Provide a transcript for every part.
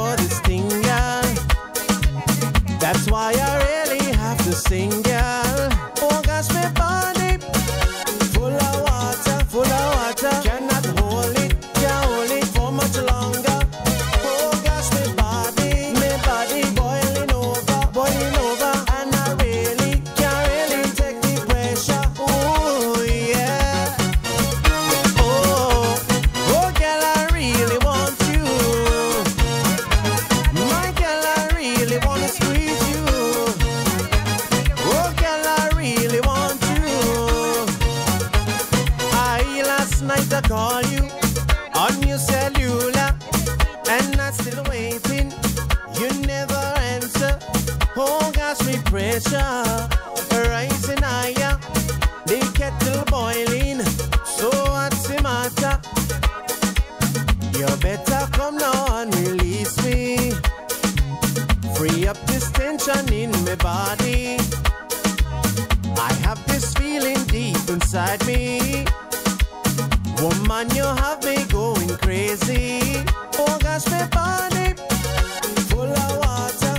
for this thing, girl. That's why I really have to sing, girl. Oh gosh, my body full of water, cannot hold it, can't hold it for much longer. Oh gosh, my body boiling over, and I really can't take the pressure. Oh yeah, oh girl, I really want you. My girl, I really wanna squeeze you. Oh girl, I really want you. Last night I called you on your cellular, and I'm still waiting. You never answer. Oh gosh, me pressure rising higher, the kettle boiling. So what's the matter? You better come now and release me. Free up this tension in my body. I have this feeling deep inside me. Woman, you have me going crazy. Oh gosh, my body full of water,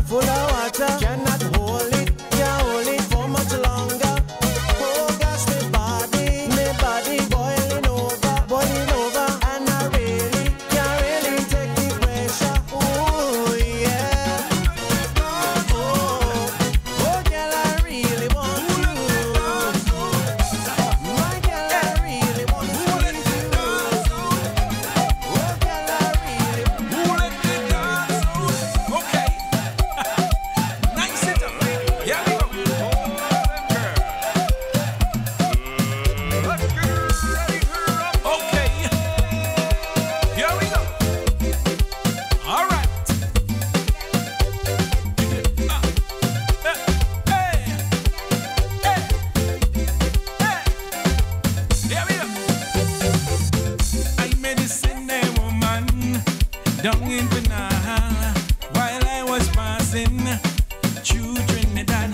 cannot hold it, can't hold it for much longer. Oh gosh, my body boiling over, and I really can't take the pressure. Oh yeah, oh girl, I really want you. My girl, I really want you. Down in Penang, while I was passing through Trinidad,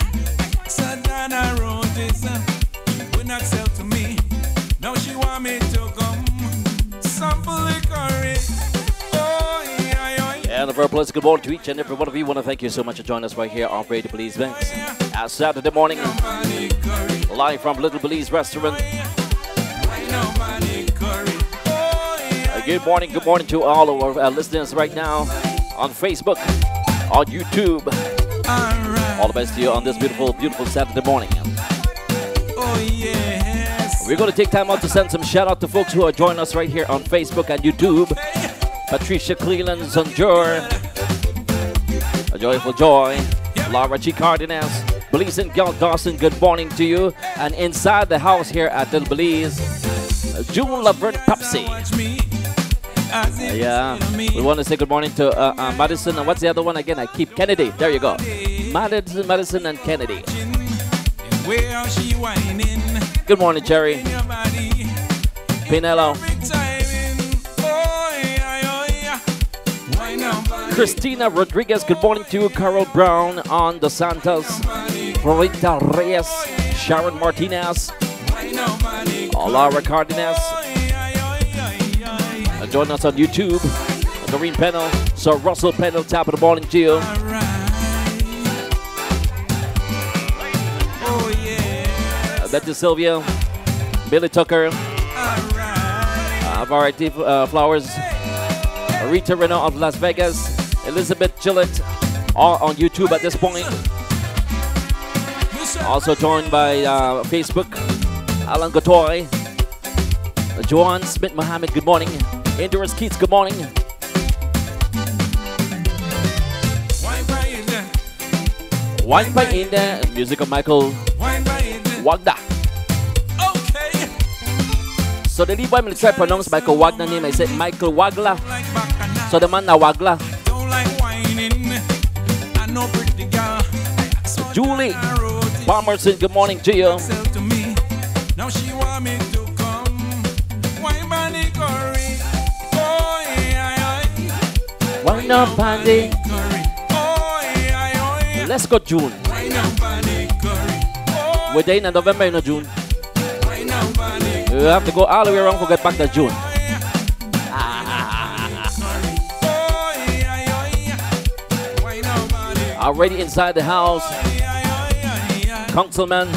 Sadana wrote this, she would not sell to me. Now she want me to come sample the curry. Oh, yeah. And a very pleasant good morning to each and every one of you. I want to thank you so much for joining us right here on Radio Belizemix. Saturday morning, live from Little Belize Restaurant. Good morning to all of our listeners right now on Facebook, on YouTube. All the best to you on this beautiful, beautiful Saturday morning. Oh, yes. We're going to take time out to send some shout out to folks who are joining us right here on Facebook and YouTube. Patricia Cleland, Zonjur, A Joyful Joy, Laura G. Cardenas, Belize and Gal Dawson, good morning to you. And inside the house here at Little Belize, June Laverne Topsy. Yeah, we want to say good morning to Madison, and what's the other one again? I keep Kennedy. There you go. Madison and Kennedy. Good morning, Jerry. Pinello. Christina Rodriguez, good morning to you. Carol Brown, on Dos Santos. Florita Reyes, Sharon Martinez, Laura Cardenas. Join us on YouTube. Doreen Pennell, Sir Russell Pennell, top of the morning to you. Oh, yeah. Betty Sylvia, Billy Tucker, Variety Flowers, Rita Reno of Las Vegas, Elizabeth Gillett, all on YouTube at this point. Also joined by Facebook, Alan Gotoy, Joanne Smith Mohammed, good morning. Endurance Keats, good morning. Wine by Inda, music of Michael Wagda. Okay. So the lead boy will try to pronounce Michael Wagner name. I said Michael Wagla. So the man na Wagla. Don't like whining. I know pretty girl. Julie Palmerson, good morning to you. Now she want me to come. Wine by the curry. Oh yeah. Wine up Pandy. Let's go June. We're there in November and June. We have to go all the way around to get back to June. already inside the house. Councilman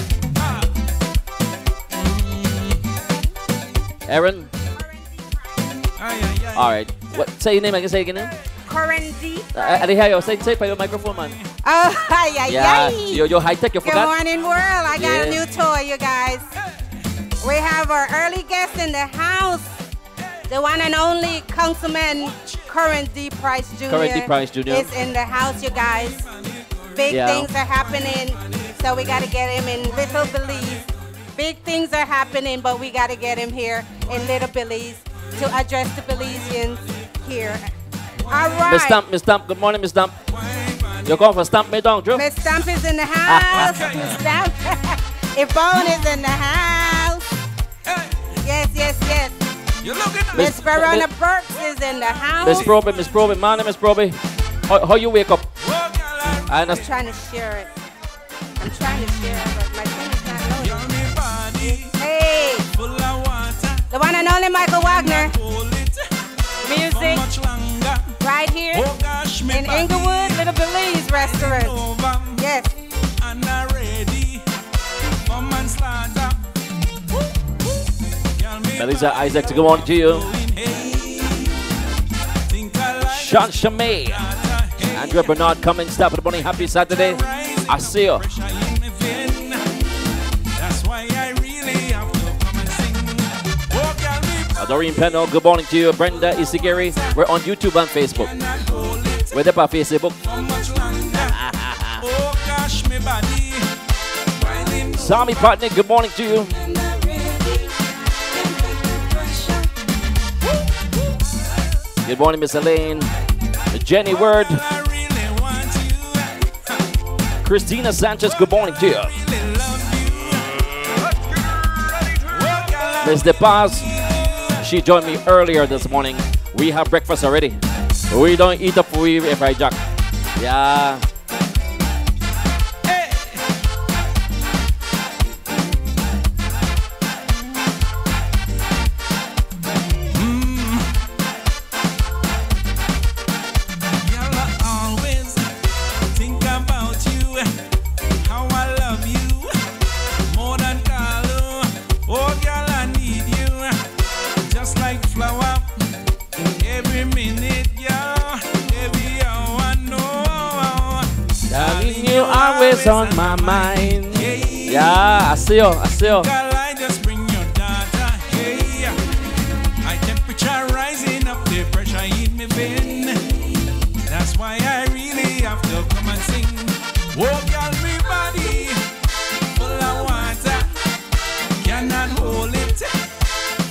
Aaron. All right. What? Say your name. I can say it again. Corenzi. I didn't hear you. Say by your microphone, man. Oh, hi, Yeah. You're high tech. You Good forgot. morning, world. I got a new toy, you guys. We have our early guest in the house. The one and only Councilman Current D. Price Jr. Current D. Price Jr. is in the house, you guys. Big things are happening, so we got to get him in Little Belize. Big things are happening, but we got to get him here in Little Belize to address the Belizeans here. All right. Miss Stamp. Good morning, Miss Stamp. You're going for Stamp me down, Drew? Miss Stamp is in the house. Miss Stamp. Yvonne is in the house. Yes. Miss Verona Burks is in the house. Miss Proby, man, Miss Proby. How you wake up? I'm trying to share it. But my thing is not loading. Hey, the one and only Michael Wagner. Music right here in Inglewood, Little Belize restaurant. Yes. Melissa Isaac, good morning to you. Sean Chamay. Andrea Bernard coming, stop at the morning. Happy Saturday. I see you. Doreen Pennell, good morning to you. Brenda Isigeri, we're on YouTube and Facebook. We're there on Facebook. Sami Patnik, good morning to you. Good morning, Miss Elaine. Jenny Word. Christina Sanchez, good morning to you. Miss De Paz, she joined me earlier this morning. We have breakfast already. We don't eat up fried jack. Yeah. Always on my mind. Yeah, I see you. Just bring your data. Hey, my temperature rising up, the pressure in me vein. That's why I really have to come and sing. Oh, girl, me body full of water, cannot hold it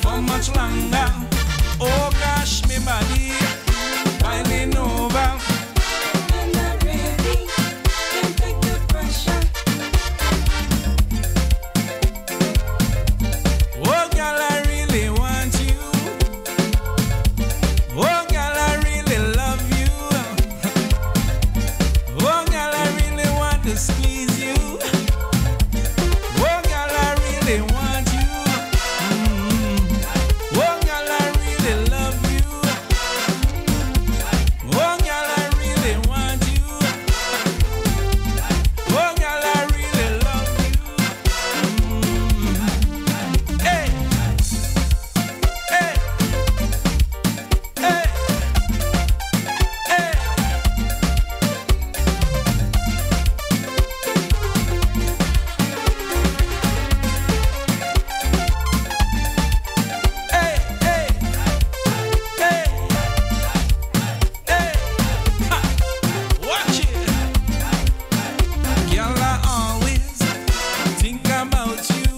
for much longer. Oh gosh, me body boiling over.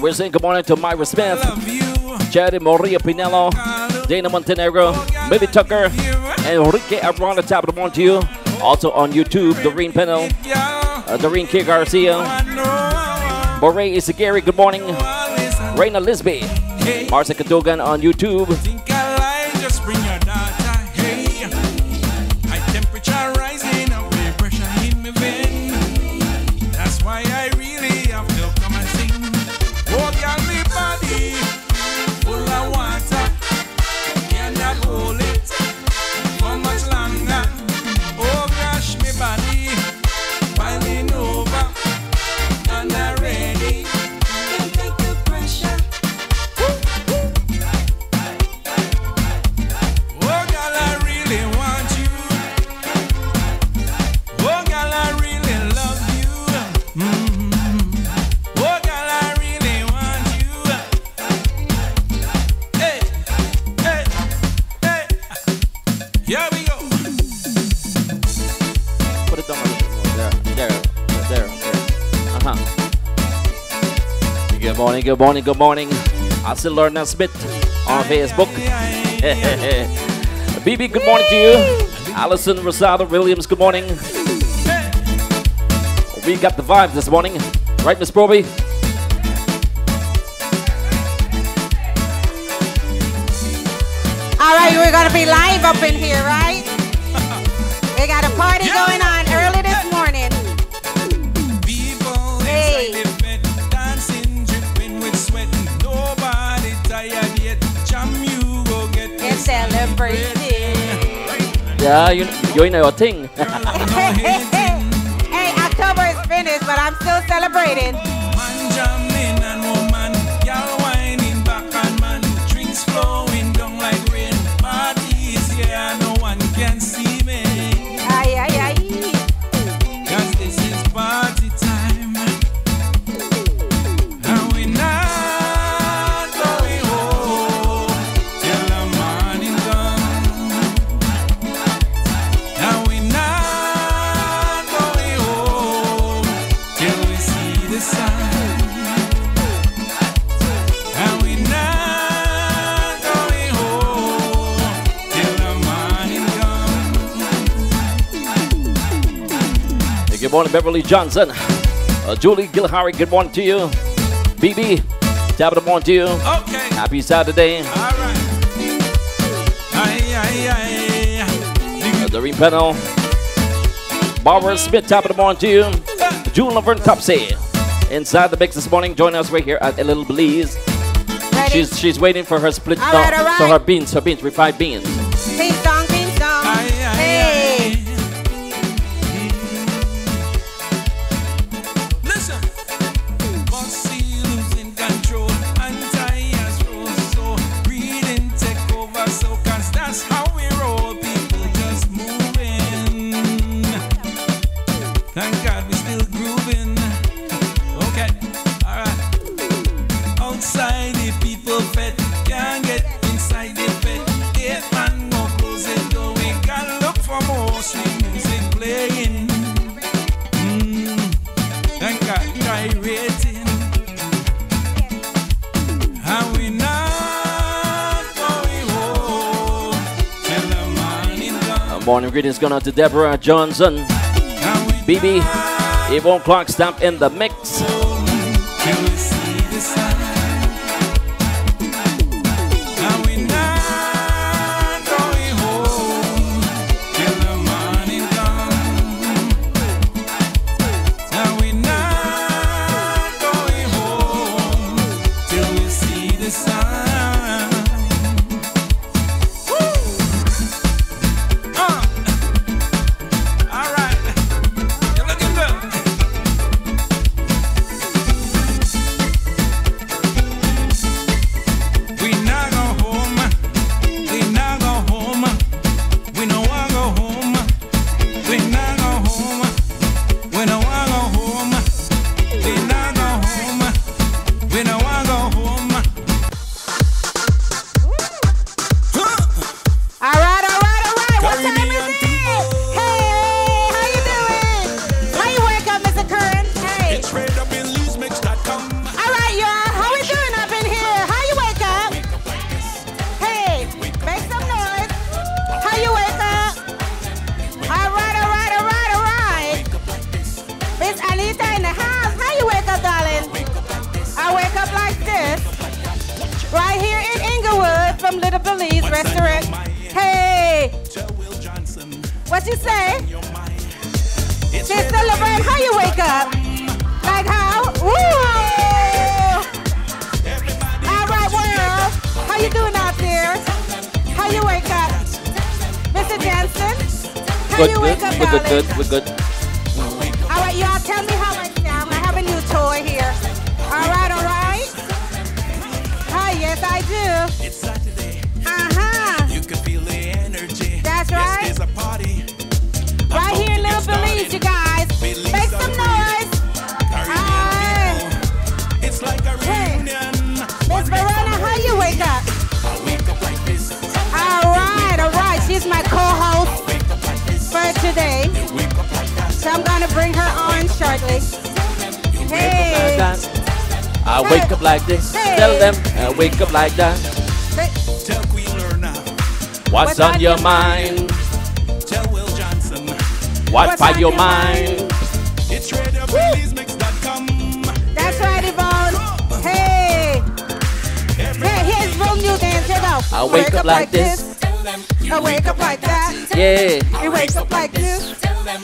We're saying good morning to Myra Smith, Jerry Maria Pinello, Dana Montenegro, Millie Tucker, and Enrique Abrón. The top of the morning to you. Also on YouTube, Doreen Pennell, Doreen K. Garcia, Bore Isigeri, good morning. Reina Lisby, Marcia Cadogan on YouTube. down a little more. There. Uh-huh. Good morning. I still learn that bit on Facebook. BB, good morning to you. Allison Rosado Williams, good morning. We got the vibes this morning. Right, Miss Proby? All right, we're going to be live up in here, right? We got a party going on early this morning. People hey. Dancing, dripping with sweat. Nobody tired yet. Jam, you go get it's celebrating. Yeah, you know your thing. Hey, October is finished, but I'm still celebrating. Man jamming and woman, y'all whining back and man, drinks flowing down like rain. Parties, yeah, no one can see me. Ay. 'Cause this is party time. And we not going home till the morning come. And we not going home till we see the sun. And we not going home till the morning come. Hey, good morning, Beverly Johnson. Julie Gilhari, good morning to you. BB, top of the morning to you. Okay. Happy Saturday. All right. Aye. Doreen Pennell. Barbara Smith, top of the morning to you. June Laverne Topsy. Inside the mix this morning, join us right here at A Little Belize. Ready? She's waiting for her split. All right. So her beans, refined beans. Ping song. Hey. Listen. Bossy losing control. Anti-as roll. So reading take over. So 'cause that's how we roll. People just moving. Thank God we still grooving. Okay. All right. Outside the people fed. Can't get inside the bed. 8 man go close the door. We can look for more sweet music playing. Thank God, try rating. And we not going home till the morning comes. Morning greetings going out to Deborah Johnson. And we BB, Yvonne Clark stamp in the mix. till we see the sun. And we not going home till the morning comes. And we not going home till we see the sun. Woo! All right. You're looking good. We not go home. We not go home. We no want go home. We not go home. We no want go home. We not go home. We no want go home. All right. What time Caribbean is it? people. Hey, how you doing? How you wake up, Mr. Curran? Hey. It's straight up Belizemix.com. All right, y'all. How we doing up in here? How you wake up? Hey, make some noise. How you wake up? All right. Miss Anita in the house. How you wake up, darling? I wake up like this. Right here in Inglewood from Little Belize Restaurant. Hey, what you say? Sister Laverne, how you wake up? Like how? Woo! All right, world. How you doing out there? How you wake up? Mr. Jansen? How you wake up, darling? We're good. All right, y'all, tell me how I sound. I have a new toy here. All right. Hi, yes, I do. It's Saturday. Uh-huh. You can feel the energy. That's Yes, right. there's a party. Right here in Little Belize, you guys. Make some noise. Hi. It's like a reunion. Miss Verona, how you wake up? I wake up like this. All right. She's my co-host for today. Wake up like that. So I'm gonna bring her on shortly. Hey. I wake up like this. Hey. Tell them I wake up like that. Tell Queen Lerna. What's on your mind? Tell Will Johnson. What's on your mind? It's RadioBelizemix.com. That's right, Yvonne. Hey. Hey, here's real new dance. Here go. I wake up like this. I wake up like that. Yeah. You wake up like this.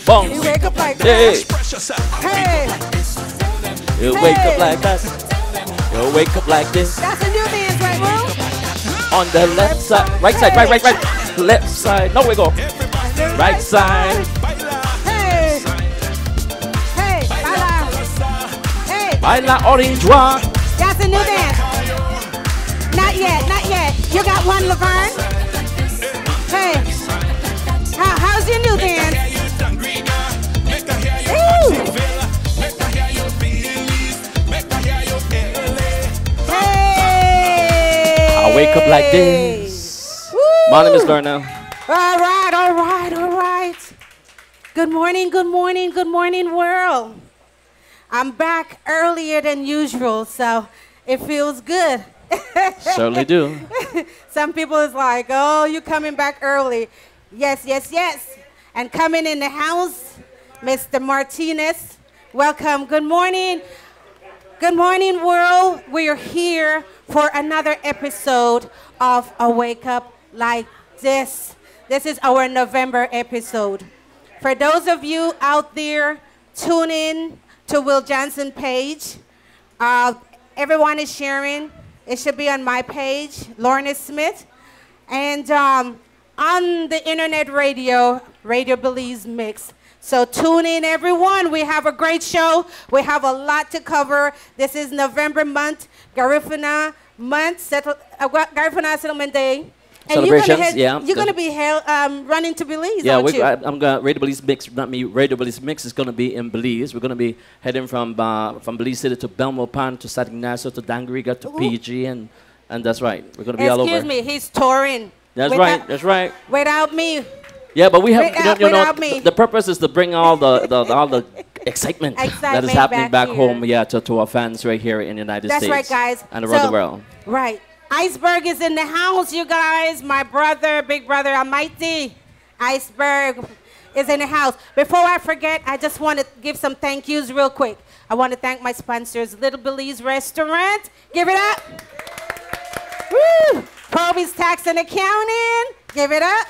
Boom. You wake up like Hey. that. Hey. You wake up like that. You wake up like this. That's a new dance, right, Will? On the left side. Right side. Right. Left side. No, we go. Right side. Hey. Hey. Baila. Hey. Baila orange one. That's a new dance. Not yet, not yet. You got one, Laverne? Hey. How's your new dance? Ooh. Hey. I wake up like this. Woo. My name is Lerna. All right. Good morning, world. I'm back earlier than usual, so it feels good. Certainly do. Some people is like, oh, you coming back early. Yes. And coming in the house, Mr. Martinez. Welcome. Good morning. Good morning, world. We are here for another episode of A Wake Up Like This. This is our November episode. For those of you out there, tune in to Will Johnson page. Everyone is sharing. It should be on my page, Lorna Smith. And on the internet radio, Radio Belizemix. So tune in, everyone. We have a great show. We have a lot to cover. This is November month, Garifuna month, Garifuna Settlement Day. And Celebrations, you're gonna be running to Belize, aren't you? I'm gonna Radio Belizemix, not me. Radio Belizemix is gonna be in Belize. We're gonna be heading from Belize City to Belmopan to San Ignacio to Dangriga to PG, and that's right. We're gonna be all over. Excuse me, he's touring. That's right. Without me. Yeah, but we have without me. The purpose is to bring all the excitement that is happening back home, to our fans right here in the United States. That's right, guys. And around the world. Right. Iceberg is in the house, you guys. My brother, big brother, Almighty. Iceberg is in the house. Before I forget, I just want to give some thank yous real quick. I want to thank my sponsors, Little Belize Restaurant. Give it up. Woo! Proby's Tax and Accounting. Give it up.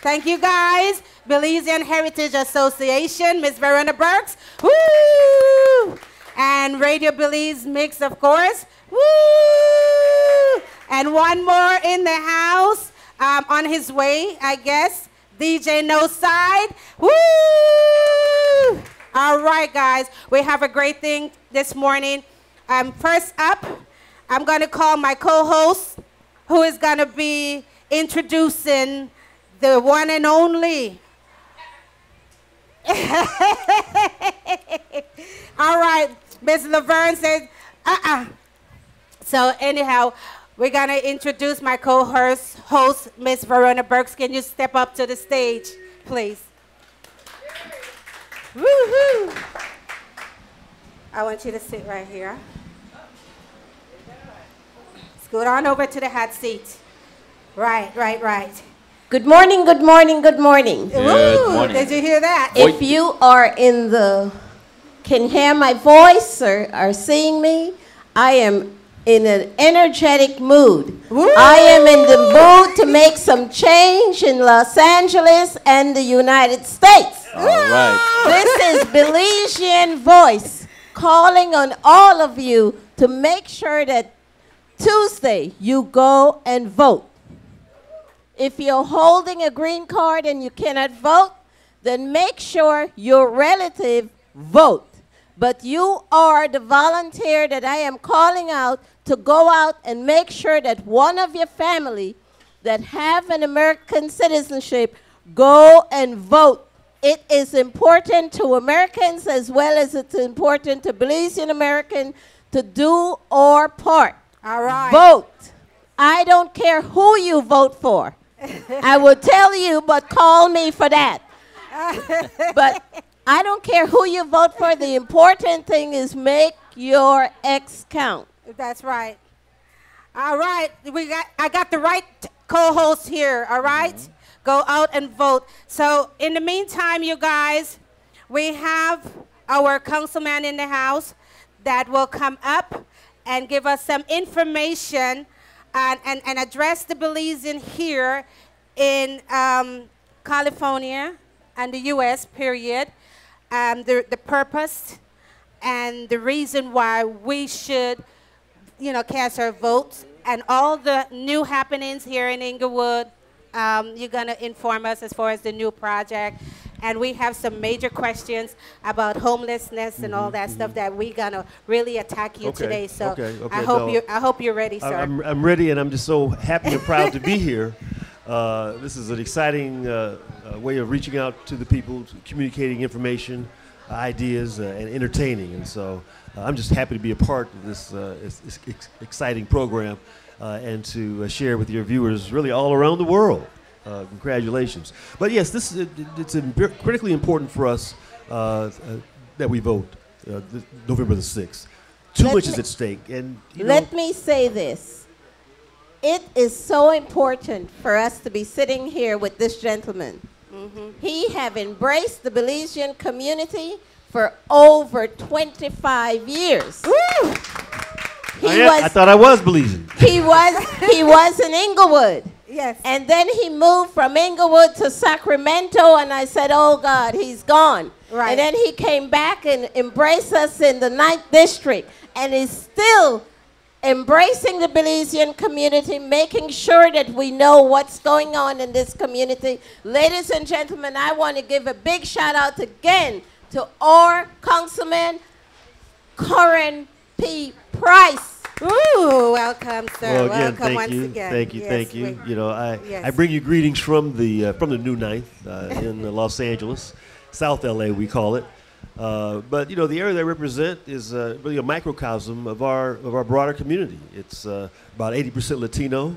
Thank you, guys. Belizean Heritage Association, Miss Verona Burks. Woo! And Radio Belizemix, of course. Woo! And one more in the house, on his way, I guess. DJ No Side. Woo! All right, guys. We have a great thing this morning. First up, I'm going to call my co-host, who is going to be introducing the one and only. All right. Miss Laverne says, So anyhow, we're going to introduce my co-host, Miss Verona Burks. Can you step up to the stage, please? Woo-hoo! I want you to sit right here. Scoot on over to the hot seat. Right. Good morning. Good morning. Did you hear that? If you are can hear my voice or are seeing me, I am in an energetic mood. Woo! I am in the mood to make some change in Los Angeles and the United States. All right. This is Belizean Voice calling on all of you to make sure that Tuesday you go and vote. If you're holding a green card and you cannot vote, then make sure your relative vote. But you are the volunteer that I am calling out to go out and make sure that one of your family that have an American citizenship go and vote. It is important to Americans as well as it's important to Belizean Americans to do our part. All right. Vote. I don't care who you vote for. I will tell you, but call me for that. But I don't care who you vote for. The important thing is make your X count. That's right. All right. I got the right co-host here, all right? Go out and vote. So in the meantime, you guys, we have our councilman in the house that will come up and give us some information and address the Belizean here in California and the U.S., period. The purpose and the reason why we should, cast our votes and all the new happenings here in Inglewood. You're going to inform us as far as the new project. And we have some major questions about homelessness and all that stuff that we're going to really attack you today. So I hope you're ready, sir. I'm ready, and I'm just so happy and proud to be here. This is an exciting way of reaching out to the people, communicating information, ideas, and entertaining. And so I'm just happy to be a part of this exciting program and to share with your viewers really all around the world. Congratulations. But yes, it's critically important for us that we vote November the 6th. Too much is at stake. And let me say this. It is so important for us to be sitting here with this gentleman. He have embraced the Belizean community for over 25 years. I thought I was Belizean. He was in Inglewood. Yes. And then he moved from Inglewood to Sacramento, and I said, oh, God, he's gone. Right. And then he came back and embraced us in the 9th District, and is still embracing the Belizean community, making sure that we know what's going on in this community. Ladies and gentlemen, I want to give a big shout-out again to our Councilman, Corin P. Price. Ooh, welcome, sir. Well, again, welcome once again. Thank you, Yes, thank you. yes. I bring you greetings from the new Ninth in Los Angeles, South LA we call it. But the area they represent is really a microcosm of our broader community. It's about 80% Latino,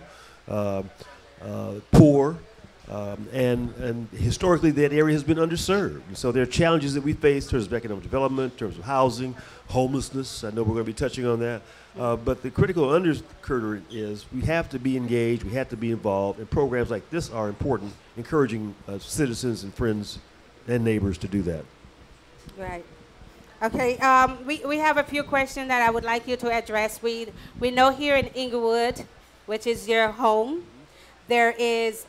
poor, and historically that area has been underserved. And so there are challenges that we face in terms of economic development, in terms of housing, homelessness. I know we're going to be touching on that. But the critical undercurrent is we have to be engaged, we have to be involved, and programs like this are important, encouraging citizens and friends and neighbors to do that. Right. Okay, we have a few questions that I would like you to address. We know here in Inglewood, which is your home, there is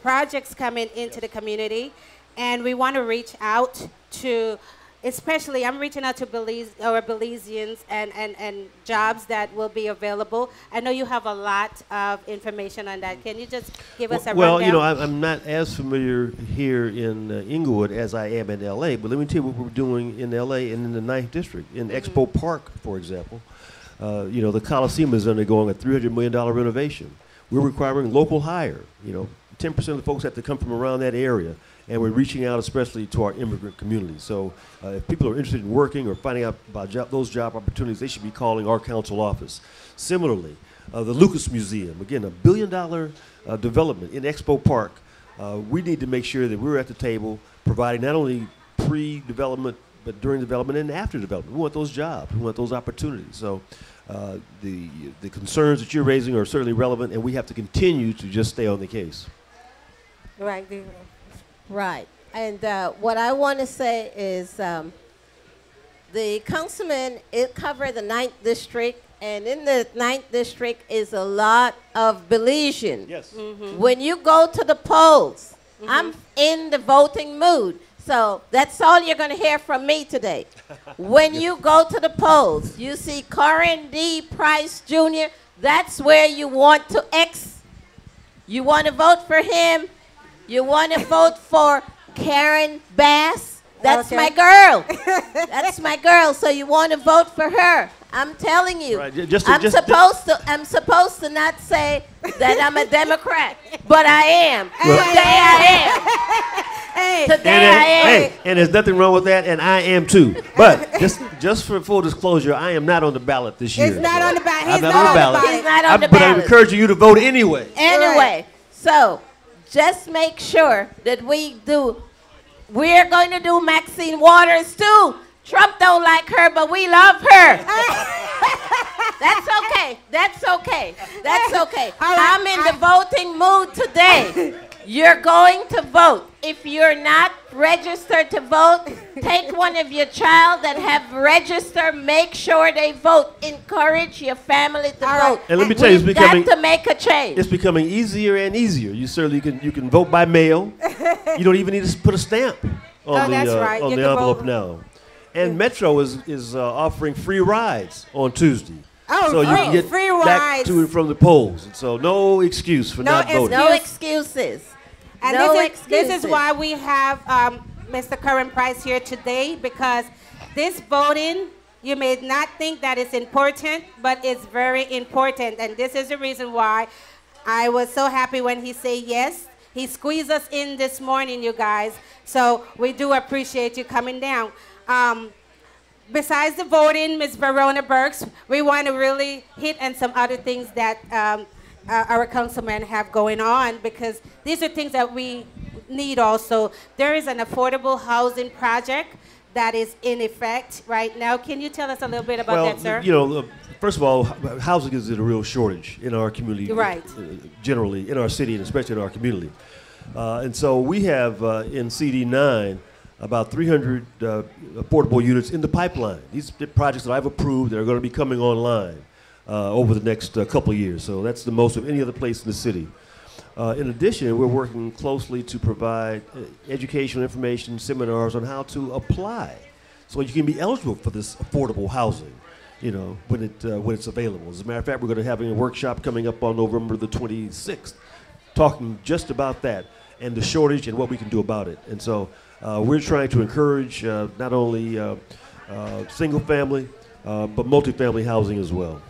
projects coming into the community, and we want to reach out to, especially I'm reaching out to Belizeans and jobs that will be available. I know you have a lot of information on that. Can you just give us a rundown? Well, I'm not as familiar here in Inglewood as I am in L.A., but let me tell you what we're doing in L.A. and in the 9th District. In Expo Park, for example, the Coliseum is undergoing a $300 million renovation. We're requiring local hire. 10% of the folks have to come from around that area. And we're reaching out especially to our immigrant community. So if people are interested in working or finding out about those job opportunities, they should be calling our council office. Similarly, the Lucas Museum, again, $1 billion development in Expo Park. We need to make sure that we're at the table providing not only pre-development, but during development and after development. We want those jobs. We want those opportunities. So the concerns that you're raising are certainly relevant, and we have to continue to just stay on the case. Right. Right. And what I want to say is the councilman, it covered the 9th District, and in the 9th District is a lot of Belizean. Yes. When you go to the polls, I'm in the voting mood. So that's all you're going to hear from me today. When you go to the polls, you see Corin D. Price Jr., that's where you want to X. You want to vote for him. You want to vote for Karen Bass? That's my girl. That's my girl. So you want to vote for her? I'm telling you. Right. I'm supposed to not say that I'm a Democrat, but I am. Today I am. Today I am. And there's nothing wrong with that, and I am too. But just for full disclosure, I am not on the ballot this year. He's not on the ballot. He's not on the ballot. He's not on the ballot. But I'm encouraging you to vote anyway. Anyway, so just make sure that we do we're going to do Maxine Waters too. Trump don't like her, but we love her. That's okay. That's okay. That's okay. I'm in the voting mood today. You're going to vote. If you're not registered to vote, take one of your child that have registered. Make sure they vote. Encourage your family to vote. And let me tell you, We've got to make a change. It's becoming easier and easier. You certainly can vote by mail. You don't even need to put a stamp on the envelope now. And Metro is offering free rides on Tuesday. So you can get free back rides. to and from the polls. And so no excuse for not voting. No excuses. And this is why we have Mr. Curran Price here today, because this voting, you may not think that it's important, but it's very important. And this is the reason why I was so happy when he said yes. He squeezed us in this morning, you guys. So we do appreciate you coming down. Besides the voting, Ms. Verona Burks, we want to really hit on some other things that our councilmen have going on, because these are things that we need also. There is an affordable housing project that is in effect right now. Can you tell us a little bit about that, sir? You know, first of all, housing is in a real shortage in our community, right? Generally, in our city and especially in our community. And so we have in CD9 about 300 affordable units in the pipeline. These are projects that I've approved that are going to be coming online over the next couple of years. So that's the most of any other place in the city. In addition, we're working closely to provide educational information, seminars on how to apply so you can be eligible for this affordable housing, you know, when it's available. As a matter of fact, we're going to have a workshop coming up on November the 26th, talking just about that and the shortage and what we can do about it. And so we're trying to encourage not only single family, but multifamily housing as well.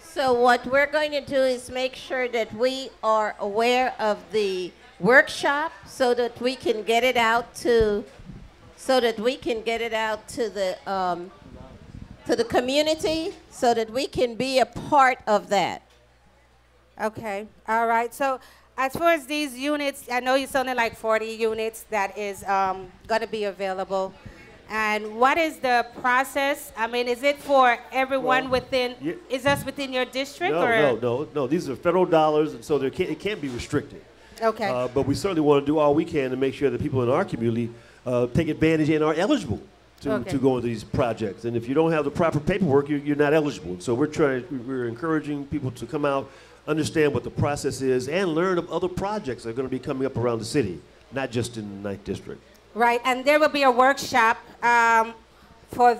So what we're going to do is make sure that we are aware of the workshop so that we can get it out to the community, so that we can be a part of that. Okay, all right. So as far as these units, I know you sounded like 40 units that is going to be available. And what is the process? I mean, is it for everyone within, is this within your district? No. These are federal dollars, and so it can't be restricted. Okay. But we certainly want to do all we can to make sure that people in our community take advantage and are eligible to go into these projects. And if you don't have the proper paperwork, you're not eligible. So we're encouraging people to come out, understand what the process is, and learn of other projects that are going to be coming up around the city, not just in the 9th District. Right, and there will be a workshop for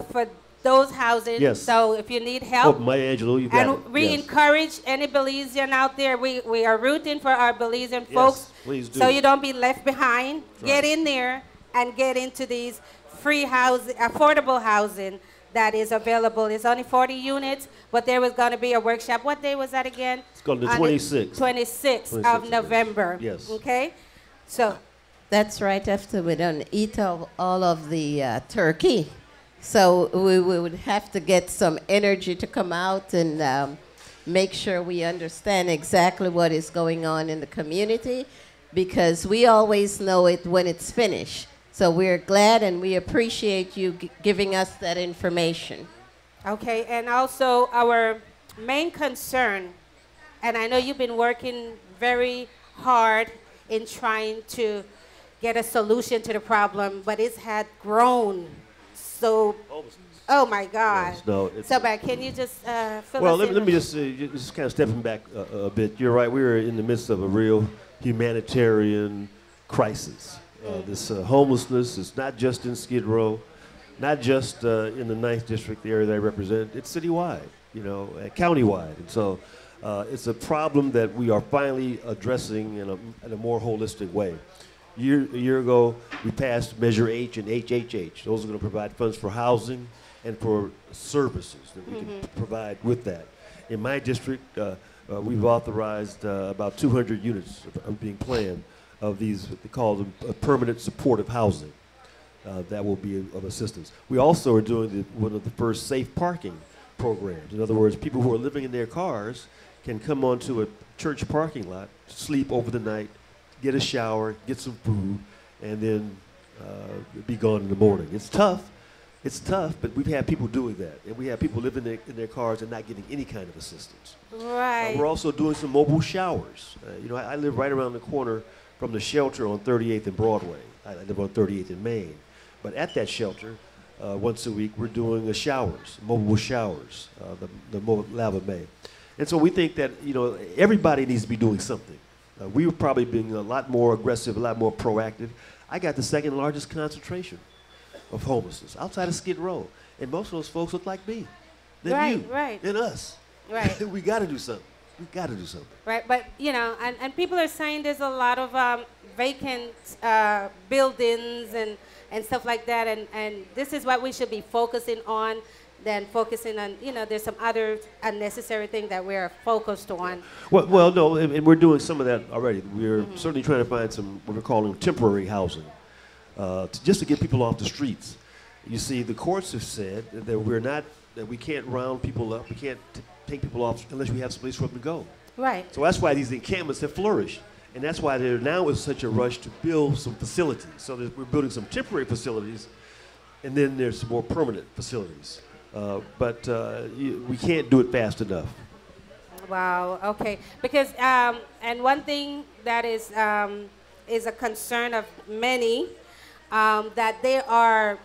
those houses. Yes. So if you need help. Oh, Maya Angelou, you got it. And we encourage any Belizean out there. We are rooting for our Belizean folks. Please do. So you don't be left behind. That's get right. in there and get into these free housing, affordable housing that is available. It's only 40 units, but there was going to be a workshop. What day was that again? It's called the 26th. 26th of November. Yes. Okay? So. That's right after we done eat all of the turkey. So we would have to get some energy to come out and make sure we understand exactly what is going on in the community, because we always know it when it's finished. So we're glad and we appreciate you giving us that information. Okay, and also our main concern, and I know you've been working very hard in trying to get a solution to the problem, but it's had grown so. Oh my God! Yes, no, so bad. Can you just fill us in? Well, let me just kind of stepping back a bit. You're right. We are in the midst of a real humanitarian crisis. This homelessness is not just in Skid Row, not just in the 9th District, the area that I represent. It's citywide, you know, countywide, and so it's a problem that we are finally addressing in a more holistic way. A year ago, we passed Measure H and HHH. Those are going to provide funds for housing and for services that we can provide with that. In my district, we've authorized about 200 units being planned of these, they call them permanent supportive housing. That will be of assistance. We also are doing one of the first safe parking programs. In other words, people who are living in their cars can come onto a church parking lot, sleep over the night, get a shower, get some food, and then be gone in the morning. It's tough. It's tough, but we've had people doing that. And we have people living in their cars and not getting any kind of assistance. Right. We're also doing some mobile showers. You know, I live right around the corner from the shelter on 38th and Broadway. I live on 38th in Maine. But at that shelter, once a week, we're doing showers, mobile showers, the lava bay. And so we think that, you know, everybody needs to be doing something. We were probably being a lot more aggressive, a lot more proactive. I got the second largest concentration of homelessness outside of Skid Row. And most of those folks look like me. They're you. Right. And us. Right. We got to do something. We got to do something. Right, but you know, and people are saying there's a lot of vacant buildings and stuff like that, and this is what we should be focusing on, than focusing on, you know, there's some other unnecessary thing that we're focused on. Well, no, and we're doing some of that already. We're certainly trying to find some, what we're calling temporary housing, just to get people off the streets. You see, the courts have said that we can't round people up, we can't take people off unless we have some place for them to go. Right. So that's why these encampments have flourished. And that's why there now is such a rush to build some facilities. So we're building some temporary facilities, and then there's some more permanent facilities. But we can't do it fast enough. Wow, okay. Because, and one thing that is a concern of many, that they are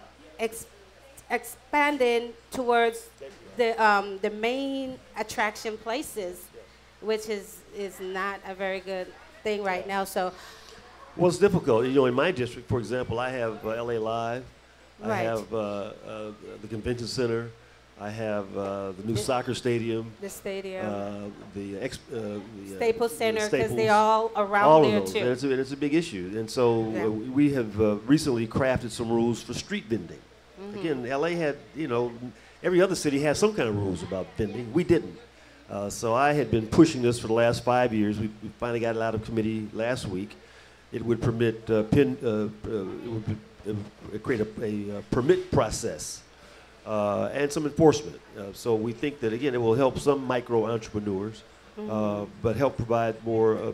expanding towards the main attraction places, which is not a very good thing right now. So, well, it's difficult. You know, in my district, for example, I have LA Live, right. I have the convention center, I have the new soccer stadium, the stadium, the Staples Center, because they Staples, all around all there of those. too. And it's a big issue, and so we have recently crafted some rules for street vending. Again, LA had, you know, every other city has some kind of rules about vending. We didn't. So I had been pushing this for the last 5 years. We finally got it out of committee last week. It would permit create a permit process and some enforcement. So we think that, again, it will help some micro entrepreneurs, but help provide more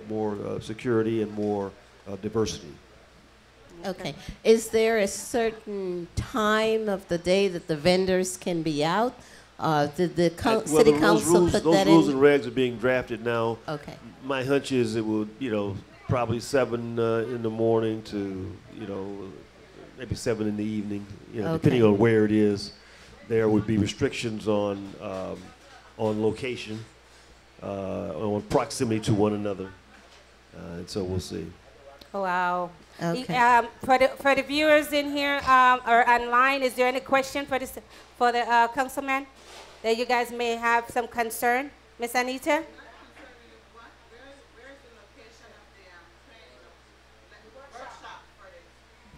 security and more diversity. Okay. Is there a certain time of the day that the vendors can be out? Did the city council put that in? Those rules and regs are being drafted now. Okay. My hunch is it will, you know, probably 7 in the morning to, you know, maybe 7 in the evening, you know, depending on where it is. There would be restrictions on location, on proximity to one another, and so we'll see. Wow. Okay. For the viewers in here or online, is there any question for the councilman that you guys may have some concern, Miss Anita?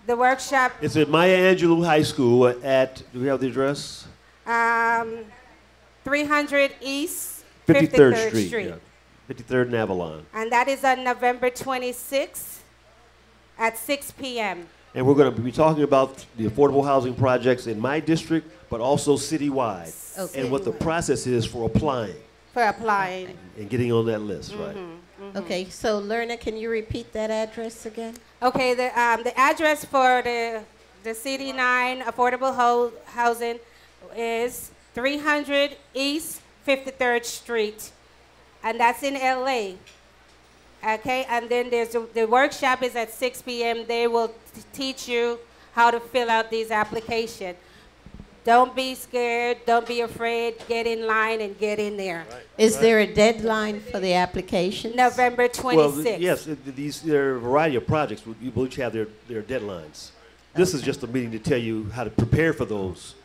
The workshop. It's at Maya Angelou High School at, do we have the address? 300 East 53rd Street. Yeah. 53rd and Avalon. And that is on November 26th at 6 p.m. And we're going to be talking about the affordable housing projects in my district, but also citywide, and what the process is for applying. For applying. And getting on that list, right? Okay, so Lerna, can you repeat that address again? Okay, the address for the CD9 affordable housing is 300 East 53rd Street, and that's in LA. Okay, and then there's the workshop is at 6 p.m. They will teach you how to fill out these applications. Don't be scared. Don't be afraid. Get in line and get in there. Right. Is there a deadline for the application? November 26th. Well, yes, there are a variety of projects. We each have their deadlines. This is just a meeting to tell you how to prepare for those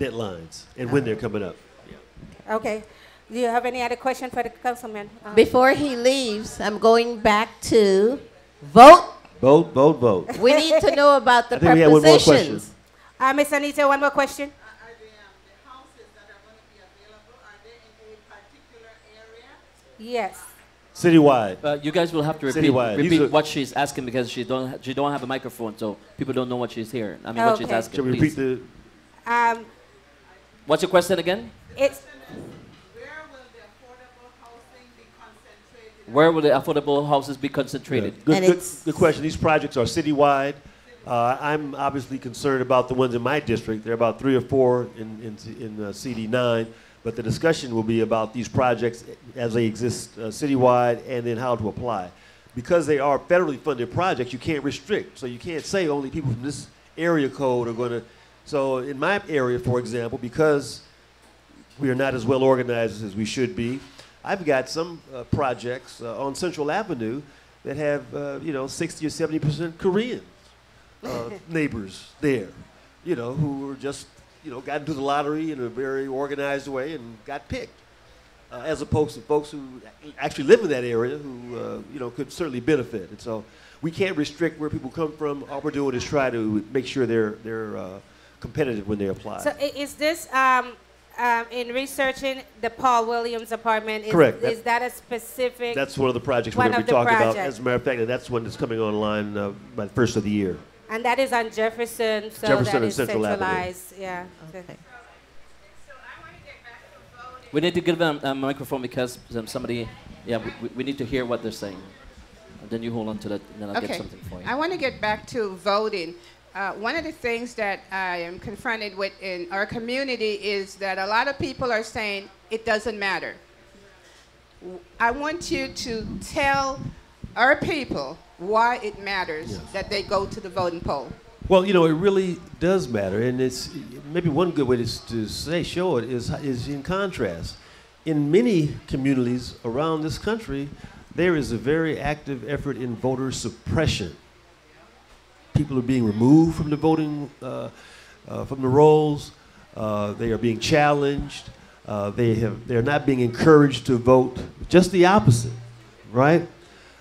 deadlines and when they're coming up. Yeah. Okay. Do you have any other question for the councilman? Before he leaves, I'm going back to vote. Vote, vote, vote. We need to know about the I think we have one more question. prepositions. Ms. Anita, one more question. Are the houses that are going to be available, are they in a particular area? Yes. Citywide. You guys will have to Citywide. repeat what she's asking, because she don't have a microphone, so people don't know what she's hearing. I mean, what she's asking. Shall we please. repeat What's your question again? It's where will the affordable houses be concentrated? Good question. These projects are citywide. I'm obviously concerned about the ones in my district. There are about 3 or 4 in CD9, but the discussion will be about these projects as they exist citywide and then how to apply. Because they are federally funded projects, you can't restrict. So you can't say only people from this area code are going to. So in my area, for example, because we are not as well organized as we should be, I've got some projects on Central Avenue that have 60 or 70% Korean neighbors there, who were just got into the lottery in a very organized way and got picked, as opposed to folks who actually live in that area who could certainly benefit. And so we can't restrict where people come from. All we're doing is try to make sure they're competitive when they apply. So is this in researching the Paul Williams apartment? Correct. Is that a specific? That's one of the projects we're going to be talking about. As a matter of fact, and that's one that's coming online by the first of the year. And that is on Jefferson, so Jefferson that is and Central centralized. Avenue. Yeah. Okay. We need to give them a microphone because somebody, we need to hear what they're saying. And then you hold on to that, and then I'll get something for you. I want to get back to voting. One of the things that I am confronted with in our community is that a lot of people are saying it doesn't matter. I want you to tell our people why it matters that they go to the voting poll. Well, it really does matter, and it's maybe one good way to show it is in contrast. In many communities around this country, there is a very active effort in voter suppression. People are being removed from the voting, from the rolls. They are being challenged. They're not being encouraged to vote. Just the opposite, right?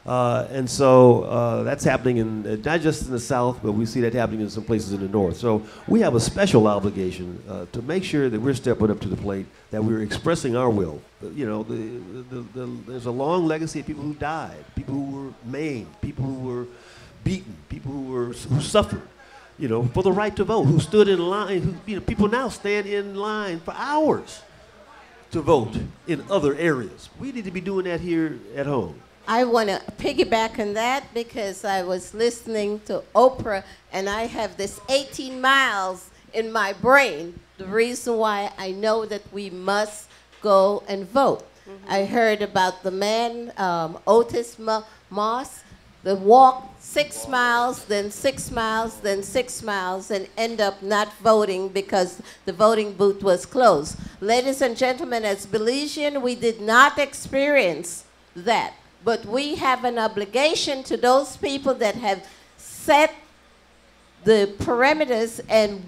And so that's happening not just in the South, but we see that happening in some places in the North. So we have a special obligation to make sure that we're stepping up to the plate, that we're expressing our will. There's a long legacy of people who died, people who were maimed, people who were beaten, people who suffered, for the right to vote, who stood in line. People now stand in line for hours to vote in other areas. We need to be doing that here at home. I want to piggyback on that because I was listening to Oprah and I have this 18 miles in my brain. The reason why I know that we must go and vote. Mm-hmm. I heard about the man, Otis Moss, that walked 6 miles, then 6 miles, then 6 miles, and end up not voting because the voting booth was closed. Ladies and gentlemen, as Belizean, we did not experience that. But we have an obligation to those people that have set the parameters and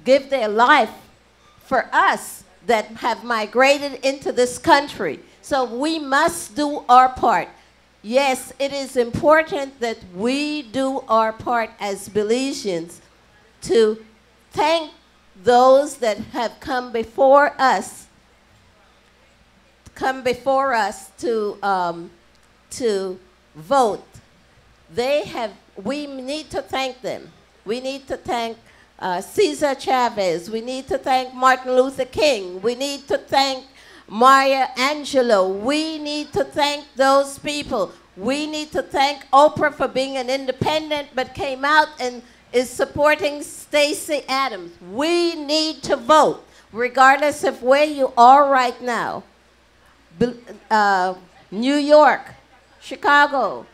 give their life for us that have migrated into this country. So we must do our part. Yes, it is important that we do our part as Belizeans to thank those that have come before us to vote. We need to thank them. We need to thank Cesar Chavez. We need to thank Martin Luther King. We need to thank Maya Angelou. We need to thank those people. We need to thank Oprah for being an independent but came out and is supporting Stacey Adams. We need to vote regardless of where you are right now. New York, Chicago,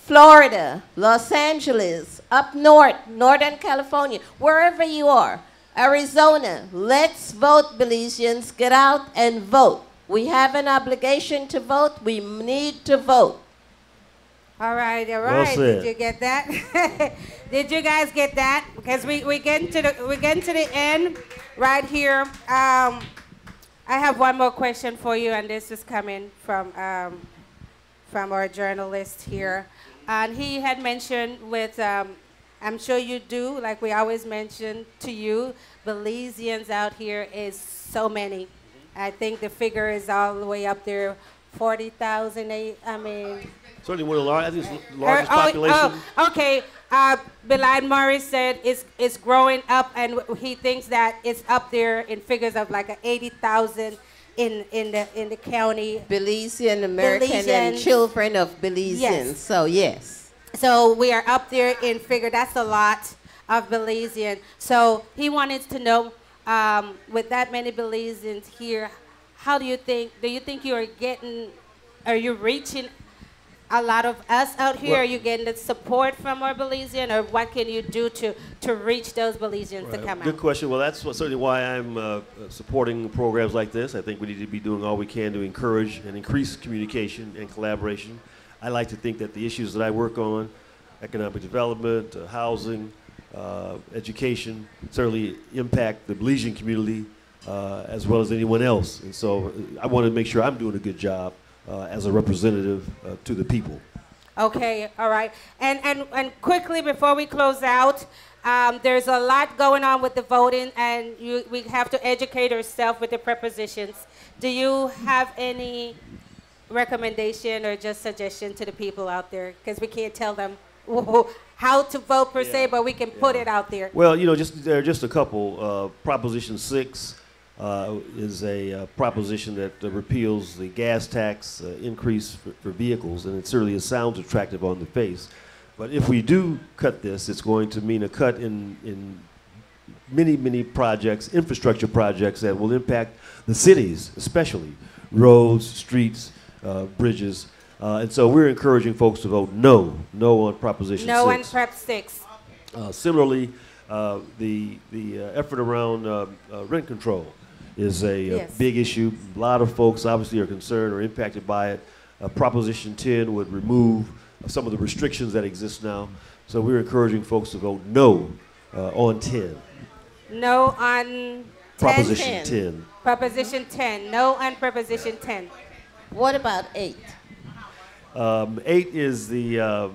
Florida, Los Angeles, up north, Northern California, wherever you are, Arizona, let's vote, Belizeans. Get out and vote. We have an obligation to vote. We need to vote. All right. Well said. Did you get that? Did you guys get that? Because we're getting to the end right here. I have one more question for you, and this is coming from our journalist here. And he had mentioned with, I'm sure you do, like we always mention to you, Belizeans out here is so many. I think the figure is all the way up there, 40,000. I mean. Certainly one of the largest population. Okay. Belide Murray said it's growing up, and he thinks that it's up there in figures of like 80,000 in the county. Belizean American and children of Belizeans. Yes. So yes. So we are up there in figure. That's a lot of Belizean. So he wanted to know, with that many Belizeans here, how do you think you are you reaching a lot of us out here? Well, are you getting the support from our Belizean, or what can you do to reach those Belizeans to come out? Good question. Well, that's certainly why I'm supporting programs like this. I think we need to be doing all we can to encourage and increase communication and collaboration. I like to think that the issues that I work on, economic development, housing, education, certainly impact the Belizean community as well as anyone else. And so I want to make sure I'm doing a good job as a representative to the people. Okay, all right. And quickly before we close out, there's a lot going on with the voting, and we have to educate ourselves with the prepositions. Do you have any recommendation or just suggestion to the people out there? Because we can't tell them how to vote per se, but we can put it out there. Well, there are just a couple. Proposition 6 is a proposition that repeals the gas tax increase for vehicles, and it certainly sounds attractive on the face. But if we do cut this, it's going to mean a cut in many projects, infrastructure projects that will impact the cities, especially roads, streets, bridges. And so we're encouraging folks to vote no on Proposition 6. No on Prep 6. Similarly, the effort around rent control is a big issue. A lot of folks obviously are concerned or impacted by it. Proposition 10 would remove some of the restrictions that exist now. So we're encouraging folks to vote no on 10. No on Proposition 10. Proposition 10. No on Proposition 10. What about 8? 8 is the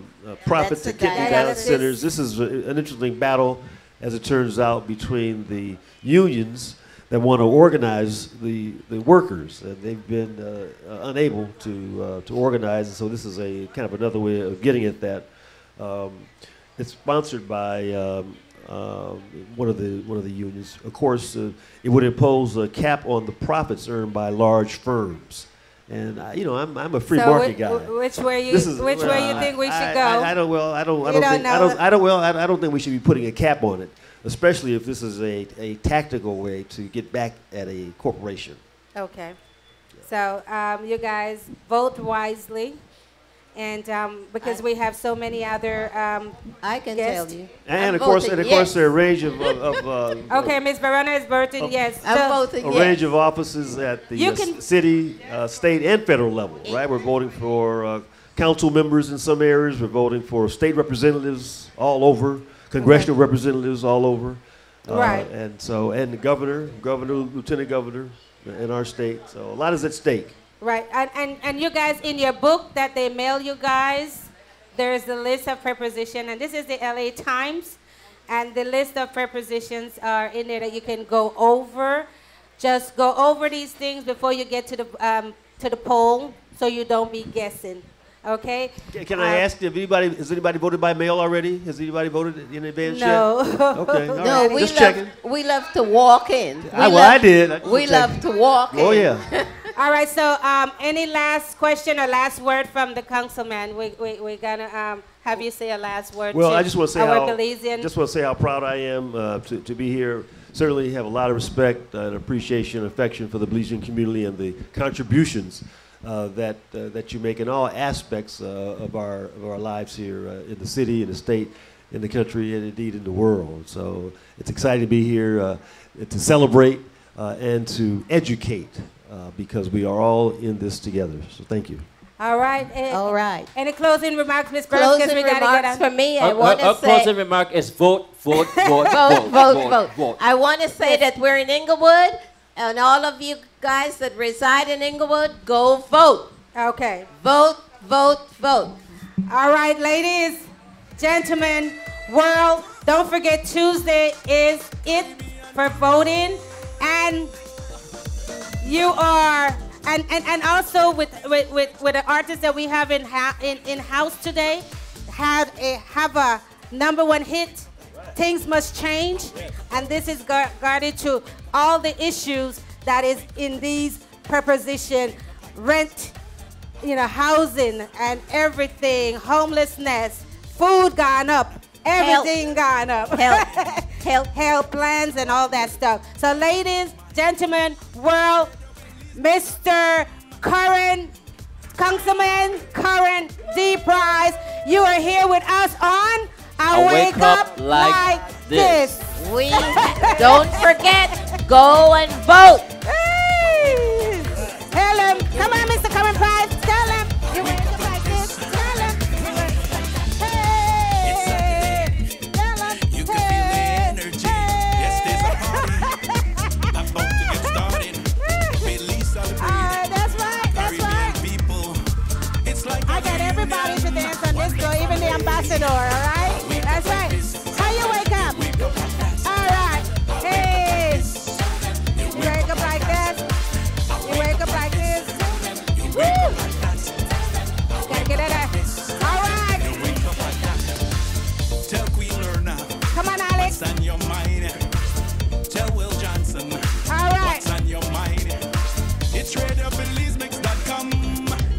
profit to kidney dialysis centers. This is an interesting battle, as it turns out, between the unions that want to organize the workers, and they've been unable to organize. And so this is a kind of another way of getting at that. It's sponsored by one of the unions. Of course, it would impose a cap on the profits earned by large firms. And I'm a free market guy. Which way you think we should go? I don't think we should be putting a cap on it, especially if this is a tactical way to get back at a corporation. Okay. So you guys vote wisely, and because we have so many other I can guests. tell you. And of course, there are a range of okay, Ms. Verona is voting yes. I'm voting yes. Range of offices at the city, state, and federal level. Right, we're voting for council members in some areas. We're voting for state representatives all over, congressional representatives all over. Right. And the governor, lieutenant governor in our state. So a lot is at stake. Right, and you guys, in your book that they mail you guys, there's a list of prepositions, and this is the LA Times, and the list of prepositions are in there that you can go over. Just go over these things before you get to the poll, so you don't be guessing. Okay. Can I ask if has anybody voted by mail already? Has anybody voted in advance yet? No. Okay. All No, right. we love to walk in. I did. We love to walk in. Oh yeah. All right. So, any last question or last word from the councilman? We're gonna have you say a last word. Well, to I just want to say how proud I am to be here. Certainly have a lot of respect and appreciation and affection for the Belizean community and the contributions that you make in all aspects of our lives here in the city, in the state, in the country, and indeed in the world. So it's exciting to be here to celebrate and to educate because we are all in this together. So thank you. All right. All right. Any closing remarks, Ms. Burns? Closing remarks for me. I want to say. Closing remark is vote. Vote. I want to say that we're in Inglewood, and all of you guys that reside in Inglewood, go vote. Okay. Vote. All right, ladies, gentlemen, world, don't forget Tuesday is it for voting, and you are, and also with the artists that we have in house today, have a #1 hit. Things must change, and this is guarded to all the issues that is in these preposition, rent, housing and everything, homelessness, Food gone up. Everything gone up. Health plans and all that stuff. So ladies, gentlemen, world, Mr. Current Councilman, Current D Prize, you are here with us on I Wake Up Like This. We don't forget, go and vote. Hey. Tell him, come on, Mr. Current Prize, tell him you wake up like this. Tell him. Hey. Tell him. You can feel the energy. Yes, there's a party about to get started. Belize celebrate. That's right. Caribbean people. It's like I got everybody to dance on this floor, even the ambassador, all right? That's right. How you wake up? All right. Hey. You wake up like this. You wake up like this. Woo! Gotta get it out. All right. Tell Queen Lerna. Come on, Alex. What's on your mind? Tell Will Johnson. All right. What's on your mind? It's RadioBelizemix.com.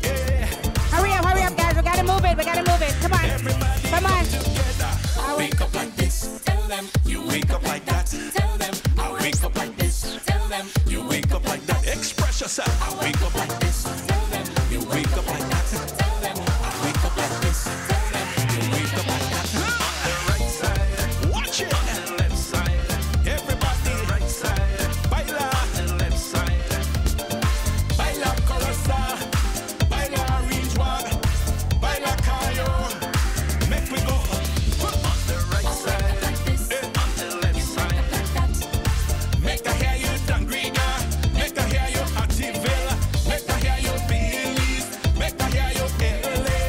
Yeah. Hurry up, guys. We gotta move it. Come on. Everybody Come on. together. I Wake up like this. Tell them. You wake up like that. Tell them. I wake up like this. Tell them. You wake up like that. Express yourself. I wake up like this. Tell them. You wake up like that. Tell them. I wake up like this. Tell them. You wake up like that. On the right side. Watch it. On the left side. Everybody. Right side. Baila. On the left side. Baila Colosa. Baila Orange One. Baila Cayo. Make we go. On the right side. On the left side. Make I hear you Dangriga. Make I hear you Activilla. Make I hear you Belize. Make I hear you LA.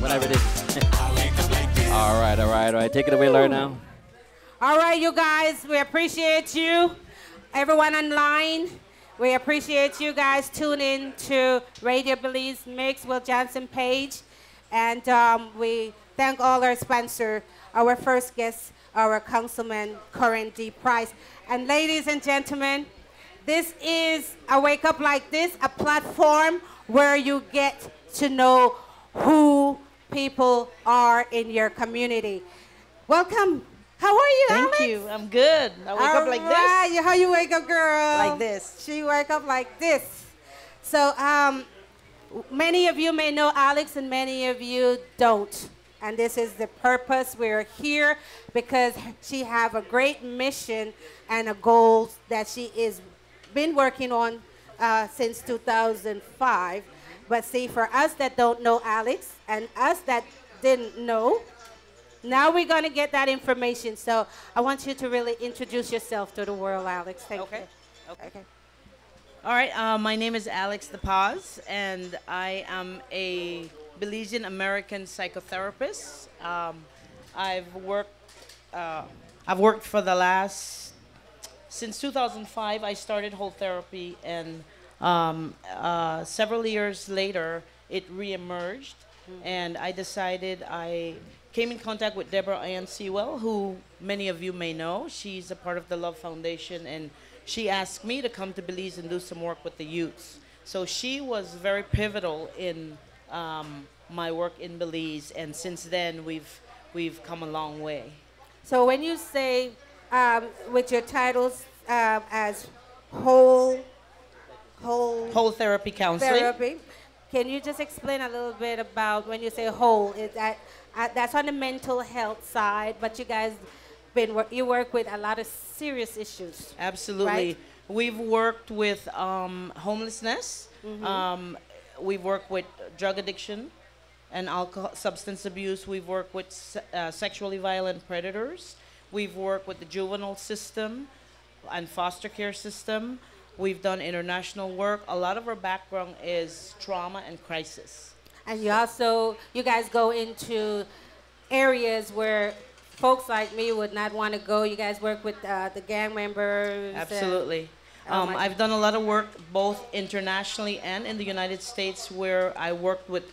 Whatever it is. I wake up like this. All right. Take it away, Laura, now. All right, you guys, we appreciate you. Everyone online, we appreciate you guys tuning to Radio Belize Mix, Will Johnson page. And we thank all our sponsors, our first guest, our Councilman Current D Price. And ladies and gentlemen, this is a Wake Up Like This, a platform where you get to know who people are in your community. Welcome. How are you, Alex? Thank you. I'm good. I wake up like this. Right. How you wake up, girl? Like this. She wake up like this. So many of you may know Alex and many of you don't. And this is the purpose. We're here because she have a great mission and a goal that she is been working on since 2005. But see, for us that don't know Alex and us that didn't know, now we're going to get that information. So I want you to really introduce yourself to the world, Alex. Thank you. Okay. All right. My name is Alex the Paz, and I am a Belizean American psychotherapist. I've worked for the last, since 2005, I started whole therapy, and several years later, it reemerged, and I decided I came in contact with Deborah Ann Sewell, who many of you may know. She's a part of the Love Foundation, and she asked me to come to Belize and do some work with the youths. So she was very pivotal in my work in Belize, and since then we've come a long way. So when you say with your titles as whole therapy counseling. therapy, can you just explain a little bit about when you say whole? Is that that's on the mental health side, but you guys you work with a lot of serious issues. Absolutely. Right? We've worked with homelessness. We've worked with drug addiction and alcohol, substance abuse. We've worked with sexually violent predators. We've worked with the juvenile system and foster care system. We've done international work. A lot of our background is trauma and crisis. And you guys go into areas where folks like me would not want to go. You guys work with the gang members. Absolutely. I've done a lot of work both internationally and in the United States, where I worked with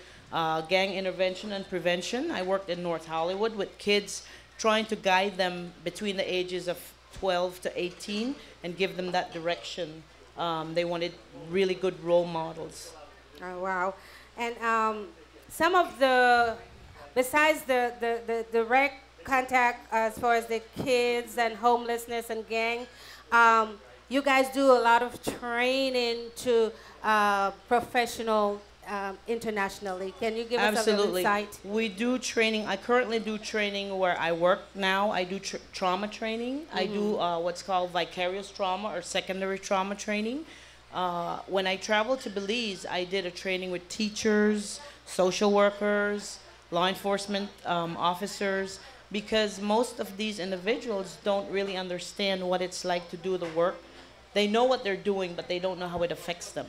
gang intervention and prevention. I worked in North Hollywood with kids, trying to guide them between the ages of 12 to 18 and give them that direction. They wanted really good role models. Oh, wow. And some of the besides the direct contact as far as the kids and homelessness and gang, you guys do a lot of training to professional internationally. Can you give us a little insight? We do training. I currently do training where I work now. I do trauma training. I do what's called vicarious trauma or secondary trauma training. When I traveled to Belize, I did a training with teachers, social workers, law enforcement officers, because most of these individuals don't really understand what it's like to do the work. They know what they're doing, but they don't know how it affects them.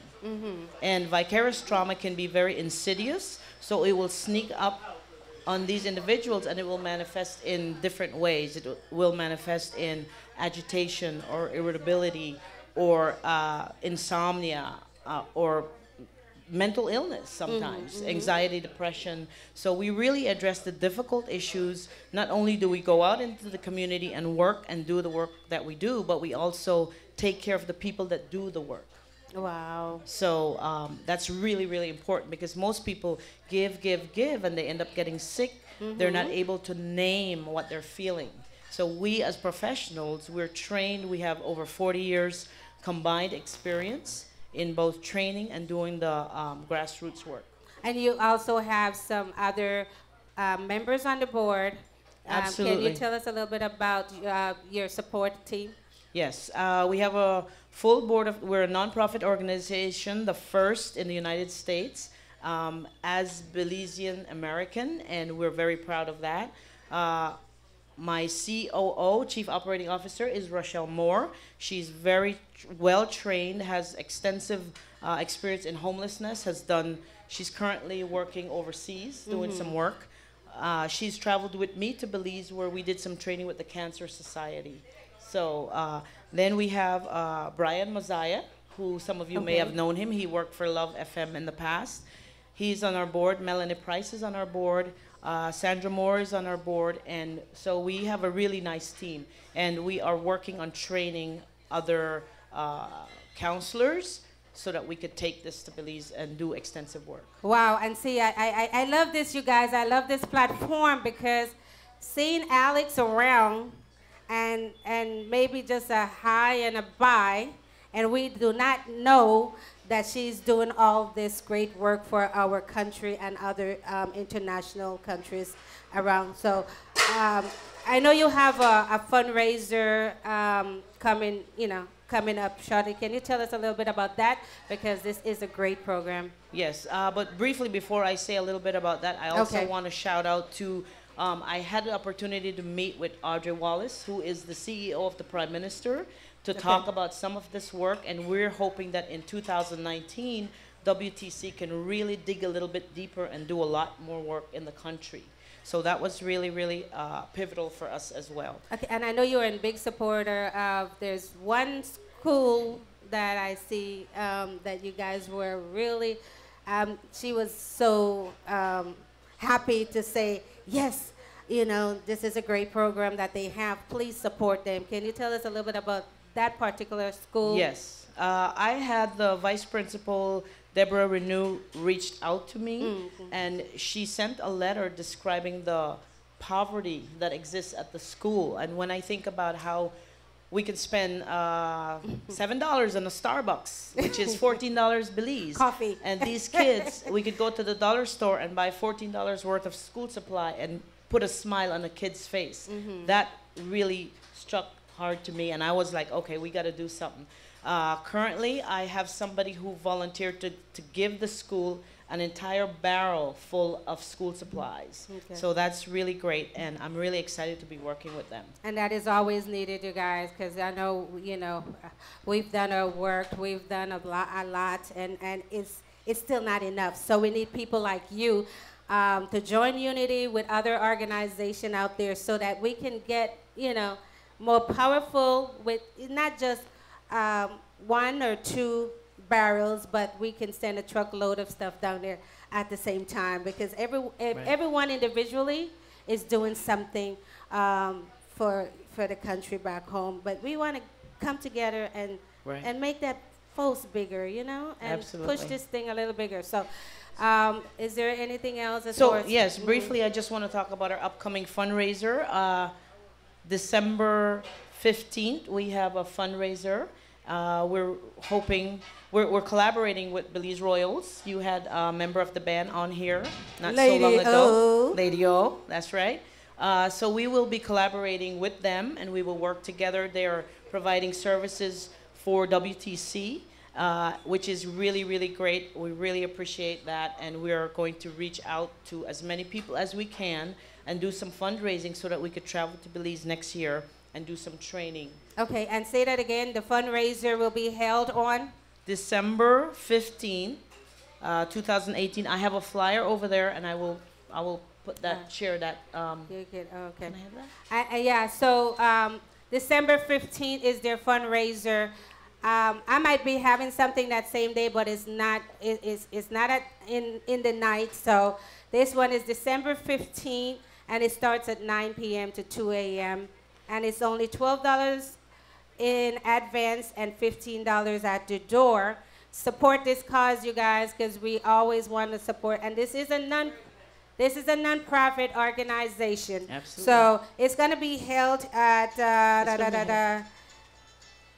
And vicarious trauma can be very insidious, so it will sneak up on these individuals and it will manifest in different ways. It will manifest in agitation or irritability or insomnia or mental illness sometimes, anxiety, depression. So we really address the difficult issues. Not only do we go out into the community and work and do the work that we do, but we also take care of the people that do the work. Wow. So that's really, really important because most people give, and they end up getting sick. They're not able to name what they're feeling. So we as professionals, we're trained. We have over 40 years combined experience in both training and doing the grassroots work. And you also have some other members on the board. Absolutely. Can you tell us a little bit about your support team? Yes, we have a full board of, we're a nonprofit organization, the first in the United States as Belizean American, and we're very proud of that. My COO, Chief Operating Officer, is Rochelle Moore. She's very well trained, has extensive experience in homelessness, she's currently working overseas, doing some work. She's traveled with me to Belize where we did some training with the Cancer Society. So then we have Brian Mosiah, who some of you may have known him. He worked for Love FM in the past. He's on our board. Melanie Price is on our board. Sandra Moore is on our board. And so we have a really nice team. And we are working on training other counselors so that we could take this to Belize and do extensive work. Wow, and see, I love this, you guys. I love this platform because seeing Alex around and maybe just a hi and a bye, and we do not know that she's doing all this great work for our country and other international countries around. So I know you have a fundraiser coming up shortly. Can you tell us a little bit about that? Because this is a great program. Yes, but briefly before I say a little bit about that, I also want to shout out to, I had the opportunity to meet with Audrey Wallace, who is the CEO of the Prime Minister, to talk about some of this work, and we're hoping that in 2019, WTC can really dig a little bit deeper and do a lot more work in the country. So that was really, really pivotal for us as well. Okay, and I know you're a big supporter of, there's one school that I see that you guys were really, she was so happy to say, yes, you know, this is a great program that they have. Please support them. Can you tell us a little bit about that particular school? Yes. I had the vice principal, Deborah Renew, reached out to me, and she sent a letter describing the poverty that exists at the school. And when I think about how we could spend $7 on a Starbucks, which is $14 Belize. Coffee. And these kids, we could go to the dollar store and buy $14 worth of school supply and put a smile on a kid's face. That really struck hard to me, and I was like, okay, we got to do something. Currently, I have somebody who volunteered to give the school an entire barrel full of school supplies. Okay. So that's really great, and I'm really excited to be working with them. And that is always needed, you guys, because I know, you know, we've done our work, we've done a lot, and it's still not enough. So we need people like you to join unity with other organizations out there so that we can get, you know, more powerful with not just one or two barrels, but we can send a truckload of stuff down there at the same time, because everyone individually is doing something for the country back home. But we want to come together and make that force bigger, you know, and push this thing a little bigger. So Is there anything else? So, yes, briefly, I just want to talk about our upcoming fundraiser. December 15th, we have a fundraiser. We're hoping, we're collaborating with Belize Royals. You had a member of the band on here not so long ago. Lady O, that's right. So we will be collaborating with them, and we will work together. They are providing services for WTC, which is really, really great. We really appreciate that, and we are going to reach out to as many people as we can and do some fundraising so that we could travel to Belize next year and do some training. Okay, and say that again. The fundraiser will be held on? December 15th, 2018. I have a flyer over there, and I will put that, share that. You can, okay. Can I have that? Yeah, so December 15th is their fundraiser. I might be having something that same day, but it's not in the night. So this one is December 15th, and it starts at 9 p.m. to 2 a.m. And it's only $12 in advance and $15 at the door. Support this cause, you guys, because we always want to support. And this is a non-profit organization. Absolutely. So it's going to be held at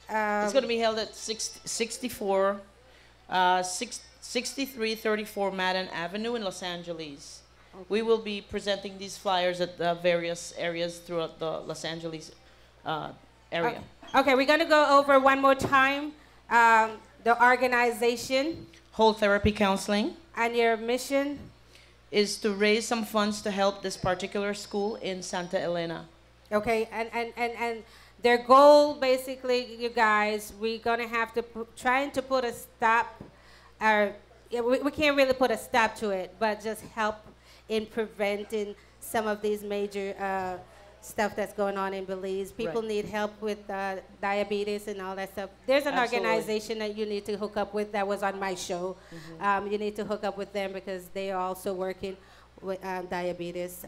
it's going to be held at 6334 Madden Avenue in Los Angeles. Okay. We will be presenting these flyers at various areas throughout the Los Angeles area. Okay, we're going to go over one more time the organization. Whole Therapy Counseling. And your mission? Is to raise some funds to help this particular school in Santa Elena. Okay, and their goal, basically, you guys, we're going to have to trying to put a stop, we can't really put a stop to it, but just help in preventing some of these major stuff that's going on in Belize. People need help with diabetes and all that stuff. There's an organization that you need to hook up with that was on my show. You need to hook up with them because they are also working with diabetes.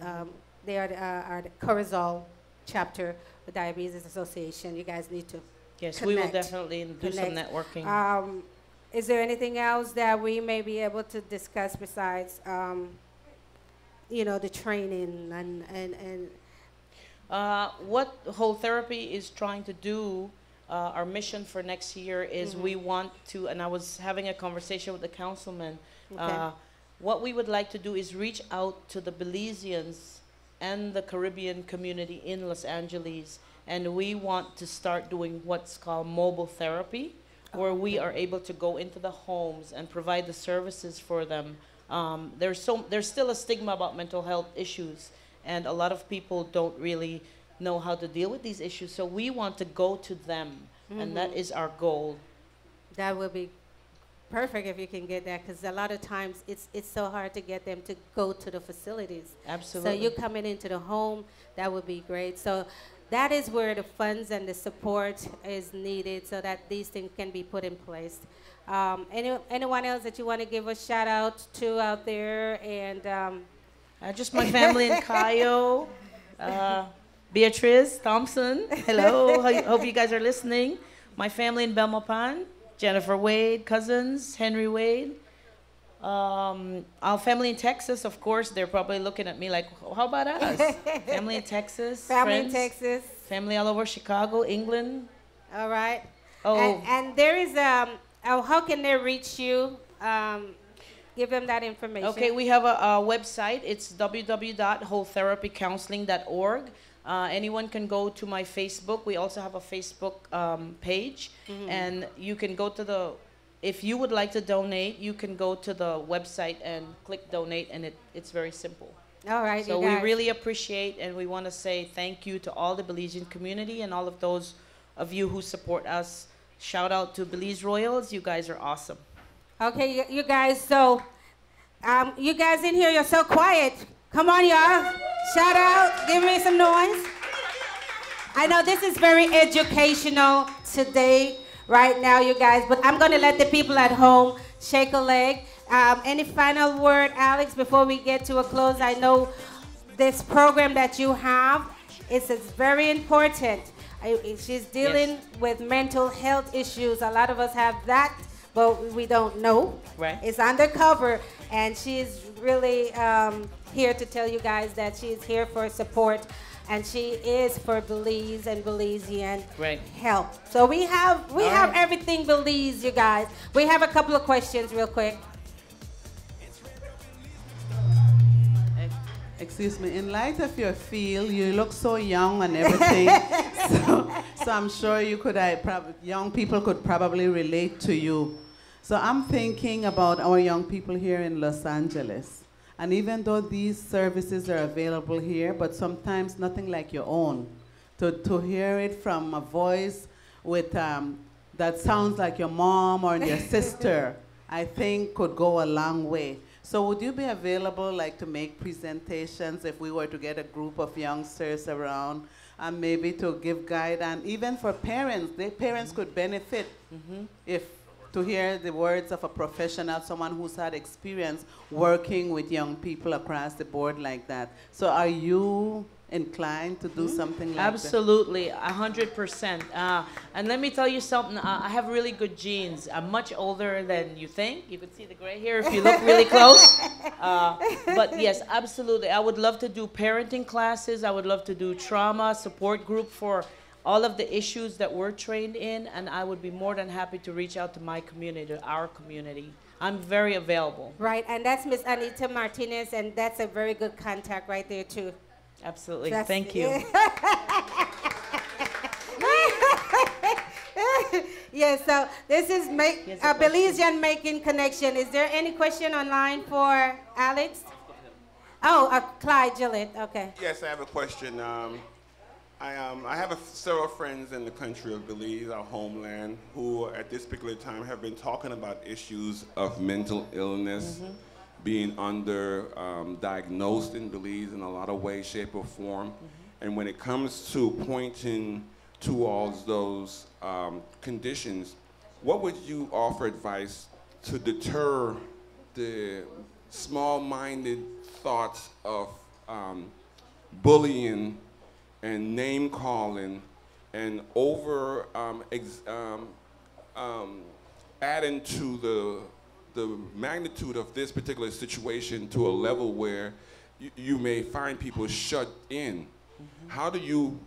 They are the Corazol chapter of Diabetes Association. You guys need to Yes, connect, we will definitely do some networking. Is there anything else that we may be able to discuss besides, you know, the training and what Whole Therapy is trying to do, our mission for next year is we want to, and I was having a conversation with the councilman, what we would like to do is reach out to the Belizeans and the Caribbean community in Los Angeles, and we want to start doing what's called mobile therapy, where we are able to go into the homes and provide the services for them. There's still a stigma about mental health issues, and a lot of people don't really know how to deal with these issues. So we want to go to them, and that is our goal. That would be perfect if you can get that, because a lot of times it's so hard to get them to go to the facilities. Absolutely. So you coming into the home, that would be great. So that is where the funds and the support is needed so that these things can be put in place. Anyone else that you want to give a shout out to out there? And just my family in Cayo, Beatrice Thompson. Hello, hope you guys are listening. My family in Belmopan, Jennifer Wade, cousins, Henry Wade. Our family in Texas, of course, they're probably looking at me like, how about us? Family in Texas, family friends, in Texas, family all over Chicago, England. All right. Oh, and there is how can they reach you? Give them that information. Okay, we have a website. It's www.wholetherapycounseling.org. Anyone can go to my Facebook. We also have a Facebook page, and you can go to if you would like to donate, you can go to the website and click donate, and it's very simple. All right. So we really appreciate, and we want to say thank you to all the Belizean community and all of those of you who support us. Shout out to Belize Royals. You guys are awesome. Okay, you guys. So, you guys in here, you're so quiet. Come on, y'all. Shout out. Give me some noise. I know this is very educational today, right now, you guys, but I'm going to let the people at home shake a leg. Any final word, Alex, before we get to a close? I know this program that you have is very important. She's dealing with mental health issues. A lot of us have that but we don't know. Right. It's undercover, and she's really here to tell you guys that she's here for support, and she is for Belize and Belizean help. So we have everything Belize, you guys. We have a couple of questions real quick. Excuse me, in light of your field, you look so young and everything. so I'm sure you could, young people could probably relate to you. So I'm thinking about our young people here in Los Angeles. And even though these services are available here, but sometimes nothing like your own. To hear it from a voice with that sounds like your mom or your sister, I think could go a long way. So would you be available like to make presentations if we were to get a group of youngsters around and maybe to give guidance, even for parents? The parents could benefit if to hear the words of a professional, someone who's had experience working with young people across the board like that. So are you inclined to do something like that? Absolutely, 100%. And let me tell you something, I have really good genes. I'm much older than you think. You can see the gray hair if you look really close. But yes, absolutely. I would love to do parenting classes. I would love to do trauma support group for all of the issues that we're trained in, and I would be more than happy to reach out to my community, our community. I'm very available. Right, and that's Miss Anita Martinez, and that's a very good contact right there too. Absolutely, thank you. Yes, so this is Belizean Making Connection. Is there any question online for Alex? Oh, Clyde Gillett, okay. Yes, I have a question. I have several friends in the country of Belize, our homeland, who at this particular time have been talking about issues of mental illness, being diagnosed in Belize in a lot of ways, shape, or form. And when it comes to pointing towards those conditions, what would you offer advice to deter the small-minded thoughts of bullying and name calling and adding to the magnitude of this particular situation to a level where you may find people shut in? How do you,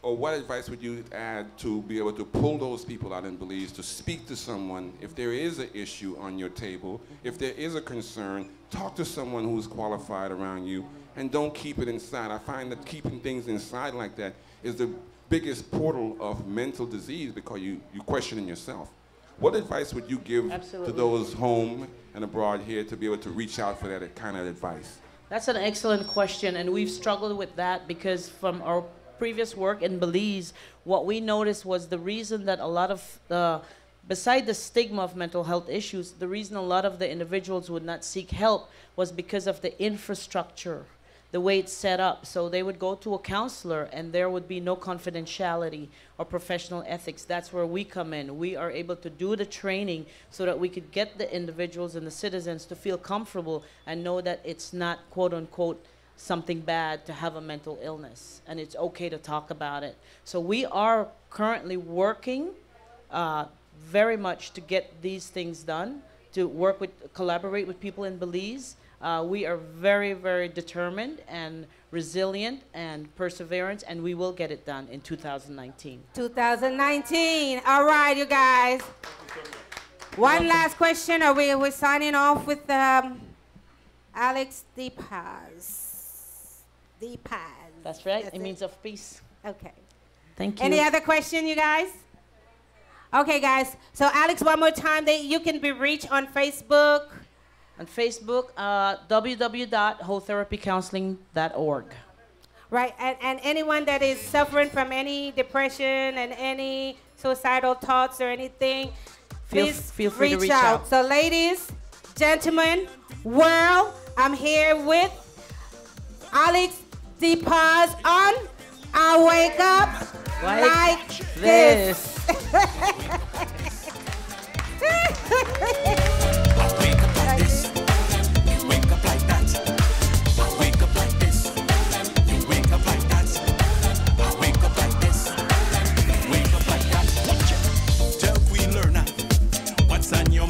or what advice would you add to be able to pull those people out in Belize to speak to someone if there is an issue on your table, if there is a concern, talk to someone who's qualified around you, and don't keep it inside. I find that keeping things inside like that is the biggest portal of mental disease because you question yourself. What advice would you give to those home and abroad here to be able to reach out for that kind of advice? That's an excellent question, and we've struggled with that because from our previous work in Belize, what we noticed was the reason that a lot of beside the stigma of mental health issues, the reason a lot of the individuals would not seek help was because of the infrastructure, the way it's set up. So they would go to a counselor and there would be no confidentiality or professional ethics. That's where we come in. We are able to do the training so that we could get the individuals and the citizens to feel comfortable and know that it's not, quote unquote, something bad to have a mental illness, and it's okay to talk about it. So we are currently working very much to get these things done, to collaborate with people in Belize. We are very, very determined and resilient and perseverance, and we will get it done in 2019. 2019. All right, you guys. One last question. We're signing off with Alex Dipaz. That's right. It means of peace. Okay. Thank you. Any other question, you guys? Okay, guys. So, Alex, one more time, you can be reached on Facebook. On Facebook, www.wholetherapycounseling.org. Right, and anyone that is suffering from any depression and any suicidal thoughts or anything, please feel free to reach out. So, ladies, gentlemen, world, I'm here with Alex Dipaz on I Wake Up Like This. On your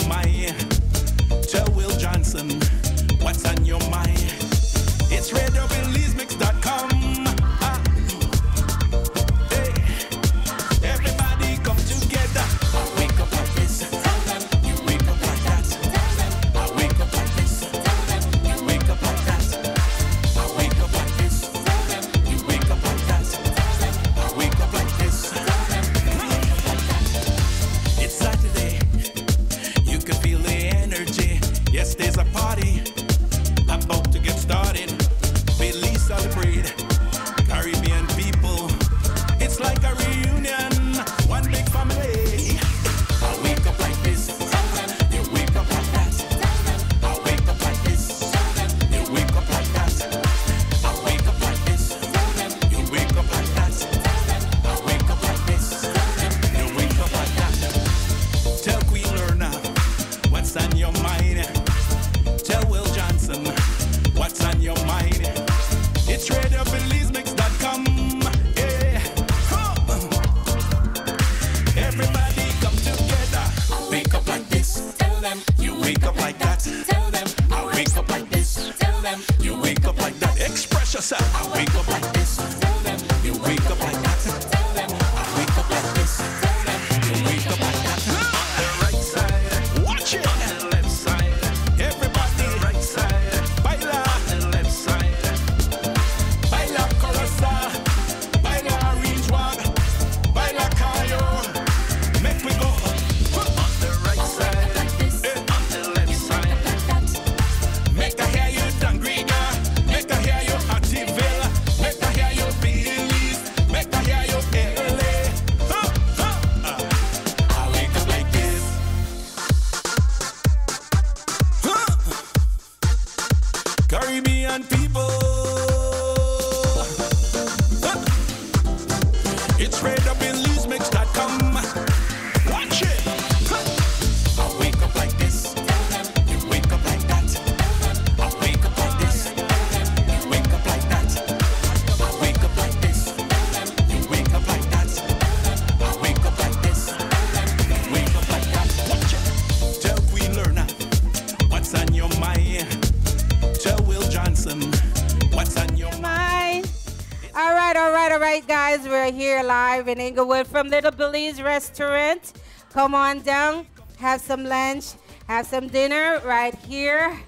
right here live in Inglewood from Little Billy's Restaurant. Come on down, have some lunch, have some dinner right here.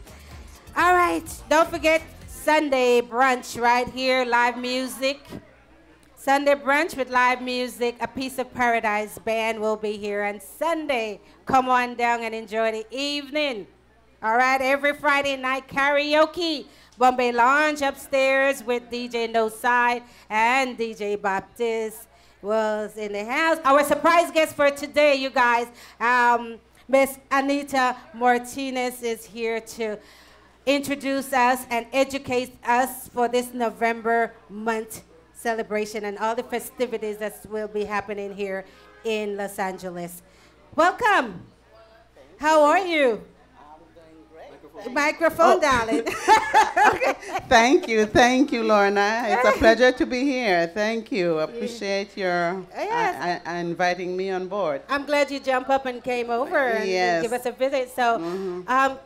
All right, don't forget Sunday brunch right here, live music. Sunday brunch with live music. A Piece of Paradise band will be here on Sunday. Come on down and enjoy the evening. All right, every Friday night karaoke. Bombay Lounge upstairs with DJ No Side and DJ Baptist was in the house. Our surprise guest for today, you guys, Miss Anita Martinez is here to introduce us and educate us for this November month celebration and all the festivities that will be happening here in Los Angeles. Welcome. How are you? Microphone, darling. Okay. Thank you, Lorna. It's a pleasure to be here. Thank you. Appreciate your inviting me on board. I'm glad you jumped up and came over and give us a visit. So,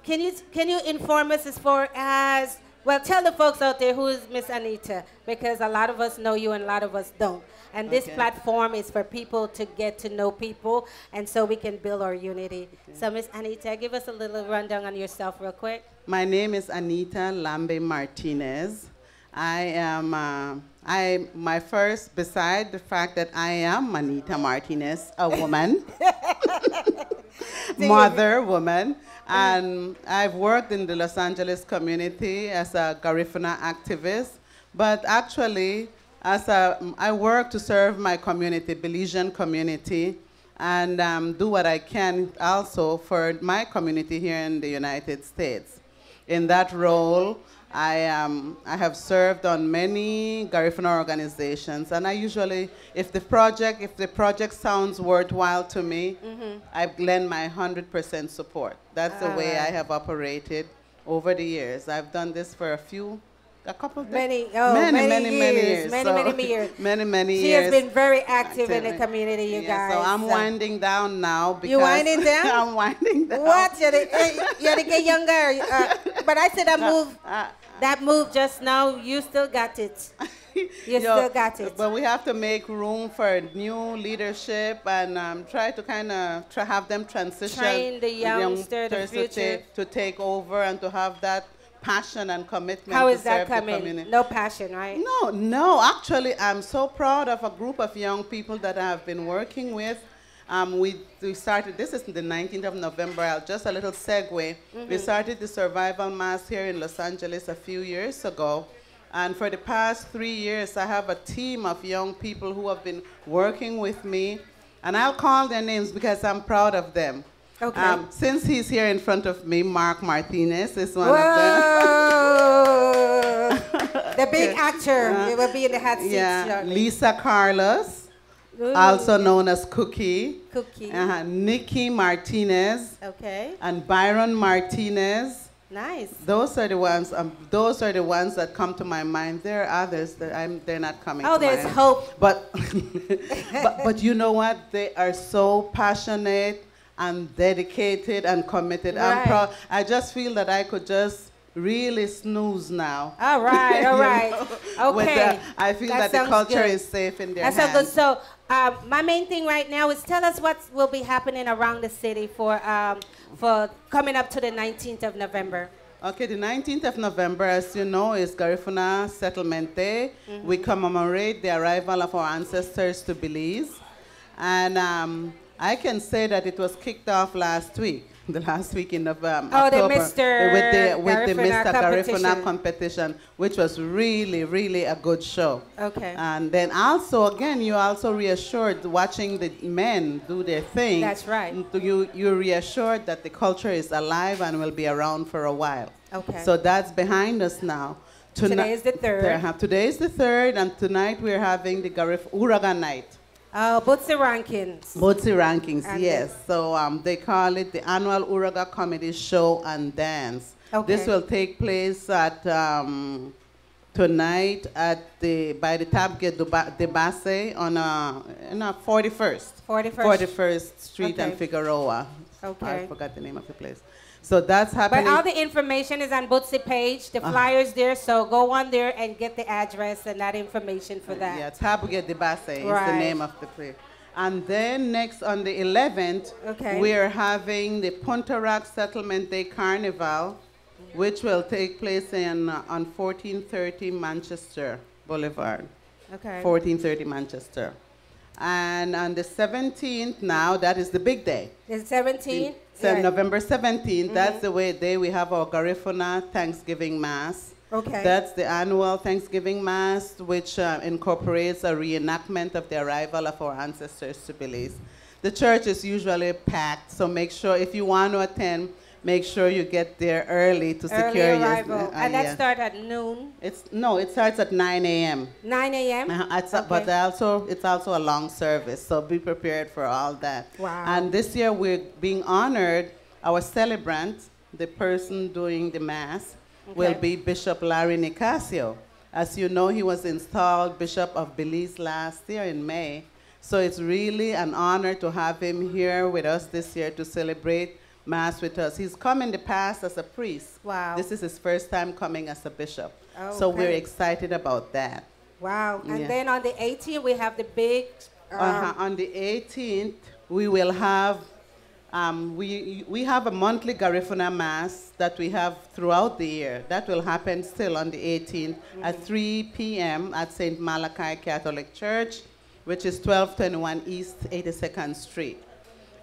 can you inform us as far as tell the folks out there who is Miss Anita, because a lot of us know you and a lot of us don't. And this platform is for people to get to know people, and so we can build our unity. So, Miss Anita, give us a little rundown on yourself real quick. My name is Anita Lambe Martinez. I am, beside the fact that I am Anita Martinez, a woman, woman, and I've worked in the Los Angeles community as a Garifuna activist, but actually, I work to serve my community, Belizean community, and do what I can also for my community here in the United States. In that role, I have served on many Garifuna organizations, and I usually, if the project sounds worthwhile to me, I lend my 100% support. That's the way I have operated over the years. I've done this for a couple of many years. She has been very active in the community, you guys. So I'm winding down now because you winding down? I'm winding down. What? You're to get younger. But I said that move just now. You still got it. You still got it. But we have to make room for new leadership and try to have them transition. Train the youngsters, the future. To take over and to have that passion and commitment. How is that coming? No passion, right? No. Actually, I'm so proud of a group of young people that I have been working with. We started, this is the 19th of November, just a little segue. We started the Survival Mass here in Los Angeles a few years ago. And for the past 3 years, I have a team of young people who have been working with me. And I'll call their names because I'm proud of them. Okay. Since he's here in front of me, Mark Martinez is one of them. The big actor. He will be in the hot seat shortly. Lisa Carlos, also known as Cookie. Nikki Martinez. Okay. And Byron Martinez. Nice. Those are the ones. That come to my mind. There are others that they're not coming. Oh, to there's mind. hope. But you know what? They are so passionate and dedicated and committed. Right. I'm proud. I just feel that I could just really snooze now. All right. Okay. I feel that the culture is safe in their hands. That sounds good. So my main thing right now is tell us what will be happening around the city for coming up to the 19th of November. Okay, the 19th of November, as you know, is Garifuna Settlement Day. We commemorate the arrival of our ancestors to Belize. And I can say that it was kicked off last week, the last week in October. The Mr. With the Mr. Garifuna competition, which was really, really a good show. Okay. And then also, again, you also reassured, watching the men do their thing. That's right. You're reassured that the culture is alive and will be around for a while. Okay. So that's behind us now. Today is the 3rd. Today is the 3rd, and tonight we're having the Uraga Night. Bootsy Rankings. Bootsy Rankings, and yes. So they call it the annual Uraga Comedy Show and Dance. Okay. This will take place at tonight at by the Tabke de Basse on 41st Street and Figueroa. Okay. I forgot the name of the place. So that's happening. But all the information is on Bootsy page. The flyer's there, so go on there and get the address and that information for that. Yeah, Tabuget de Basse is the name of the place. And then next on the 11th, we're having the Punta Rock Settlement Day Carnival, which will take place on 1430 Manchester Boulevard. Okay. 1430 Manchester. And on the 17th now, that is the big day. The 17th? November 17th, that's the day we have our Garifuna Thanksgiving Mass. Okay. That's the annual Thanksgiving Mass, which incorporates a reenactment of the arrival of our ancestors to Belize. The church is usually packed, so make sure, if you want to attend, make sure you get there early to secure your arrival. And that starts at noon? It starts at 9 a.m. 9 a.m.? But it's also a long service, so be prepared for all that. Wow. And this year we're being honored, our celebrant, the person doing the Mass, will be Bishop Larry Nicasio. As you know, he was installed Bishop of Belize last year in May. So it's really an honor to have him here with us this year to celebrate Mass with us. He's come in the past as a priest. Wow. This is his first time coming as a bishop. So we're excited about that. Wow. And then on the 18th, we have the big... On the 18th, we will have... we have a monthly Garifuna Mass that we have throughout the year. That will happen still on the 18th at 3 p.m. at St. Malachi Catholic Church, which is 1221 East 82nd Street.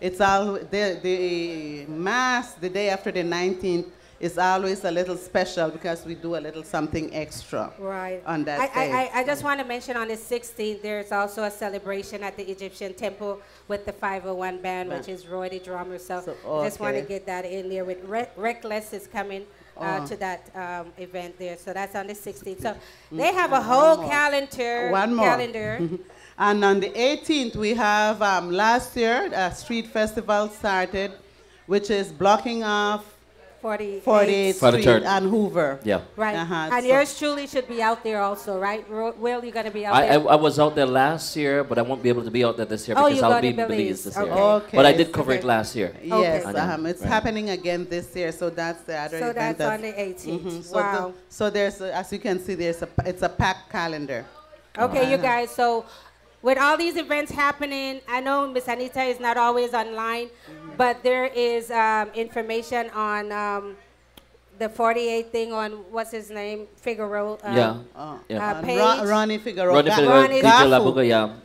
It's all the Mass the day after the 19th is always a little special because we do a little something extra on that day. I just want to mention on the 16th, there's also a celebration at the Egyptian temple with the 501 band, which is Roy the drummer. So just want to get that in there. With Reckless is coming to that event there. So that's on the 16th. So they have a whole calendar. One more. And on the 18th, we have last year, a street festival started, which is blocking off 48th Street and Hoover. Yeah. Right. And yours truly should be out there also, right? Will, you're going to be out there? I was out there last year, but I won't be able to be out there this year because I'll be in Belize this year. Okay. But I did cover it last year. Yes, it's happening again this year, so that's the other event. So that's on the 18th. So wow. So there's, as you can see, it's a packed calendar. Okay, you guys, so with all these events happening, I know Miss Anita is not always online, but there is information on the 48 thing on, what's his name, Figaro. Page. Ronnie Figaro.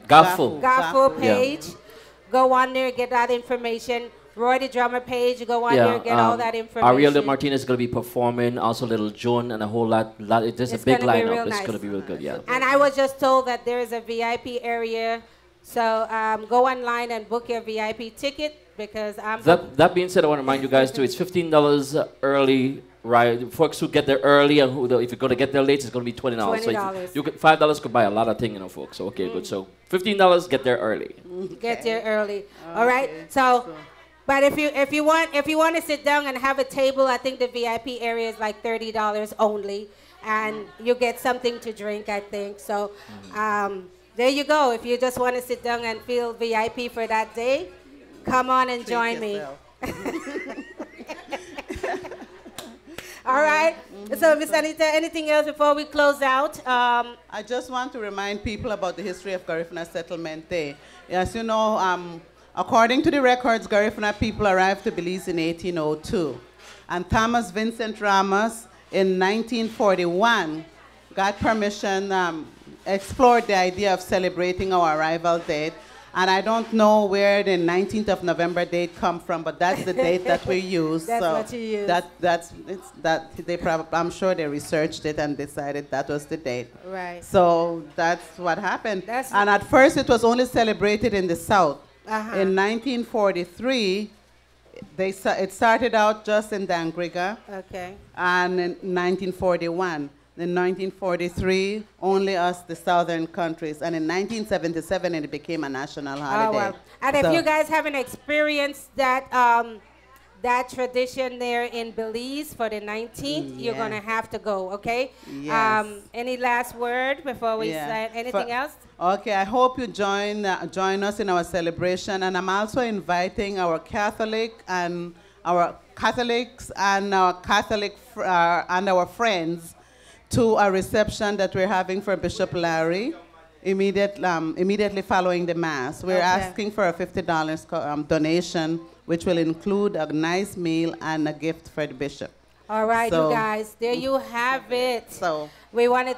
Gafu page. Go on there, get that information. Roy the drummer page, go on there, get all that information. Ariel Martinez is going to be performing, also Little June, and a whole lot. It's a big lineup. It's going to be real good, yeah. And I was just told that there is a VIP area, so go online and book your VIP ticket because I'm... That being said, I want to remind you guys too, it's $15 early, right? Folks who get there early and if you're going to get there late, it's going to be $20. $20. So you could, $5 could buy a lot of things, folks. So, okay, good. So $15, get there early. Get there early. All right, so... But if you want to sit down and have a table, I think the VIP area is like $30 only, and you get something to drink, I think. So there you go. If you just want to sit down and feel VIP for that day, come on and join me. All right. So, Ms. Anita, anything else before we close out? I just want to remind people about the history of Garifuna Settlement Day. As you know, according to the records, Garifuna people arrived to Belize in 1802. And Thomas Vincent Ramos in 1941 got permission, explored the idea of celebrating our arrival date. And I don't know where the 19th of November date come from, but that's the date that we use. That's what you use. I'm sure they researched it and decided that was the date. Right. So that's what happened. And at first it was only celebrated in the South. In 1943, it started out just in Dangriga. Okay. And in 1941. In 1943, only us, the southern countries. And in 1977, it became a national holiday. Oh, wow. And if you guys haven't experienced that, that tradition there in Belize for the 19th, you're going to have to go, okay? Yes. Any last word before we say anything else? Okay, I hope you join us in our celebration. And I'm also inviting our Catholic and our Catholics and and our friends to a reception that we're having for Bishop Larry immediately following the Mass. We're asking for a $50 donation, which will include a nice meal and a gift for the bishop. All right, you guys, there you have it. So we wanted,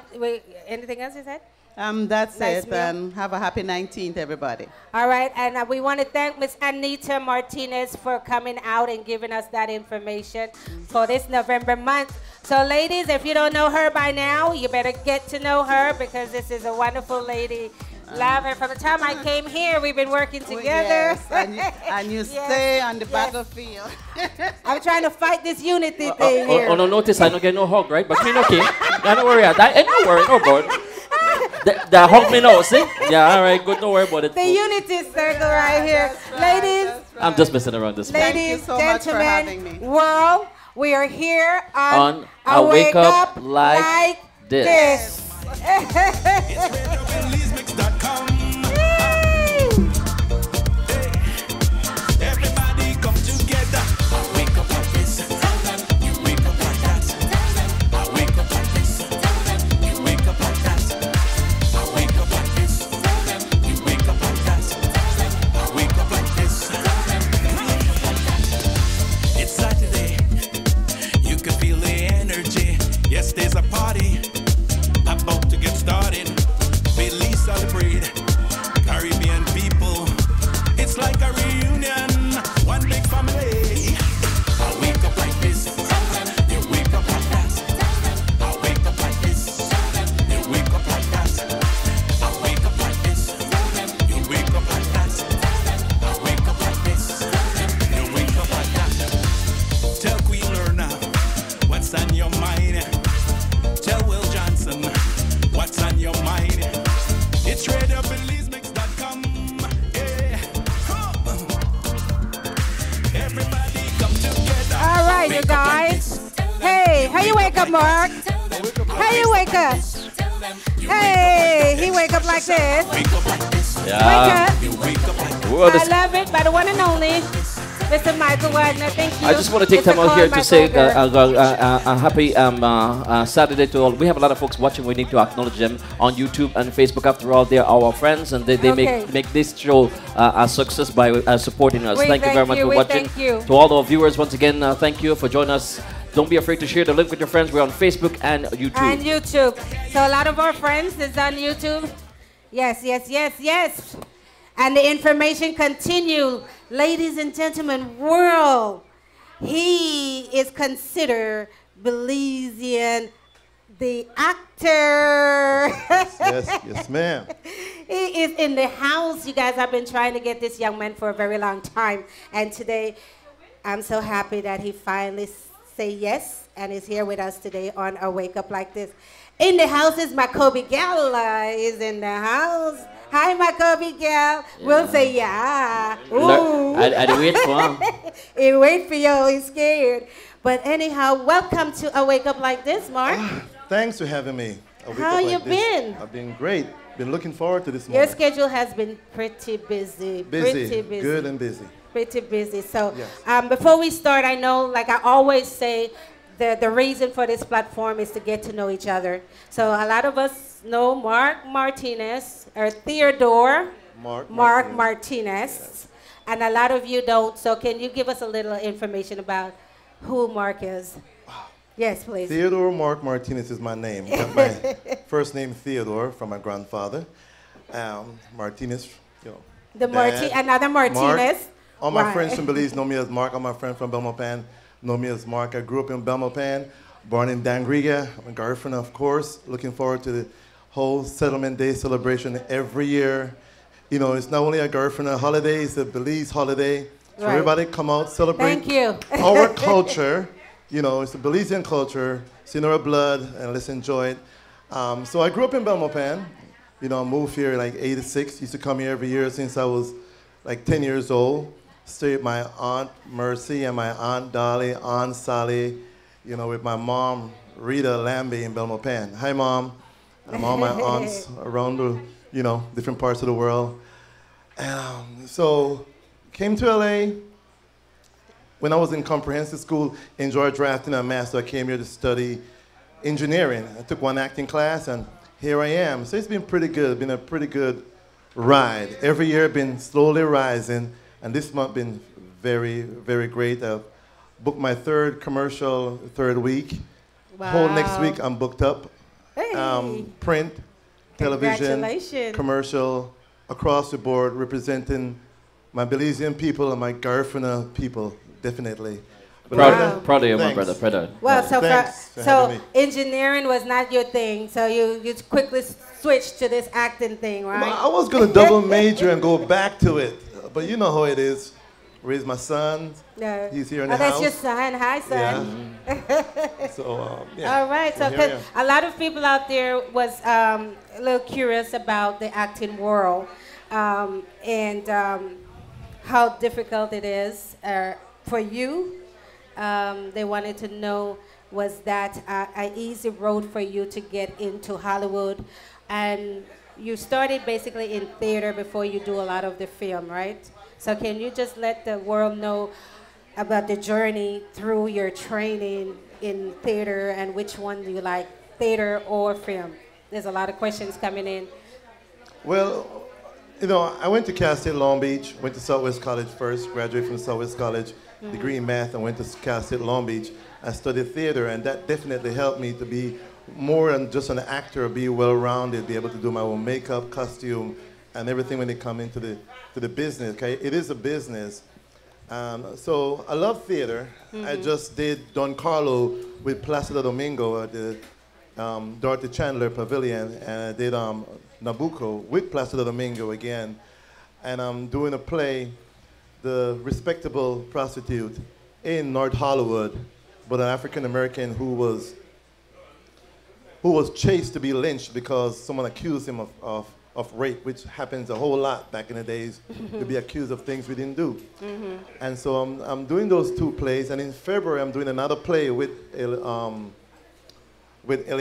anything else you said? That's Nice it, meal. and have a happy 19th, everybody. All right, and we want to thank Miss Anita Martinez for coming out and giving us that information for this November month. So ladies, if you don't know her by now, you better get to know her because this is a wonderful lady. Love her. From the time I came here, we've been working together. Yes, and you stay on the battlefield. I'm trying to fight this unity thing here. Oh, no, notice I don't get no hug, right? But me okay. Don't worry. Ain't no worry, no about it. They hug me now, see? Yeah, all right, good. Don't worry about it. The unity circle right here. Ladies. I'm just messing around this one. Ladies, so much for having gentlemen, me. world, we are here on a Wake Up Like This. Belizemix.com. Everybody come together. I wake up like this. You wake up like that. I wake up like this. You wake up like that. I wake up like this. You wake up like that. I wake up like this. It's Saturday. You can feel the energy. Yes, there's a party about to get started. Belize celebrate Caribbean people. It's like a reunion, one big family. I wake up like this. You wake up like that. I wake up like this. You wake up like that. I wake up like this. You wake up like that. I wake up like this. You wake up like that. Tell Queen Lerna what's on your mind. Tell Will Johnson what's on your mind. It's RadioBelizemix.com. Yeah. Everybody come together. All right, you guys. Hey, how you wake up, Mark? How you wake up? Hey, he wake up like this. Yeah. Wake up. I love it, by the one and only, Mr. Michael Wagner. Thank you. I just want to take Mr. time out here Carl to say Michael a happy Saturday to all. We have a lot of folks watching. We need to acknowledge them on YouTube and Facebook. After all, they're our friends, and they make this show a success by supporting us. Thank you very much for watching. Thank you. To all our viewers, once again, thank you for joining us. Don't be afraid to share the link with your friends. We're on Facebook and YouTube. And YouTube. So a lot of our friends is on YouTube. Yes, yes, yes, yes. And the information continue. Ladies and gentlemen, world, he is considered Belizean, the actor. Yes, ma'am. He is in the house. You guys have been trying to get this young man for a very long time. And today, I'm so happy that he finally say yes and is here with us today on a Wake Up Like This. In the house is my Kobe gal is in the house. Hi, my Kobe gal. We'll say yeah. Ooh. I wait for him. He wait for you. He's scared. But anyhow, welcome to a Wake Up Like This, Mark. Thanks for having me. How you been? I've been great. Been looking forward to this Your moment. schedule has been pretty busy. Busy, Pretty busy. good and busy. Pretty busy. So Yes. before we start, I know, like I always say, the reason for this platform is to get to know each other. So a lot of us know Mark Martinez, or Theodore Mark Martinez. Yes. And a lot of you don't. So can you give us a little information about who Mark is? Wow. Yes, please. Theodore Mark Martinez is my name. Got my first name Theodore from my grandfather. Martinez, you know. Another Martinez. Mark. All my friends from Belize know me as Mark. All my friends from Belmopan know me as Mark. I grew up in Belmopan, born in Dangriga. I'm a Garifuna, of course. Looking forward to the whole Settlement Day celebration every year. You know, it's not only a Garifuna holiday, it's a Belize holiday. So everybody come out, celebrate our culture. You know, it's a Belizean culture. It's in our blood, and let's enjoy it. So I grew up in Belmopan. You know, I moved here like 86. Used to come here every year since I was like 10 years old. Stay with my Aunt Mercy and my Aunt Dolly, Aunt Sally, you know, with my mom, Rita Lambie in Belmopan. Hi, Mom. And all my aunts around the, you know, different parts of the world. So came to LA, when I was in comprehensive school, enjoyed drafting a master. I came here to study engineering. I took one acting class, and here I am. So it's been pretty good. Been a pretty good ride. Every year, been slowly rising, and this month been very, very great. I've booked my third commercial, third week. Wow. Whole next week, I'm booked up. Hey. Print, television, Congratulations. commercial, across the board, representing my Belizean people and my Garifuna people, definitely. Proud of you, my Thanks. brother. Proud of you. Well, so Thanks for so having me. engineering was not your thing, so you quickly switched to this acting thing, right? I was going to double major and go back to it, but you know how it is. Raise my son. No. He's here in Oh, the that's house. your son. Hi, son. So, yeah. All right. So, Here I 'cause am. a lot of people out there was a little curious about the acting world and how difficult it is for you. They wanted to know, was that an easy road for you to get into Hollywood? And you started basically in theater before you do a lot of the film, right? So can you just let the world know about the journey through your training in theater and which one do you like, theater or film? There's a lot of questions coming in. Well, you know, I went to Cal State Long Beach, went to Southwest College first, graduated from Southwest College, degree in math, and went to Cal State Long Beach. I studied theater, and that definitely helped me to be more than just an actor, be well-rounded, be able to do my own makeup, costume, and everything when it comes into the business. Okay, it is a business. So I love theater. I just did Don Carlo with Placido Domingo at the Dorothy Chandler Pavilion, and I did Nabucco with Placido Domingo again. And I'm doing a play, The Respectable Prostitute, in North Hollywood, but an African American who was chased to be lynched because someone accused him of rape, which happens a whole lot back in the days, to be accused of things we didn't do. And so I'm doing those two plays, and in February I'm doing another play with LA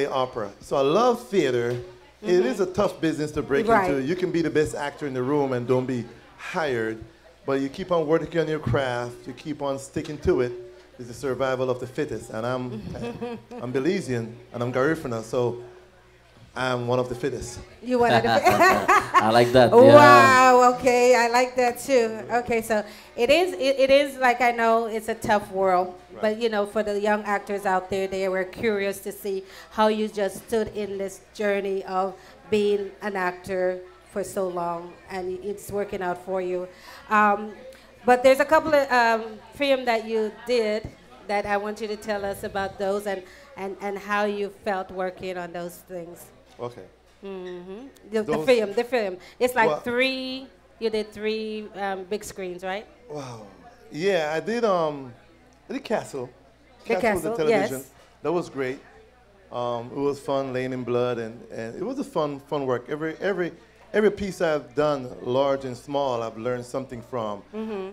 Opera. So I love theater. It is a tough business to break into. You can be the best actor in the room and don't be hired, but you keep on working on your craft, you keep on sticking to it. It's the survival of the fittest. And I'm Belizean, and I'm Garifuna, so I'm one of the fittest. You one of the I like that. Yeah. Wow, okay, I like that too. Okay, so it is like, I know it's a tough world, but you know, for the young actors out there, they were curious to see how you just stood in this journey of being an actor for so long, and it's working out for you. But there's a couple of film that you did that I want you to tell us about those and how you felt working on those things. Okay. The film. It's like Well, you did three big screens, right? Wow. Yeah, I did Castle. The Castle, the television. yes. That was great. It was fun, Laying in Blood, and it was a fun work. Every piece I've done, large and small, I've learned something from.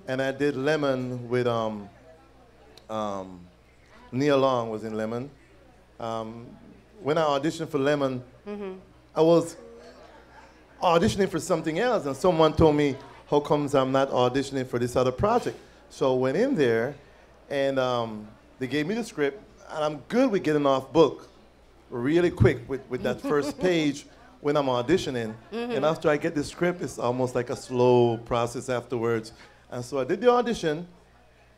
And I did Lemon with Nia Long was in Lemon. When I auditioned for Lemon, I was auditioning for something else, and someone told me, how comes I'm not auditioning for this other project? So I went in there, and they gave me the script, and I'm good with getting off book really quick with that first page when I'm auditioning. And after I get the script, it's almost like a slow process afterwards. And so I did the audition,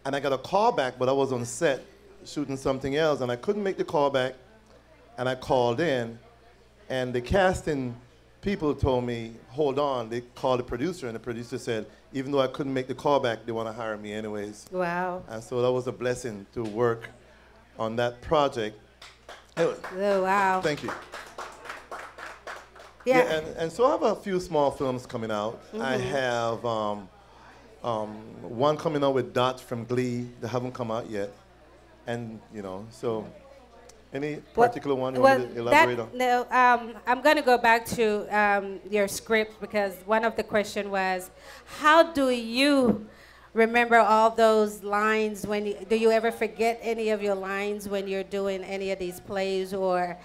and I got a call back, but I was on set shooting something else, and I couldn't make the call back, and I called in, and the casting people told me, hold on. They called the producer, and the producer said, even though I couldn't make the call back, they want to hire me anyways. Wow. And so that was a blessing to work on that project. Anyway, Oh, wow. thank you. Yeah. And so I have a few small films coming out. I have one coming out with Dot from Glee that haven't come out yet. And, you know, so any particular one you want me to elaborate on? No, I'm going to go back to your script, because one of the questions was, how do you remember all those lines? Do you ever forget any of your lines when you're doing any of these plays, or?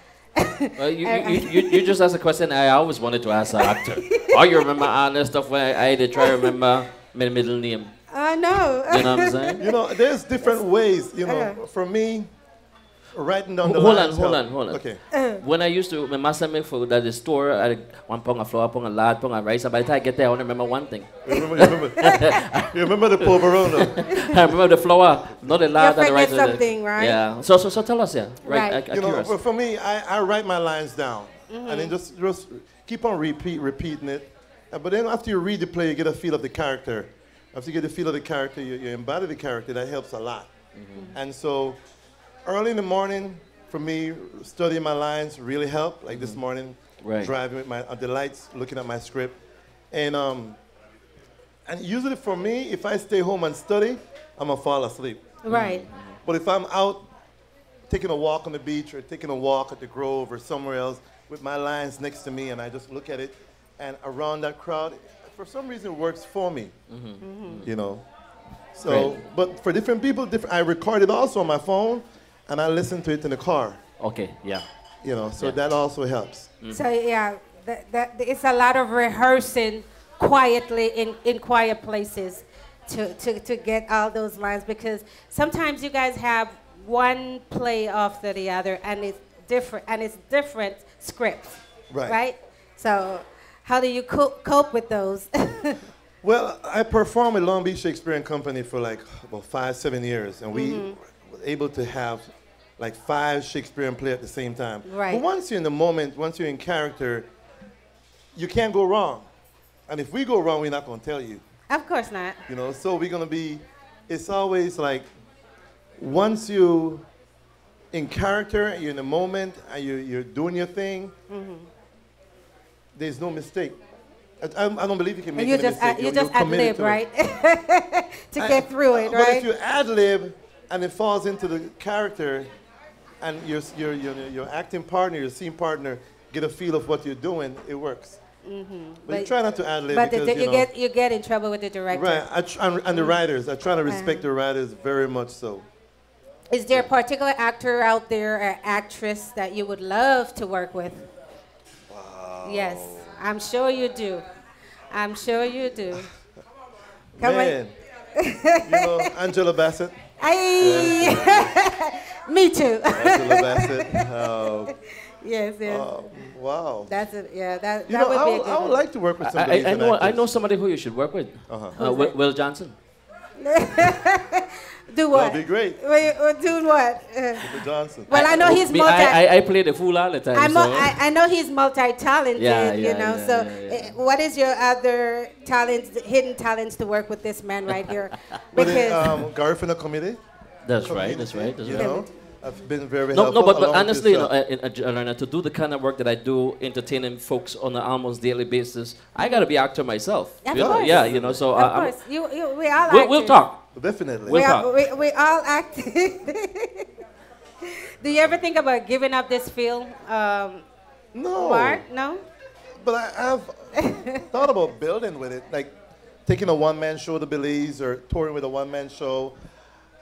Well, you just asked a question I always wanted to ask an actor. Oh, you remember all that stuff when I did try to remember my middle name? I know. You know what I'm saying? You know, there's different ways. You know, for me, writing down the Hold lines. on. Okay. When I used to, my master make food at the store, I one pound of flour, pound of lard, pound of rice. And by the time I get there, I only remember one thing. You remember the polverona? I remember the flour, not the lard and the rice. Something, right? Yeah. So tell us, yeah. Right. You know, for me, I write my lines down, and then just keep on repeating it. But then after you read the play, you get a feel of the character. After you get a feel of the character, you embody the character. That helps a lot. And so, early in the morning, for me, studying my lines really helped. Like this morning, driving with my the lights, looking at my script, and usually for me, if I stay home and study, I'm gonna fall asleep. Right. But if I'm out taking a walk on the beach or taking a walk at the Grove or somewhere else with my lines next to me, and I just look at it, and around that crowd, for some reason it works for me. You know. So, but for different people, I record it also on my phone, and I listen to it in the car. Okay, yeah. You know, so that also helps. So yeah, it's a lot of rehearsing quietly in quiet places to get all those lines, because sometimes you guys have one play after the other, and it's different scripts, right? So how do you cope with those? Well, I performed with Long Beach Shakespeare Company for like about 5-7 years, and we were able to have like 5 Shakespearean plays at the same time. Right. But once you're in the moment, once you're in character, you can't go wrong. And if we go wrong, we're not going to tell you. Of course not. You know, so we're going to be, it's always like, once you in character, you're in the moment, and you're doing your thing, there's no mistake. I don't believe you can make a mistake. You just ad-lib, right? to get through it, right? But if you ad-lib and it falls into the character, and your acting partner, your scene partner, get a feel of what you're doing, it works. But you try not to ad-lib because, you get in trouble with the director. Right, and the writers. I try to respect the writers very much so. Is there a particular actor out there or actress that you would love to work with? Wow. Yes, I'm sure you do. I'm sure you do. Come on. You know, Angela Bassett. Me too. Angela Bassett. Yes. Wow. That's it. Yeah, that would be a good one. I would like to work with somebody. I know somebody who you should work with. Will Johnson. Do what? That'd be great. Do what? Johnson. Well, I know he's I play the fool all the time. I know he's multi-talented, so what is your other talents, hidden talents to work with this man right here? But Garifuna Committee. That's right. You know, I've been very helpful. No, but honestly, you know, to do the kind of work that I do, entertaining folks on an almost daily basis, I got to be actor myself. Of course. Yeah, you know, so of course, we all we'll talk. Definitely. We all act. Do you ever think about giving up this field? No. Mark, no? But I've thought about building with it, like taking a one-man show to Belize or touring with a one-man show.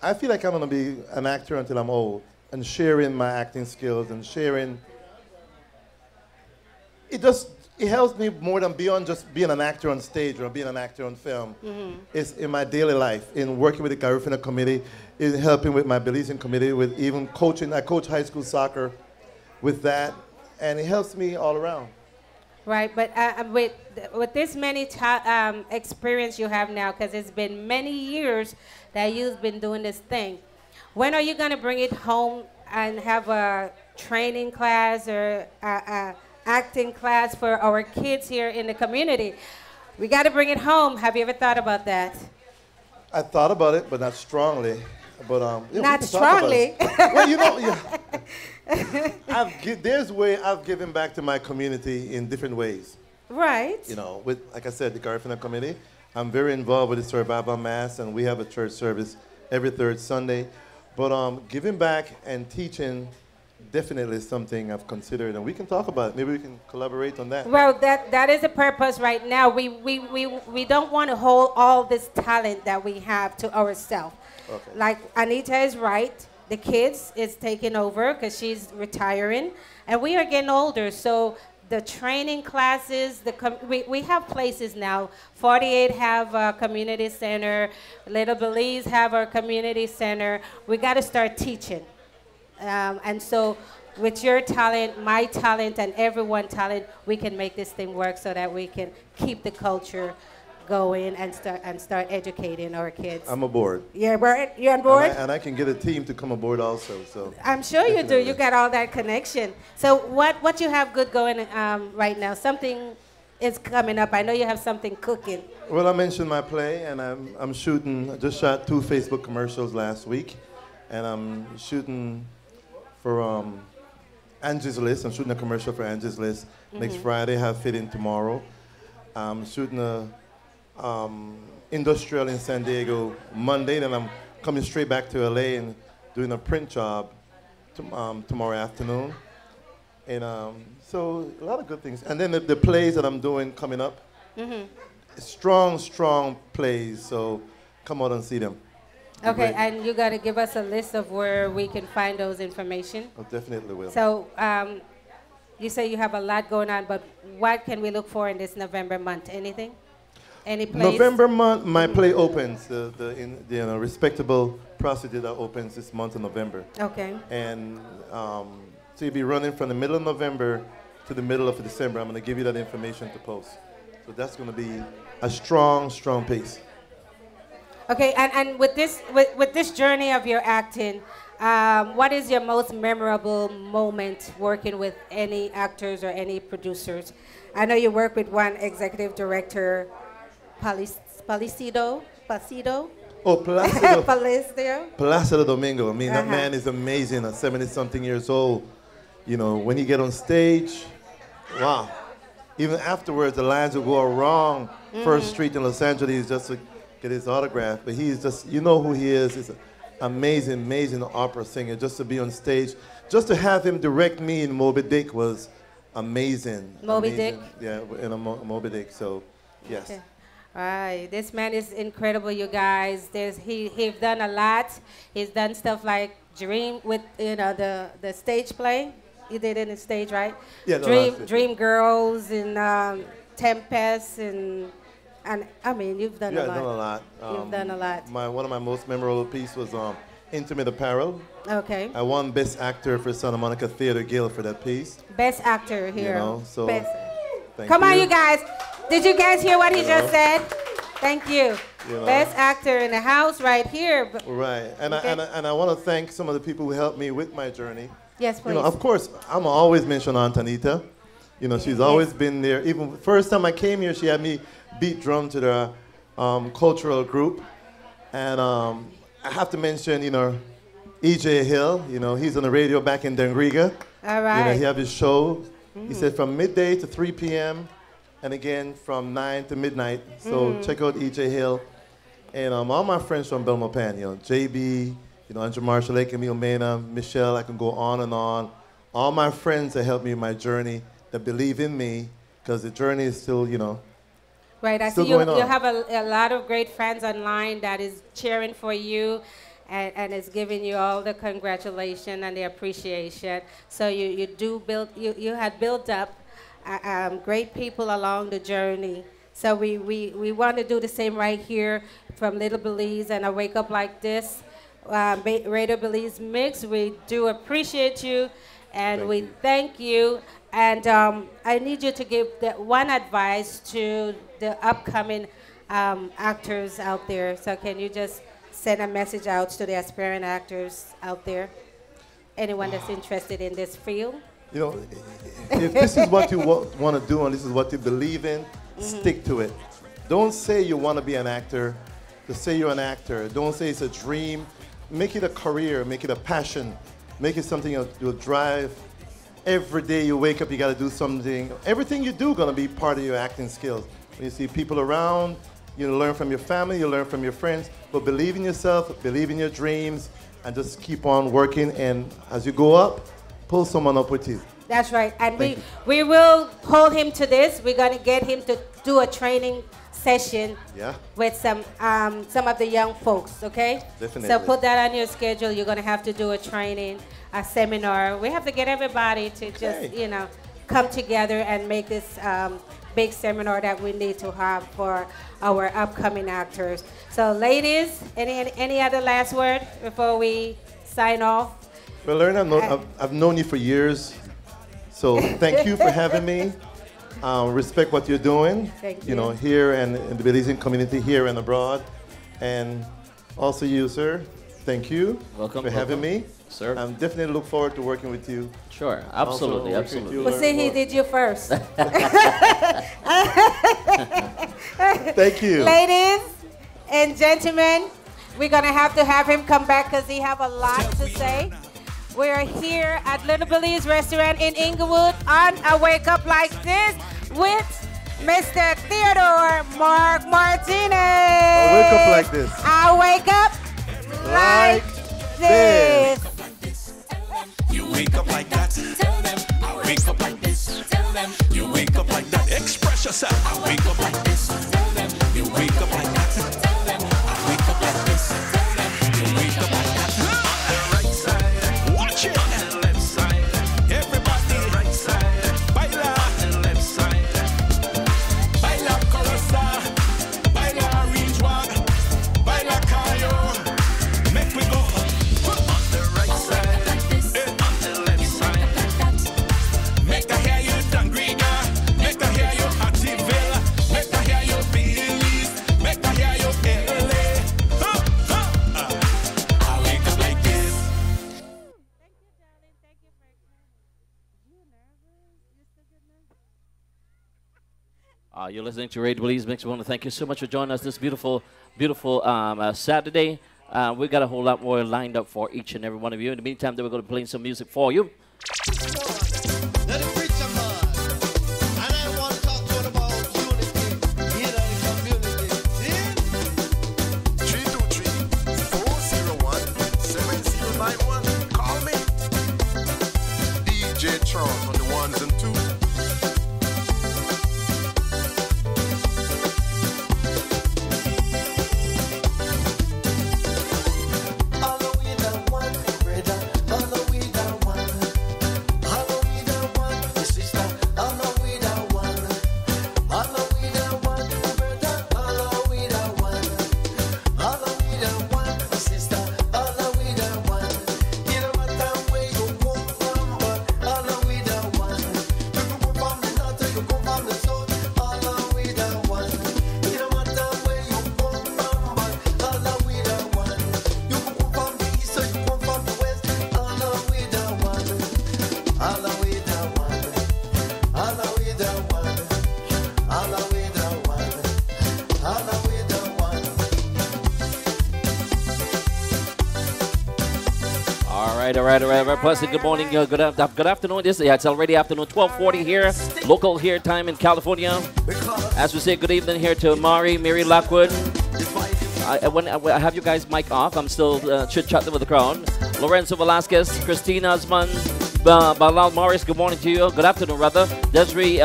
I feel like I'm going to be an actor until I'm old and sharing my acting skills and sharing. It helps me more than beyond just being an actor on stage or being an actor on film. It's in my daily life, in working with the Garifuna Committee, in helping with my Belizean committee, with even coaching. I coach high school soccer with that, and it helps me all around. Right, but with this many experience you have now, because it's been many years that you've been doing this thing, when are you going to bring it home and have a training class or acting class for our kids here in the community? We got to bring it home. Have you ever thought about that? I thought about it, but not strongly. But not strongly. Well, you know, I've given back to my community in different ways. Right. You know, with, like I said, the Garifuna Committee. I'm very involved with the Survival Mass, and we have a church service every third Sunday. But giving back and teaching definitely is something I've considered, and we can talk about it. Maybe we can collaborate on that. Well, that is the purpose right now. We don't want to hold all this talent that we have to ourselves. Okay. Like Anita is right. The kids is taking over because she's retiring, and we are getting older. So the training classes, we have places now. 48 have a community center. Little Belize have our community center. We got to start teaching. And so with your talent, my talent, and everyone's talent, we can make this thing work so that we can keep the culture going and start educating our kids. I'm aboard. You're on board? And I can get a team to come aboard also. So I'm sure you do. You got all that connection. So what you have good going right now? Something is coming up. I know you have something cooking. Well, I mentioned my play, and I'm shooting. I just shot 2 Facebook commercials last week, and I'm shooting for Angie's List. I'm shooting a commercial for Angie's List next Friday. Have fitting tomorrow. I'm shooting a industrial in San Diego Monday, then I'm coming straight back to LA and doing a print job tomorrow afternoon. And so a lot of good things. And then the plays that I'm doing coming up, strong plays, so come out and see them. Okay, and you got to give us a list of where we can find those information. I definitely will. So you say you have a lot going on, but what can we look for in this November month? Anything? Any plays? November month, my play opens. The respectable prostitute that opens this month of November. Okay. And so you'll be running from the middle of November to the middle of December. I'm going to give you that information to post. So that's going to be a strong piece. Okay, and with this journey of your acting, what is your most memorable moment working with any actors or any producers? I know you work with one executive director, Placido. Oh, Placido. Placido Domingo. I mean, that man is amazing at 70-something years old. You know, when he get on stage, wow. Even afterwards, the lines will go around First Street in Los Angeles just to get his autograph. But he's just, you know who he is. He's an amazing opera singer. Just to be on stage, just to have him direct me in Moby Dick was amazing. Moby Dick? Yeah, in a Moby Dick, so yes. Okay. All right, this man is incredible, you guys. He's done a lot. He's done stuff like Dream with the stage play. You did it in the stage, right? Yeah, Dream Girls and Tempest and I mean you've done a lot. Yeah, I've done a lot. You've done a lot. One of my most memorable pieces was Intimate Apparel. Okay. I won Best Actor for Santa Monica Theater Guild for that piece. Best Actor here. You know, so Come on, you guys. Did you guys hear what he just said? Thank you. Best actor in the house right here. Right. And I want to thank some of the people who helped me with my journey. Yes, please. You know, of course, I'm always mention Antonita. You know, she's always been there. Even first time I came here, she had me beat drum to the cultural group. And I have to mention, E.J. Hill. You know, he's on the radio back in Dangriga. All right. You know, he have his show. He said from midday to 3 p.m. and again from 9 to midnight. So check out E.J. Hill. And all my friends from Belmont Pan, JB, Andrew Marshall, Camille Mena, Michelle, I can go on and on. All my friends that helped me in my journey, that believe in me, because the journey is still, Right, I see you have a lot of great friends online that is cheering for you and is giving you all the congratulations and the appreciation. So you had built up great people along the journey. So we want to do the same right here from Little Belize and I Wake Up Like This. Radio Belizemix, we do appreciate you and thank you. And I need you to give one advice to the upcoming actors out there. So can you just send a message out to the aspiring actors out there? Anyone that's interested in this field? If this is what you want to do and this is what you believe in, stick to it. Don't say you want to be an actor. Just say you're an actor. Don't say it's a dream. Make it a career. Make it a passion. Make it something you'll drive. Every day you wake up, you got to do something. Everything you do is going to be part of your acting skills. When you see people around, you learn from your family, you learn from your friends. But believe in yourself, believe in your dreams, and just keep on working. And as you go up, pull someone up with you. That's right. And we will hold him to this. We're going to get him to do a training session with some of the young folks, okay? Definitely. So put that on your schedule. You're going to have to do a training, a seminar. We have to get everybody to just, come together and make this big seminar that we need to have for our upcoming actors. So ladies, any other last word before we sign off? Well, Lorna, I've known you for years, so thank you for having me. Respect what you're doing, Thank you know, here and in the Belizean community here and abroad. And also you, sir, thank you for having me. Sir. I'm definitely look forward to working with you. Sure, absolutely, absolutely. Well, see, he did you first. Thank you. Ladies and gentlemen, we're going to have him come back because he have a lot to say. We're here at Little Belize Restaurant in Inglewood on a Wake Up Like This with Mr. Theodore Mark Martinez. A wake up like this. I wake up like this. You wake up like that. Tell them. I wake up like this. Tell them. You wake up like that. Express yourself. I wake up like this. Tell them. You wake up like that. Tell them. I wake up like this. Tell them. You wake up like that. On the right side. Watch it. On the left side. Everybody. Right side. Baila. On the left side. Baila colosa. Baila orange walk. Baila cayo. Make we go. On the right side. Make I hear you Dangriga, make I hear you Activilla, make I hear you Belize, make I hear you LA. I wake up like this. Thank you, darling. Thank you for coming. You nervous? You still get nervous? You're listening to Radio Belizemix. We want to thank you so much for joining us this beautiful, beautiful Saturday. We got a whole lot more lined up for each and every one of you. In the meantime, we're going to be playing some music for you. On the ones and twos. All right. Very pleasant. Good morning. Good afternoon. It's already afternoon. 12:40 here, local here time in California. As we say, good evening here to Mary Lockwood. I have you guys mic off. I'm still chit-chatting with the crowd. Lorenzo Velasquez, Christina Osman, Balal Morris. Good morning to you. Good afternoon, rather. Desiree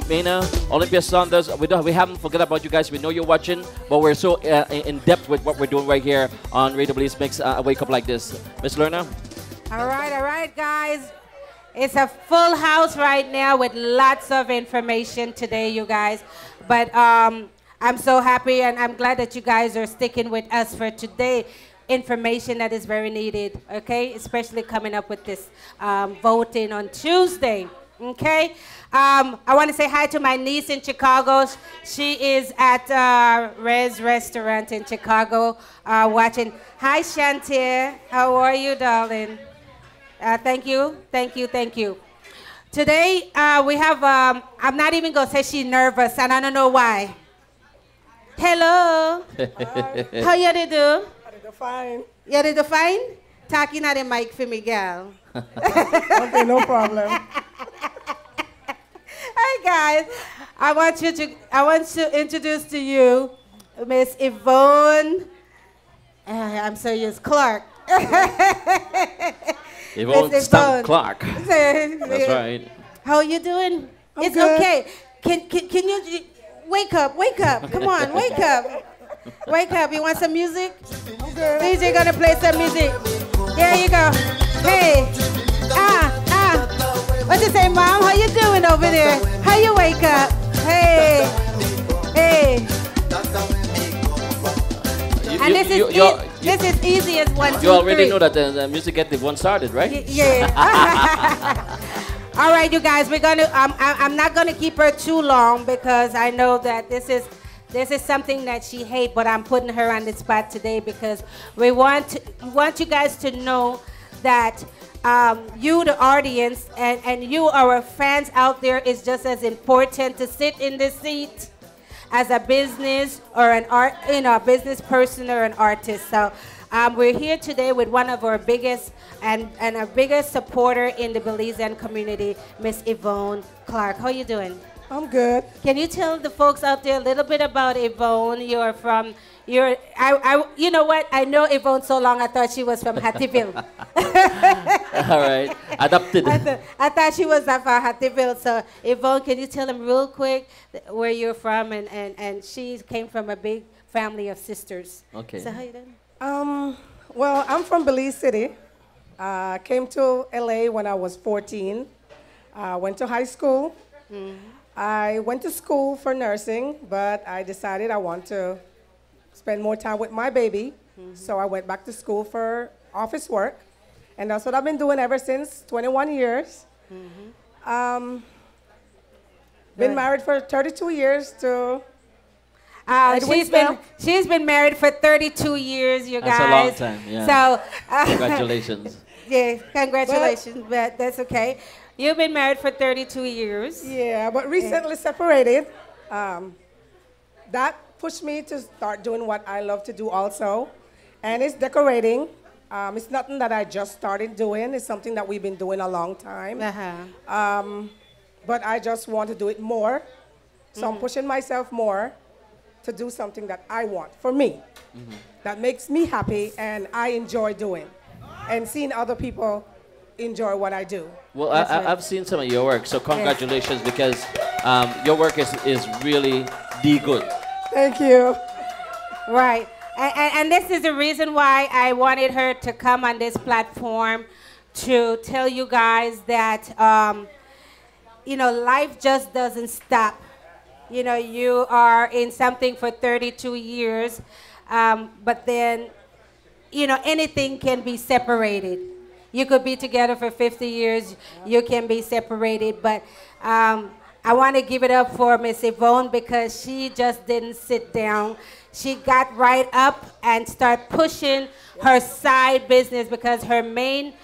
Mena, Olympia Saunders. We haven't forgot about you guys. We know you're watching, but we're so in depth with what we're doing right here on Radio Belizemix. Wake Up Like This. Miss Lerna. All right, guys. It's a full house right now with lots of information today, you guys. But I'm so happy and I'm glad that you guys are sticking with us for today. Information that is very needed, okay? Especially coming up with this voting on Tuesday, okay? I want to say hi to my niece in Chicago. She is at Red's Restaurant in Chicago watching. Hi, Shantir. How are you, darling? Thank you. Today, we have, I'm not even going to say she's nervous, and I don't know why. Hello. How you do? Fine. You did fine? Talking at the mic for me, girl. Okay, no problem. Hi, guys. I want to introduce to you Miss Yvonne. I'm serious, Clark. Yvonne Stump Clark. That's right. How are you doing? It's good. okay. Can you wake up? Come on, wake up. Wake up. You want some music? Okay. DJ gonna play some music. There you go. Hey. What you say, Mom? How you doing over there? How you wake up? Hey, hey. And this is easy as 1, 2, 3. You already know that the music get the one started, right? Yeah. All right, you guys. We're gonna. I'm not gonna keep her too long because I know that this is something that she hates. But I'm putting her on the spot today because we want you guys to know that you, the audience, and you, our fans out there, is just as important to sit in the seat as a business or an art, a business person or an artist. So we're here today with one of our biggest and our biggest supporter in the Belizean community, Miss Yvonne Clark. How you doing? I'm good. Can you tell the folks out there a little bit about Yvonne? You know what? I know Yvonne so long, I thought she was from Hattieville. All right, adopted. I thought she was from Hattieville. So Yvonne, can you tell them real quick where you're from? And she came from a big family of sisters. Okay. So how you doing? Well, I'm from Belize City. Came to LA when I was 14. Went to high school. I went to school for nursing, but I decided I want to spend more time with my baby. So I went back to school for office work. And that's what I've been doing ever since, 21 years. Been married for 32 years to she's been married for 32 years, you guys. That's a long time, yeah. So congratulations. Yeah, congratulations, but that's okay. You've been married for 32 years. Yeah, but recently separated. That pushed me to start doing what I love to do also, and it's decorating. It's nothing that I just started doing. It's something that we've been doing a long time. But I just want to do it more. So I'm pushing myself more to do something that I want for me, that makes me happy and I enjoy doing, and seeing other people enjoy what I do. Well, I've seen some of your work, so congratulations, because your work is really good. Thank you. Right. And this is the reason why I wanted her to come on this platform to tell you guys that, life just doesn't stop. You are in something for 32 years, but then, anything can be separated. You could be together for 50 years, you can be separated, but I want to give it up for Miss Yvonne because she just didn't sit down. She got right up and started pushing her side business because her main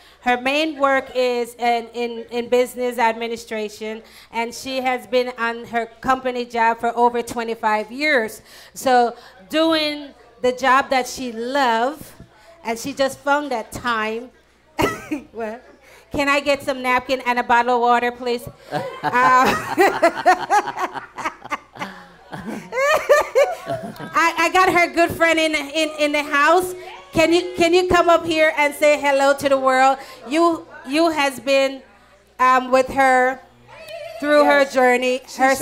work is in business administration, and she has been on her company job for over 25 years. So doing the job that she loves, and she just found that time. Well, can I get some napkin and a bottle of water, please? I got her good friend in the house. Can you come up here and say hello to the world? You has been with her through her journey. Her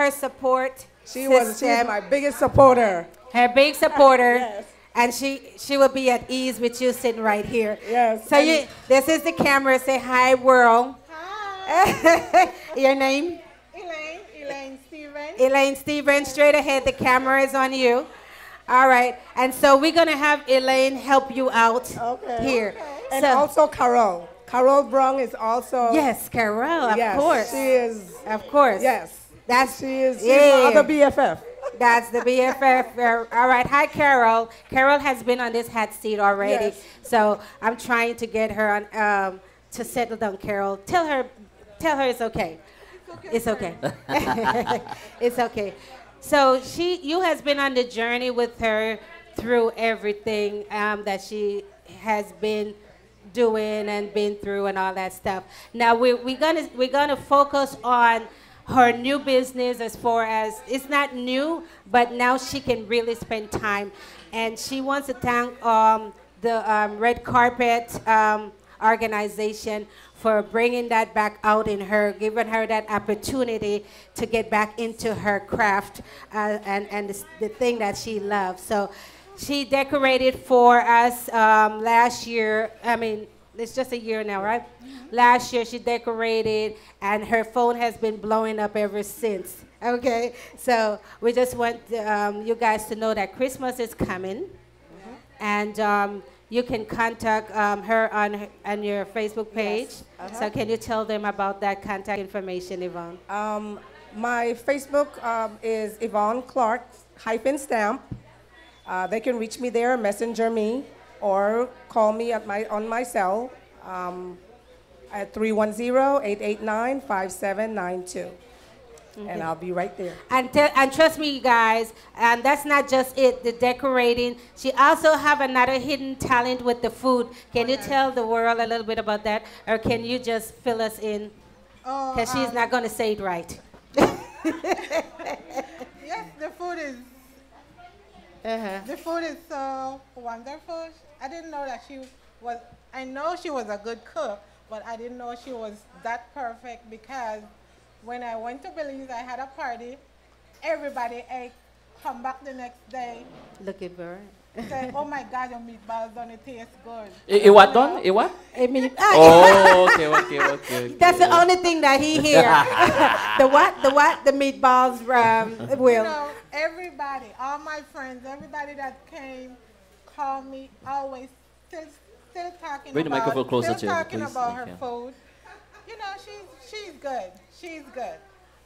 support. She's my biggest supporter. Her big supporter. Yes. And she will be at ease with you sitting right here. Yes. So this is the camera. Say hi, world. Hi. Your name? Elaine Stevens. Elaine Stevens, straight ahead. The camera is on you. All right. And so we're going to have Elaine help you out here. Okay. And also Carol. Carol Brung is also. Yes, Carol, of course. She is. Of course. Yes. She's yeah. my other BFF. That's the BFF. All right. Hi, Carol. Carol has been on this hot seat already. Yes. So I'm trying to get her on to settle down, Carol. Tell her it's okay. It's okay. It's okay. So you has been on the journey with her through everything that she has been doing and been through and all that stuff. Now we're gonna focus on her new business, as far as it's not new, but now she can really spend time, and she wants to thank the Red Carpet organization for bringing that back out in her, giving her that opportunity to get back into her craft and the thing that she loves. So she decorated for us last year, it's just a year now, right? Last year she decorated, and her phone has been blowing up ever since. Okay, so we just want you guys to know that Christmas is coming, and you can contact her on your Facebook page. Yes. So can you tell them about that contact information, Yvonne? My Facebook is Yvonne Clark -stamp. They can reach me there, messenger me, or call me at on my cell at 310-889-5792. And I'll be right there. And trust me, you guys, and that's not just it, the decorating. She also have another hidden talent with the food. Can you tell the world a little bit about that? Or can you just fill us in? Because she's not going to say it right. Yes, the food is so wonderful. I didn't know that she was, I know she was a good cook, but I didn't know she was that perfect, because when I went to Belize, I had a party. Everybody ate, come back the next day. Look at her. Say, oh my God, your meatballs don't taste good. It what done? It what? Oh, okay. That's the only thing that he hear. The what? The meatballs, Will. You know, everybody, all my friends, everybody that came, called me, always still talking Bring the microphone closer to you, talking please. about Thank her you. food. You know, she's good. She's good.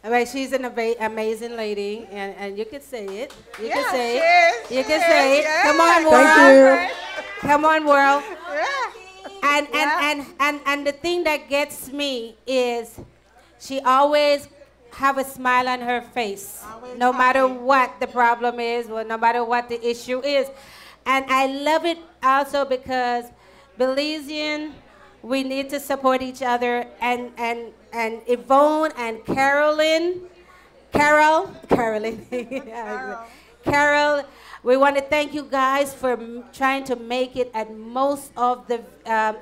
All right, she's an amazing lady, and you can say it. You can Yeah, say she it. is, You she can is, say it. yeah. Come on, Thank world. you. Come on, world. Yeah. And the thing that gets me is she always have a smile on her face, no matter what the problem is, or no matter what the issue is. And I love it also because Belizean, we need to support each other, and Yvonne and Carolyn, Carol, we want to thank you guys for trying to make it at most of the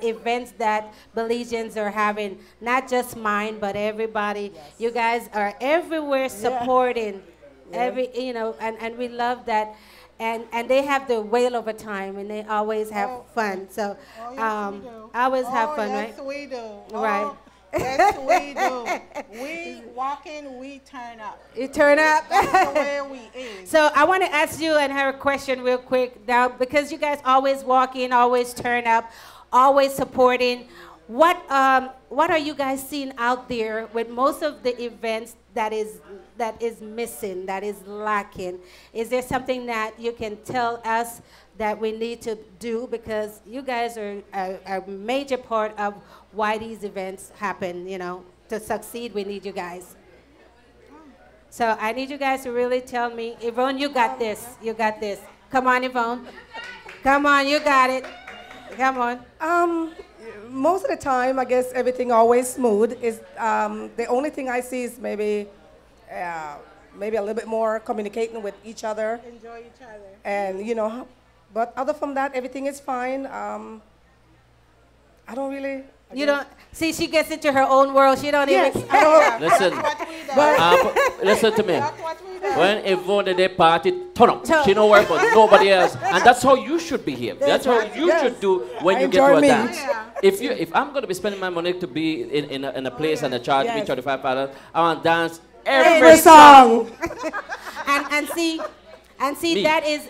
events that Belizeans are having, not just mine, but everybody. Yes. You guys are everywhere supporting, and we love that. And they have the whale of a time, and they always have fun. So always have fun, right? Yes, we do. Right. Yes, we do. We walk in, we turn up. You turn up. That's the way we is. So I want to ask you and her a question real quick now, because you guys always walk in, always turn up, always supporting. What are you guys seeing out there with most of the events that is missing, that is lacking? Is there something that you can tell us that we need to do? Because you guys are a major part of why these events happen. You know, to succeed, we need you guys. So I need you guys to really tell me. Yvonne, you got this. You got this. Come on, Yvonne. Come on, you got it. Come on. Most of the time, I guess everything always smooth. Is the only thing I see is maybe a little bit more communicating with each other. Enjoy each other. And but other from that, everything is fine. I don't really. You don't see. She gets into her own world. She don't even. Listen, listen to me. When Yvonne at their party, turn up. She don't worry about nobody else, and that's how you should behave. That's how you should do when you get to a dance. If I'm going to be spending my money to be in a place and a charge me $35, I want to dance every song. And see, me. That is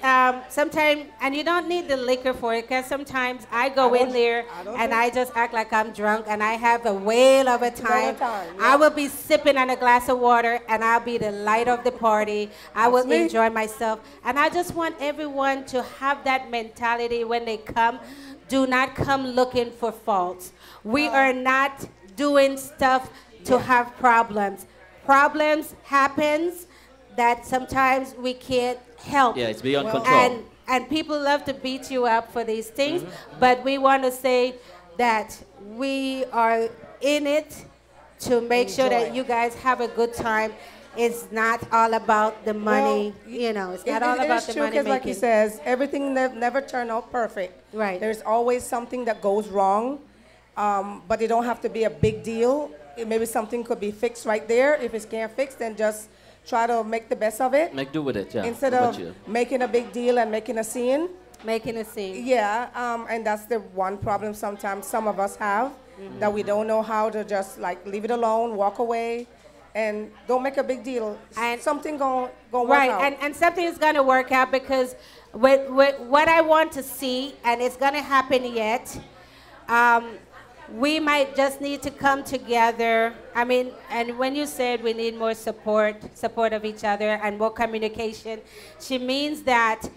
sometimes, and you don't need the liquor for it, because sometimes I go in there and I just act like I'm drunk, and I have a whale of a time. I will be sipping on a glass of water, and I'll be the light of the party. I will enjoy myself. And I just want everyone to have that mentality when they come. Do not come looking for faults. We are not doing stuff to have problems. Problems happens that sometimes we can't help. Yeah, it's beyond control. And people love to beat you up for these things, but we want to say that we are in it to make sure that you guys have a good time. It's not all about the money, it's not all about the money making. Like he says, everything never turn out perfect. Right. There's always something that goes wrong, but it don't have to be a big deal. Maybe something could be fixed right there. If it can't fix, then just try to make the best of it. Make do with it, yeah. Instead of making a big deal and making a scene. Making a scene. Yeah, and that's the one problem sometimes some of us have, that we don't know how to just like leave it alone, walk away, and don't make a big deal. And something going work right, out. and something is going to work out, because with what I want to see, and it's going to happen yet, we might just need to come together. I mean, and when you said we need more support of each other and more communication, she means that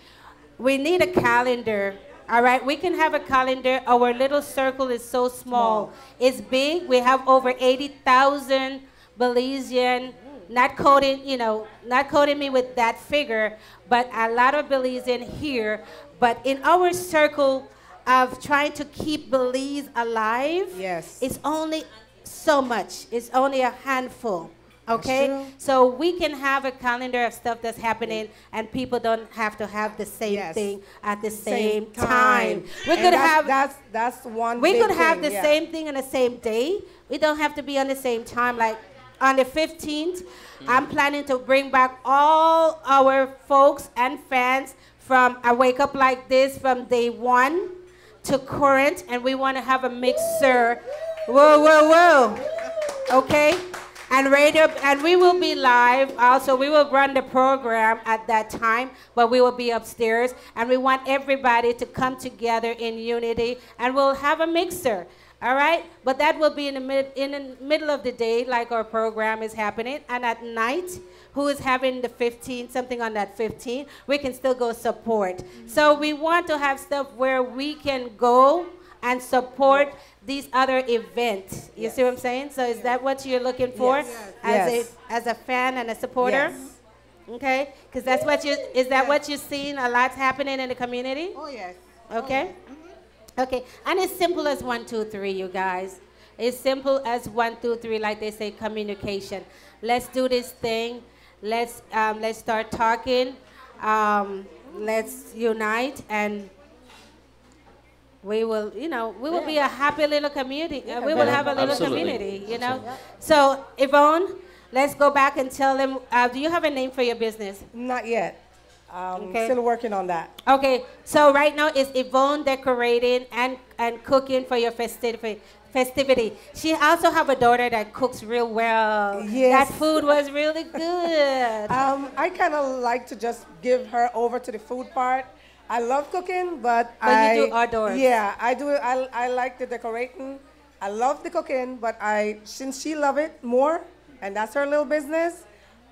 we need a calendar. All right, we can have a calendar. Our little circle is so small. It's big. We have over 80,000 Belizean, not quoting me with that figure, but a lot of Belizean here. But in our circle of trying to keep Belize alive, yes, it's only so much. It's only a handful. Okay, so we can have a calendar of stuff that's happening, and people don't have to have the same thing at the same time. We could have that's one. We could big have thing, the same thing on the same day. We don't have to be on the same time. Like on the 15th, I'm planning to bring back all our folks and fans from I Wake Up Like This from day 1 to current, and we want to have a mixer. Whoa, whoa, whoa. Okay. And radio, and we will be live. Also, we will run the program at that time, but we will be upstairs. And we want everybody to come together in unity, and we'll have a mixer. All right? But that will be in the middle of the day, like our program is happening. And at night, who is having the 15th, something on that 15th, we can still go support. So we want to have stuff where we can go and support these other events. You see what I'm saying? So is that what you're looking for as a fan and a supporter? Yes. Okay? Because that's what what you're seeing a lot happening in the community? Oh, yes. Okay? Okay. And it's simple as 1, 2, 3, you guys. It's simple as 1, 2, 3, like they say, communication. Let's do this thing. Let's start talking. Let's unite, and we will, we will be a happy little community. We will have a little community, So, Yvonne, let's go back and tell them, do you have a name for your business? Not yet. Still working on that. Okay, so right now it's Yvonne decorating and cooking for your festivity. She also have a daughter that cooks real well. Yes. That food was really good. I kind of like to just give her over to the food part. I love cooking, but you do outdoors. Yeah, I do. I like the decorating. I love the cooking, but since she love it more, and that's her little business,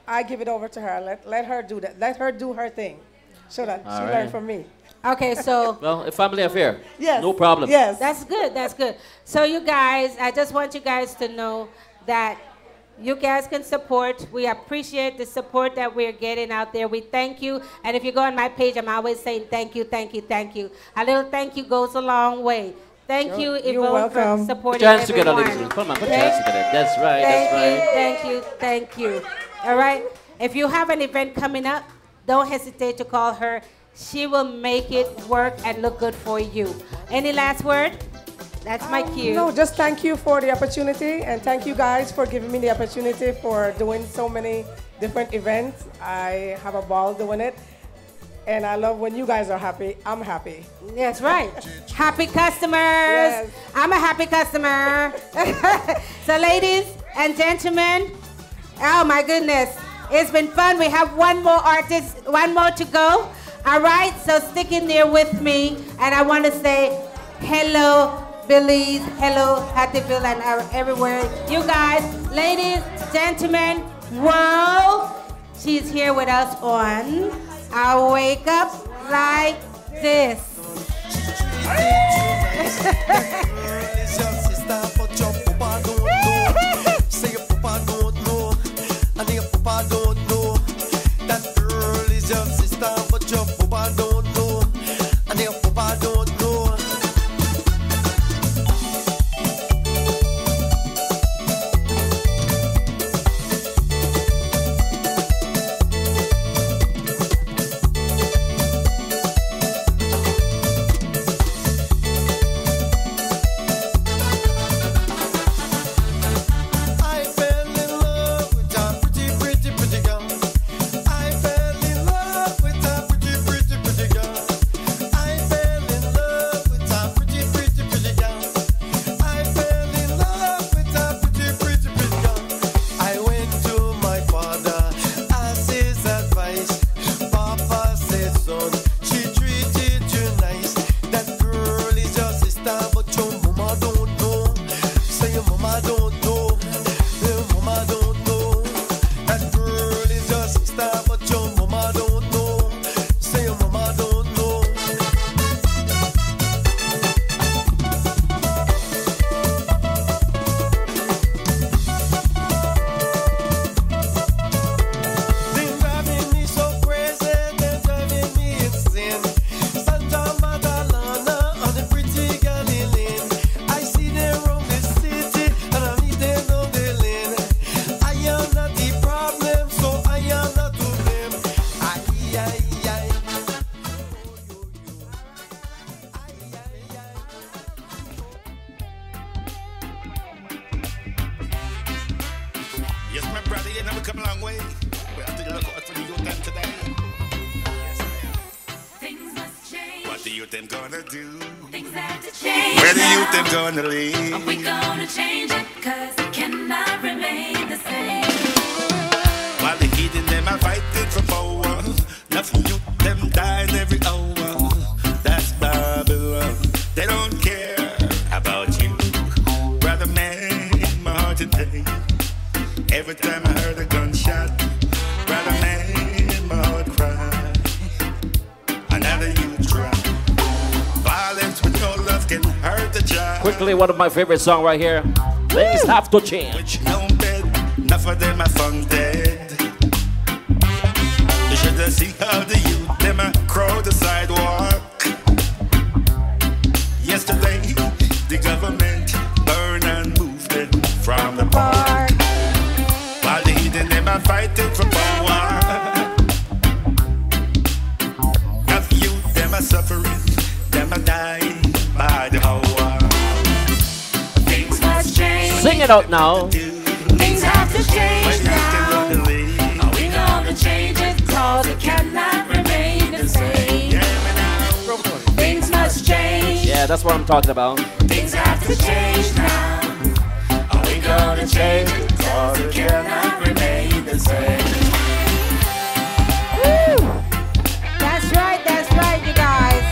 I give it over to her. Let her do that. Let her do her thing, so that she learn from me. Okay, so well, a family affair. Yes. No problem. Yes. That's good. That's good. So you guys, I just want you guys to know that you guys can support. We appreciate the support that we're getting out there. We thank you. And if you go on my page, I'm always saying thank you, thank you, thank you. A little thank you goes a long way. Thank you, Yvonne, for supporting put your hands everyone. together, ladies. Come on, put your hands together. That's right, Thank you, thank you. All right? If you have an event coming up, don't hesitate to call her. She will make it work and look good for you. Any last word? That's my cue. No, just thank you for the opportunity, and thank you guys for giving me the opportunity for doing so many different events. I have a ball doing it, and I love when you guys are happy. I'm happy. That's right. Happy customers. Yes. I'm a happy customer. So ladies and gentlemen, oh my goodness, it's been fun. We have one more artist, one more to go. All right, so stick in there with me, and I want to say hello, Belize, hello, Hattieville, and everywhere. You guys, ladies, gentlemen, world, she's here with us on I Wake Up Like This. I brother, you know we come a long way. We have to look out for the youth them today. Things must change. What the youth them gonna do? Things have to change. Where the youth them gonna live? Are we gonna change it? Cause it cannot remain the same. While the heathen them are fighting for power, nothing youth them dying every hour. That's Babylon. They don't care about you, brother man. My heart today. Every time I heard a gunshot, brother man, my heart cried. Another youth try. Violence with no love can hurt the child. Quickly, one of my favorite songs right here. Things have to change. Which no bed, enough of them are found dead. You should have seen how the youth them a crowd the sidewalk. Yesterday, the government burned and moved them from the park. While the heathen them are fighting for power. Enough youth them are suffering, them are dying by the hour. Things must change. Sing it out now. Things have to change now. Are we gonna change it? Cause it cannot remain the same. Things must change. Yeah, that's what I'm talking about. Things have to change now. Are we gonna change it? Cause it cannot remain the same. Woo! That's right, you guys.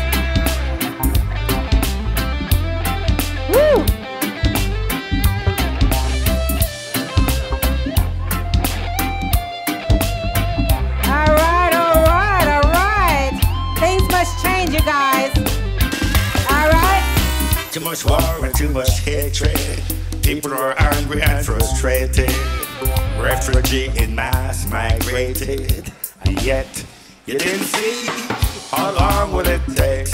Woo! All right. Things must change, you guys. All right. Too much war and too much hatred. People are angry and frustrated. Refugee in mass migrated. And yet, you didn't see how long will it take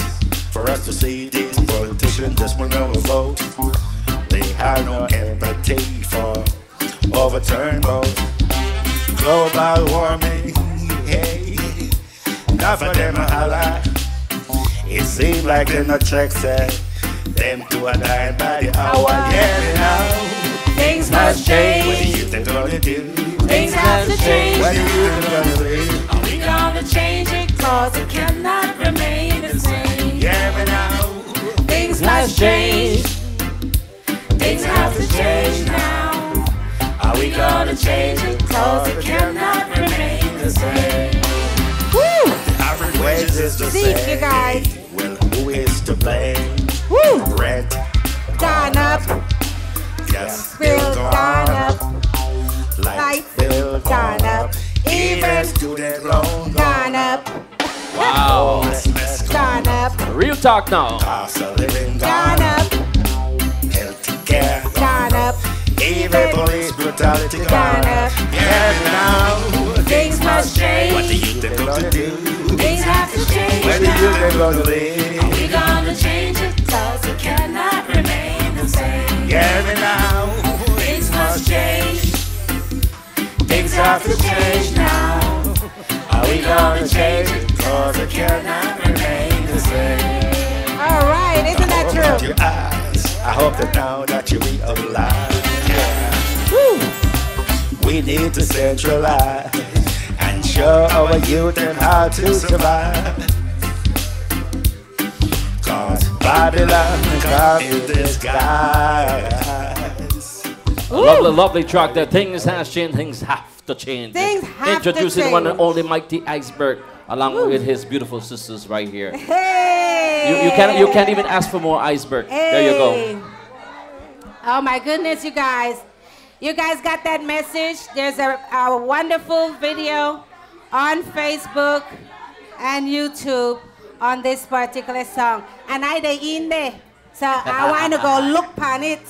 for us to see these politicians just want to vote. They have no empathy for overturned votes. Global warming, hey, enough of them a holla. It seems like they're not check said. Them two are dying by the hour. Yeah, now things must change. What do you think they're gonna do? Things have to change. What do you think they're gonna do? Are we gonna change it? Cause it cannot remain the same. Yeah, but now things must change. Things have to change now. Are we gonna change it? Cause it cannot remain the same. Woo! The average wages is the Deep, same. you guys. Well, who is to blame? Woo! Rent Gone up. Gas Bill gone up. Light bill gone up. Even student loan Gone up. Wow. Gone up. Real talk now. Cost of living Gone up. Health care Gone up. even police brutality Gone up. Yeah, now Things must change. what the youth they gonna do? Things have to change Where the youth they now. gonna live? Are we gonna change it? Cause it cannot remain the same. Yeah, now Things must change. Things have to change now. Are we gonna change it? Cause it cannot remain the same. All right, isn't that true? Your eyes. I hope that now that you realize, yeah. Woo! We need to centralize and show our youth them how to survive. Cause Babylon come in disguise. Lovely, lovely track there. Things has changed. Things have to change. Things have to Introducing one and change. only Mighty Iceberg, along with his beautiful sisters right here. Hey! You can't even ask for more iceberg. There you go. Oh my goodness, you guys. You guys got that message? There's a wonderful video on Facebook and YouTube on this particular song. And I in there. So I want to go look on it.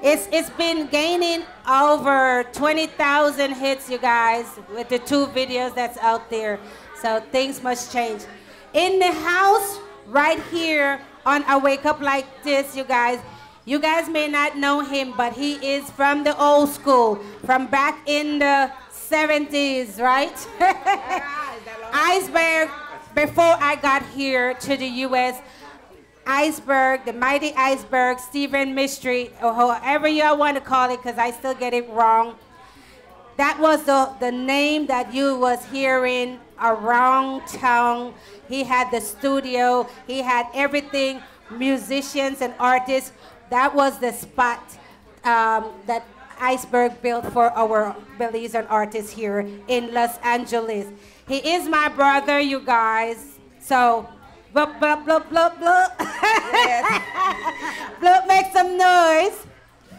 It's been gaining over 20,000 hits, you guys, with the two videos that's out there. So things must change. In the house, right here on A Wake Up Like This, you guys may not know him, but he is from the old school, from back in the 70s, right? Iceberg, before I got here to the U.S., Iceberg, the Mighty Iceberg, Stephen Mystery, or however y'all want to call it, because I still get it wrong. That was the name that you was hearing around town. He had the studio. He had everything, musicians and artists. That was the spot that Iceberg built for our Belizean artists here in Los Angeles. He is my brother, you guys. So, blup, blup, blup, blup, blup. Yes. Blup, make some noise.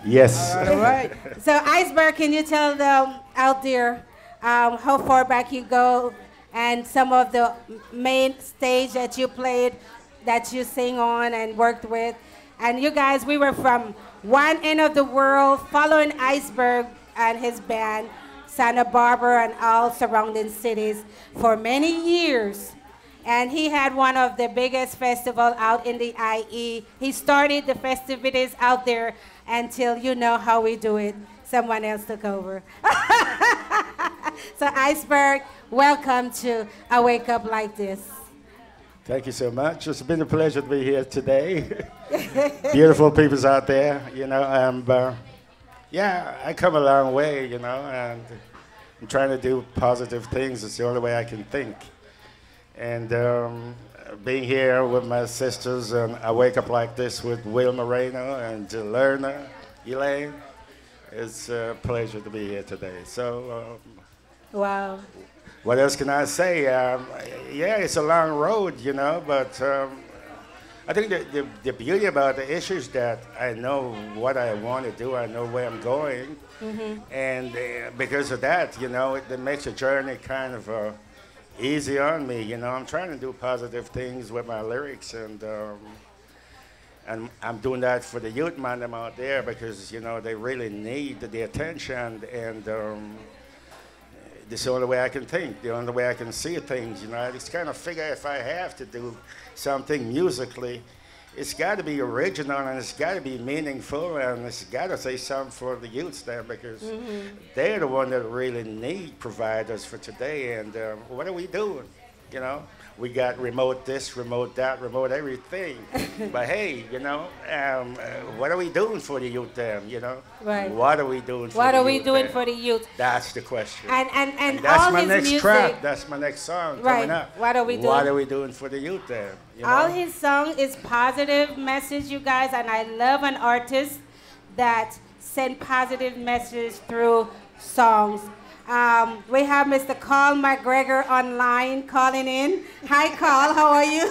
Yes. All right. So, Iceberg, can you tell them out there how far back you go and some of the main stage that you played, that you sing on and worked with? And you guys, we were from one end of the world, following Iceberg and his band, Santa Barbara and all surrounding cities for many years. And he had one of the biggest festivals out in the IE. He started the festivities out there until you know how we do it. Someone else took over. So Iceberg, welcome to A Wake Up Like This. Thank you so much. It's been a pleasure to be here today. Beautiful people's out there, you know. Yeah, I come a long way, you know, and I'm trying to do positive things. It's the only way I can think. And being here with my sisters, and I wake up like this with Will Moreno and Lerna, Elaine. It's a pleasure to be here today. So, wow. What else can I say? Yeah, it's a long road, you know, but I think the beauty about the issue is that I know what I want to do. I know where I'm going. Mm-hmm. And because of that, you know, it makes the journey kind of easy on me. You know, I'm trying to do positive things with my lyrics, and I'm doing that for the youth man them out there because, you know, they really need the attention, and this is the only way I can think, the only way I can see things. You know, I just kind of figure if I have to do something musically, it's got to be original and it's got to be meaningful and it's got to say something for the youths there because they're the one that really need providers for today. And what are we doing? You know, we got remote this, remote that, remote everything. But hey, you know, what are we doing for the youth then, you know? Right. What are we doing for the youth? What are we doing for the youth? That's the question. And that's all my his next music. track. That's my next song coming up. What are we doing? What are we doing for the youth there? You know? All his song is positive message, you guys, and I love an artist that send positive message through songs. We have Mr. Carl McGregor online calling in. Hi, Carl. How are you?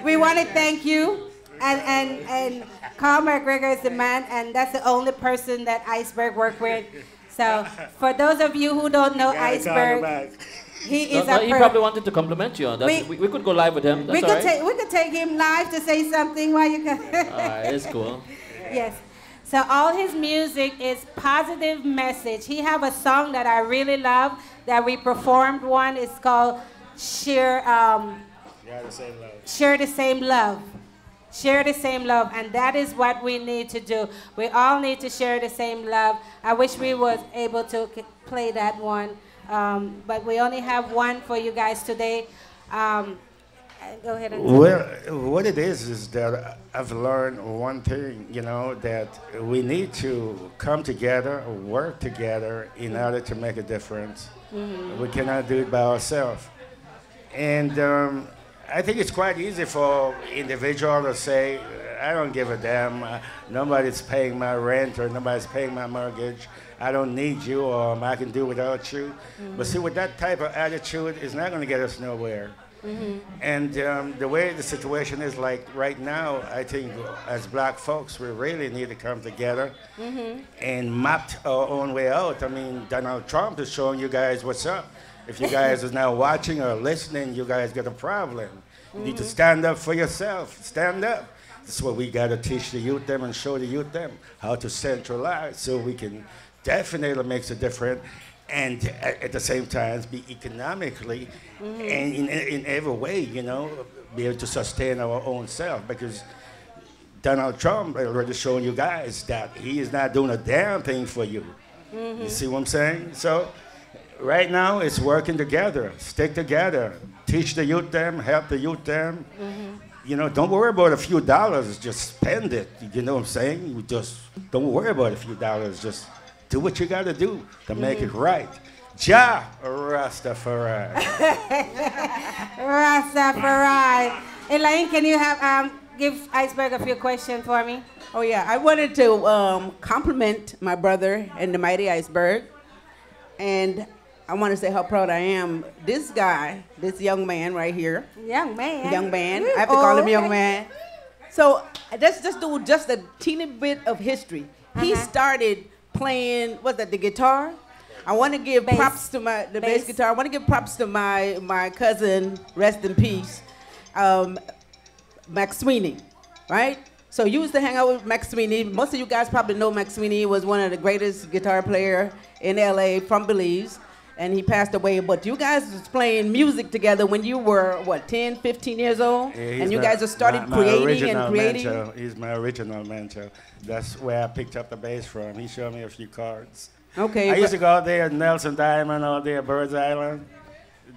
we want to thank you. And Carl McGregor is the man, and that's the only person that Iceberg worked with. So for those of you who don't know Iceberg, he is he probably wanted to compliment you on that. We could go live with him. That's we could take him live to say something while you can. All right, it's cool. Yes. So all his music is positive message. He have a song that I really love that we performed one. It's called Share the Same Love. Share the Same Love. Share the same love, and that is what we need to do. We all need to share the same love. I wish we was able to play that one, but we only have one for you guys today. Go ahead and well, what it is that I've learned one thing, you know, that we need to come together, work together in order to make a difference. Mm-hmm. We cannot do it by ourselves. And I think it's quite easy for individual to say, I don't give a damn, nobody's paying my rent or nobody's paying my mortgage, I don't need you or I can do without you. Mm-hmm. But see, with that type of attitude, it's not going to get us nowhere. Mm-hmm. And the way the situation is like right now, I think as black folks, we really need to come together and map our own way out. I mean, Donald Trump is showing you guys what's up. If you guys are now watching or listening, you guys got a problem. You need to stand up for yourself. Stand up. That's what we got to teach the youth them and show the youth them how to centralize so we can definitely make a difference. And at the same time, be economically and in every way, you know, be able to sustain our own self. Because Donald Trump already showing you guys that he is not doing a damn thing for you. You see what I'm saying? So right now, it's working together. Stick together. Teach the youth them, help the youth them. You know, don't worry about a few dollars, just spend it. You know what I'm saying? You just don't worry about a few dollars, just do what you got to do to make it right. Ja Rastafari. Rastafari. Elaine, can you have give Iceberg a few questions for me? Oh yeah, I wanted to compliment my brother and the Mighty Iceberg, and I want to say how proud I am. This guy, this young man right here. Young man. Young man. I have to call him young man. So let's just do just a teeny bit of history. He started playing, the guitar? I want to give props to the bass guitar. I want to give props to my cousin, rest in peace, Max Sweeney, right? So you used to hang out with Max Sweeney. Most of you guys probably know Max Sweeney. He was one of the greatest guitar player in LA from Belize, and he passed away. But you guys was playing music together when you were, 10, 15 years old? Yeah, and you guys just started creating and creating? Mentor. He's my original mentor. That's where I picked up the bass from. He showed me a few chords. Okay. I used to go out there at Nelson Diamond out there at Birds Island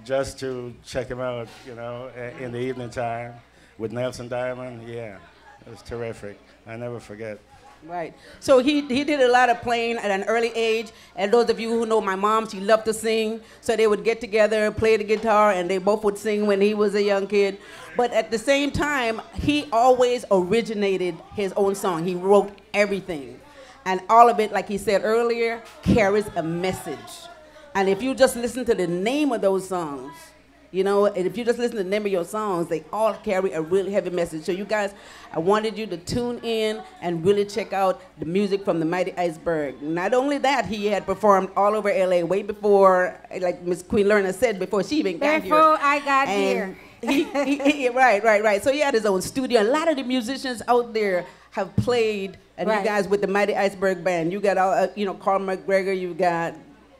just to check him out, in the evening time with Nelson Diamond. Yeah, it was terrific. I never forget. Right. So he did a lot of playing at an early age. And those of you who know my mom, she loved to sing. So they would get together, play the guitar, and they both would sing when he was a young kid. But at the same time, he always originated his own song. He wrote everything. And all of it, like he said earlier, carries a message. And if you just listen to the name of those songs, and if you just listen to the name of your songs, they all carry a really heavy message. So you guys, I wanted you to tune in and really check out the music from the Mighty Iceberg. Not only that, he had performed all over LA way before, like Miss Queen Lerna said, before she even got here. Before I got here. Right. So he had his own studio. A lot of the musicians out there have played, and you guys with the Mighty Iceberg Band. You got all, Carl McGregor, you got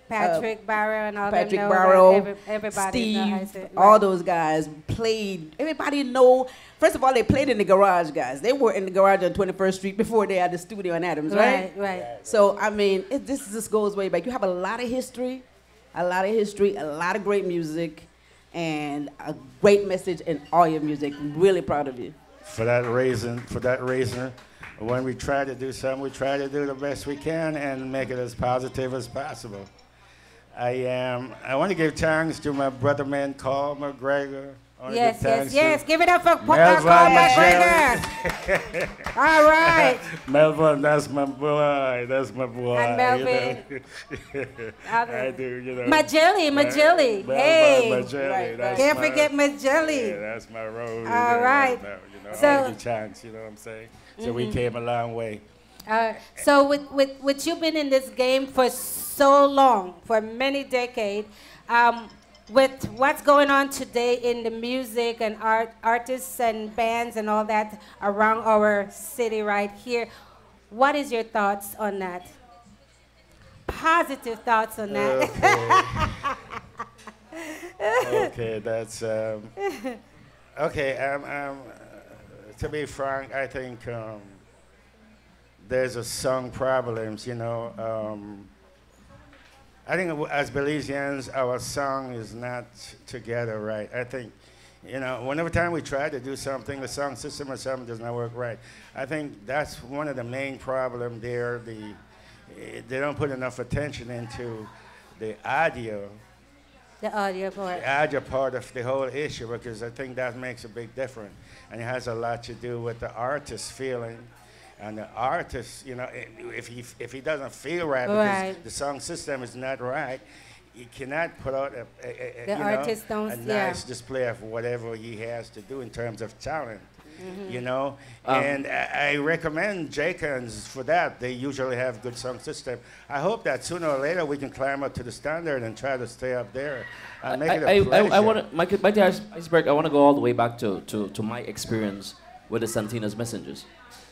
Patrick Barrow and all Patrick them know Barrow, everybody Steve, all those guys played. Everybody know. First of all, they played in the garage, guys. They were in the garage on 21st Street before they had the studio in Adams, right? Right. So I mean, this just goes way back. You have a lot of history, a lot of great music, and a great message in all your music. I'm really proud of you. For that reason, when we try to do something, we try to do the best we can and make it as positive as possible. I want to give thanks to my brother man, Carl McGregor. Yes. Give it up for Carl McGregor. All right. Melvin, that's my boy. And Melvin. I do, Majelly. Hey. Majelli. Can't forget Majelli. Yeah, that's my road. All right. So, I want to give thanks, you know what I'm saying? So we came a long way. So with you been in this game for so long, for many decades, with what's going on today in the music and artists and bands and all that around our city right here, what is your thoughts on that? Positive thoughts on that. Okay, that's okay. To be frank, I think there's a song problems, I think as Belizeans, our song is not together right. I think, whenever time we try to do something, the song system or something does not work right. I think that's one of the main problems there. They don't put enough attention into the audio. The audio part. The audio part of the whole issue, because I think that makes a big difference. And it has a lot to do with the artist's feeling. And the artist, if he doesn't feel right because the song system is not right, he cannot put out a nice display of whatever he has to do in terms of talent. And I recommend Jacons for that. They usually have good song system. I hope that sooner or later we can climb up to the standard and try to stay up there. Make it a pleasure. I want to, Mighty Iceberg, I want to go all the way back to my experience with the Santina's Messengers.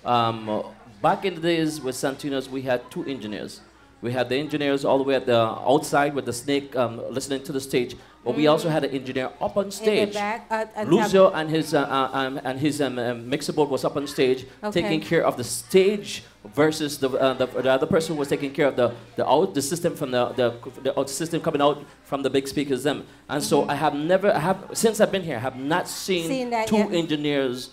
Back in the days with Santina's, we had two engineers. We had the engineers all the way at the outside with the snake listening to the stage, but we also had an engineer up on stage. Lucio and his mixer board was up on stage, taking care of the stage versus the other person who was taking care of the system from the system coming out from the big speakers. And so since I've been here, I have not seen two engineers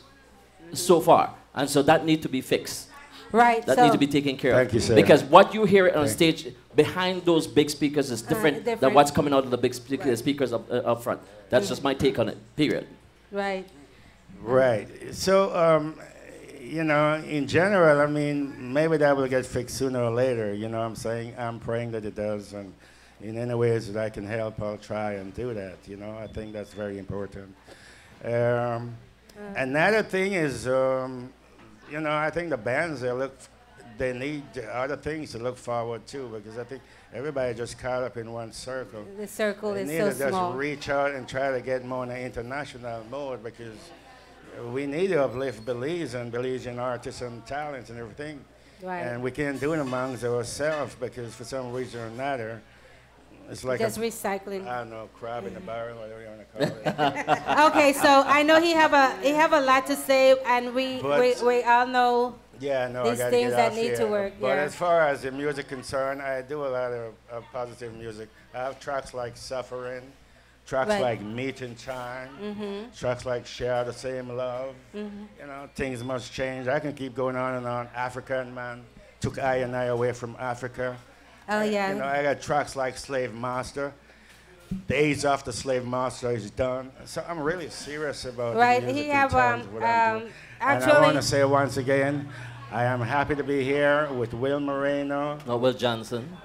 so far, and so that need to be fixed. Right. That so need to be taken care Thank of. you, sir. Because what you hear on Thank stage behind those big speakers is different, than different. what's coming out of the big speakers up front. That's just my take on it. Period. Right. Right. So, you know, in general, I mean, maybe that will get fixed sooner or later. You know what I'm saying? I'm praying that it does. And in any ways that I can help, I'll try and do that. You know, I think that's very important. Another thing is, you know, I think the bands, they need other things to look forward to, because I think everybody just caught up in one circle. The circle they is need so to just small. reach out and try to get more in an international mode, because we need to uplift Belize and Belizean artists and talents and everything. Right. And we can't do it amongst ourselves because for some reason or another, it's like just recycling. I don't know, crab in the barrel, whatever you want to call it. Okay, so I know he have a lot to say, and we all know yeah, no, these I things get that off need here. to work. But yeah. as far as the music concerned, I do a lot of positive music. I have tracks like Suffering, tracks Right. like Meet and Chime, tracks like Share the Same Love. You know, Things Must Change. I can keep going on and on. African Man took I and I away from Africa. Oh yeah. You know, I got tracks like Slave Master. Days after Slave Master is done. So I'm really serious about Right, the music he in have, terms of what I'm doing. And I want actually- to say once again, I am happy to be here with Will Moreno. No, Will Johnson.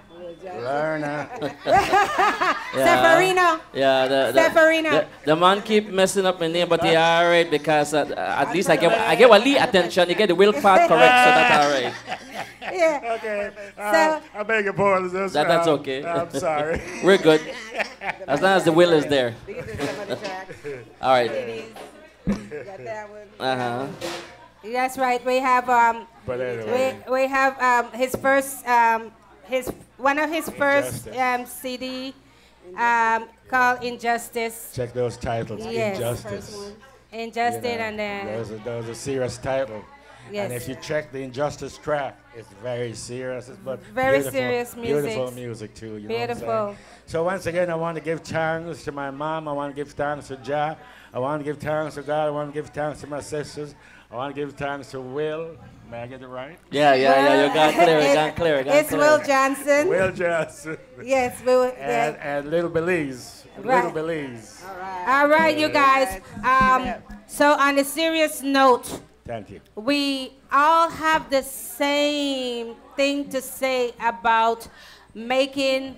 Lerna. Severino. Yeah, Severino. the man keep messing up my name, but he alright because at least I get a little attention. You get the will part correct, so that's alright. Yeah. Okay. So- I beg your pardon. That's okay. I'm sorry. We're good. As long as the will is there. All right. Uh-huh. That's right. We have But anyway. we have his first one of his first CD called Injustice. Check those titles. Yes. Injustice. Injustice, You know, and then that was a serious title. Yes. And if you check the Injustice track, it's very serious, but Very beautiful, serious music. Beautiful music too. You know what I'm Beautiful. saying? So once again, I want to give thanks to my mom. I want to give thanks to Jah. I want to give thanks to God. I want to give thanks to my sisters. I want to give thanks to Will. May I get it right? Yeah. You got clear. It's Will Johnson. Will Johnson. Yes, Will. And Little Belize. Right. Little Belize. All right, you guys. So on a serious note, Thank you. we all have the same thing to say about making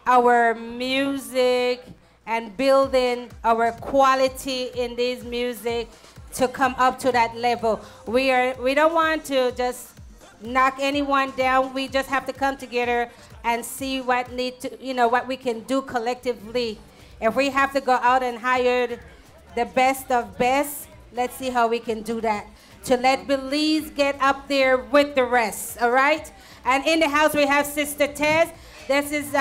our music and building our quality in this music to come up to that level. We don't want to just knock anyone down. We just have to come together and see what what we can do collectively. If we have to go out and hire the best of best, let's see how we can do that. To let Belize get up there with the rest, all right? And in the house we have Sister Tez. This is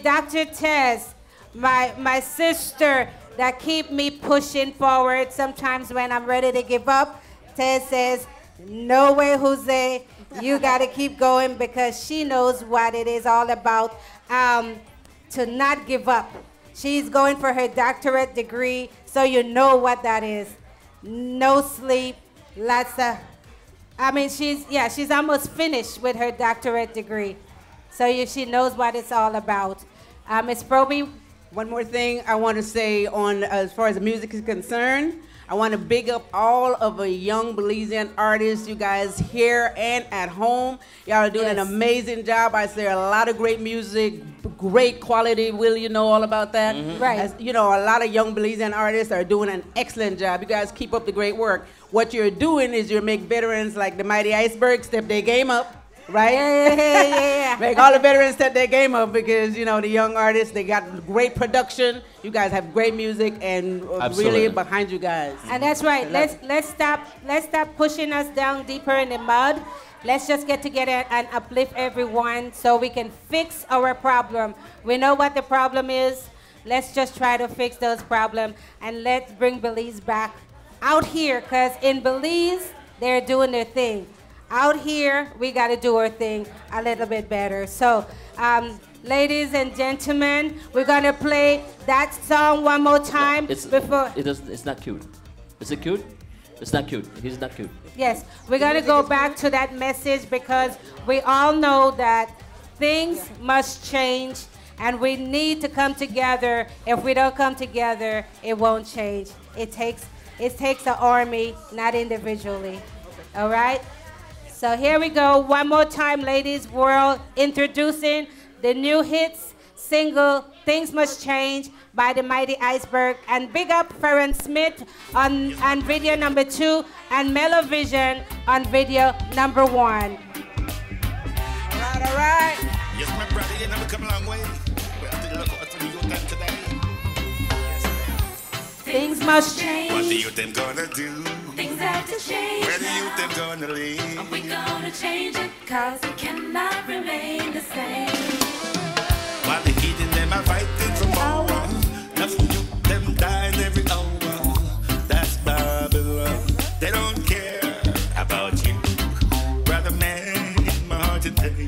Dr. Tez, my sister that keep me pushing forward. Sometimes when I'm ready to give up, Tez says, "No way, Jose, you gotta keep going," because she knows what it is all about, to not give up. She's going for her doctorate degree, so you know what that is. No sleep, lots of, she's almost finished with her doctorate degree. So she knows what it's all about. Ms. Proby? One more thing I want to say on as far as the music is concerned. I want to big up all of the young Belizean artists, you guys here and at home. Y'all are doing an amazing job. I say a lot of great music, great quality. Will, you know all about that? Right. As, a lot of young Belizean artists are doing an excellent job. You guys keep up the great work. What you're doing is you make veterans like the Mighty Iceberg step their game up. Right? Yeah. Make all the veterans step their game up because, the young artists, they got great production. You guys have great music and really behind you guys. And that's right. Let's stop pushing us down deeper in the mud. Let's just get together and uplift everyone so we can fix our problem. We know what the problem is. Let's just try to fix those problems and let's bring Belize back out here, because in Belize, they're doing their thing. Out here, we got to do our thing a little bit better. So, ladies and gentlemen, we're going to play that song one more time. It's not cute. Is it cute? It's not cute. He's not cute. Yes, we're going to go back to that message because we all know that things must change and we need to come together. If we don't come together, it won't change. It takes an army, not individually. All right? So here we go. One more time, ladies world, introducing the new hits single, Things Must Change by the Mighty Iceberg. And big up Farron Smith on video number 2 and Melovision on video number 1. All right. Yes, my brother, you never come a long way. We have to look at the youth them today. Things must change. What the youth them gonna do? Things have to change. Where the youth them gonna leave? Are we gonna change it? Cause it cannot remain the same. While the heathen them are fighting for power, enough youth them dying every hour. That's Babylon. They don't care about you. Brother man, my heart today.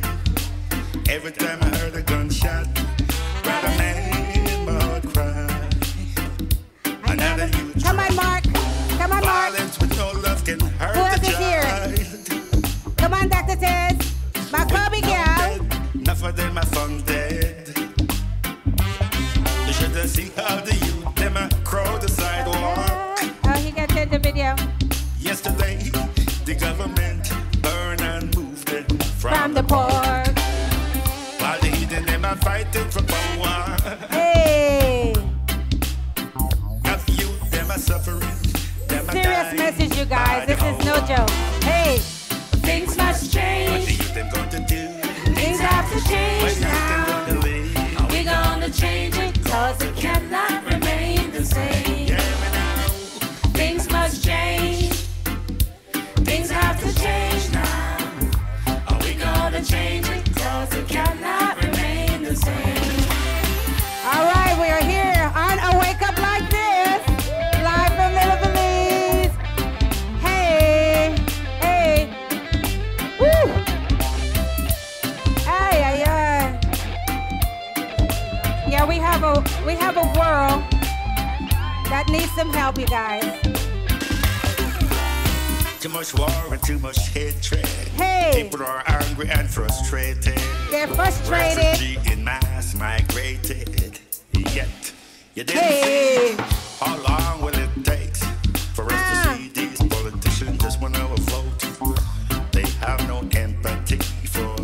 Every time I heard a gunshot, brother man, my heart cried. Another youth. Come on, Mark. Come on, Mark. Violence with no love can hurt Who else the is here? child. Come on, Dr. Tez. My Kobe girl. Enough of them are found dead. You should have seen how the youth them a crowd the sidewalk. Oh, he got to the video. Yesterday, the government burn and move them From the park. while the heathen them are fighting for power. Hey. Enough youth them are suffering. Them are Serious dying message, you guys. by This the is no hour. joke. Hey. Things must What the change. youth them going to do? Things have to What change youth them now. going to leave? Are we gonna change it? Cause it cannot remain the same. Things must change. Things have to change now. Are we gonna change it? Cause it cannot remain the same. All right, we are here on a Wake Up Like This, live from Little Belize. Hey, hey, woo! Ay, ay, ay. Yeah, we have a world that needs some help, you guys. Too much war and too much hatred. Hey. People are angry and frustrated. They're frustrated. Refugee in mass migrated. Yet you didn't Hey. see how long will it take for us to see these politicians just want our vote. They have no empathy for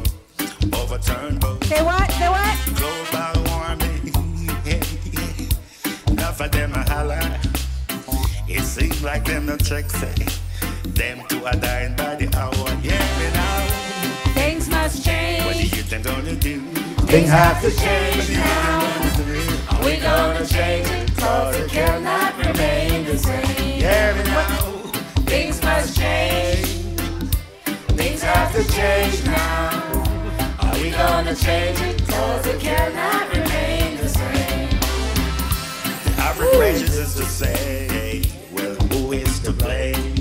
overturned votes. Say what? Say what? Global warming. Enough of them a holler. It seems like them no check say. Them two are dying by the hour. Yeah, me now. Things must What the change. youth them gonna do? Things have to change now. Are we gonna change it? Cause it cannot remain the same. Yeah, me now. Things must change. Things have to change now. Are we gonna change it? Cause it cannot remain the same. The average wages is to say, well, who is to blame?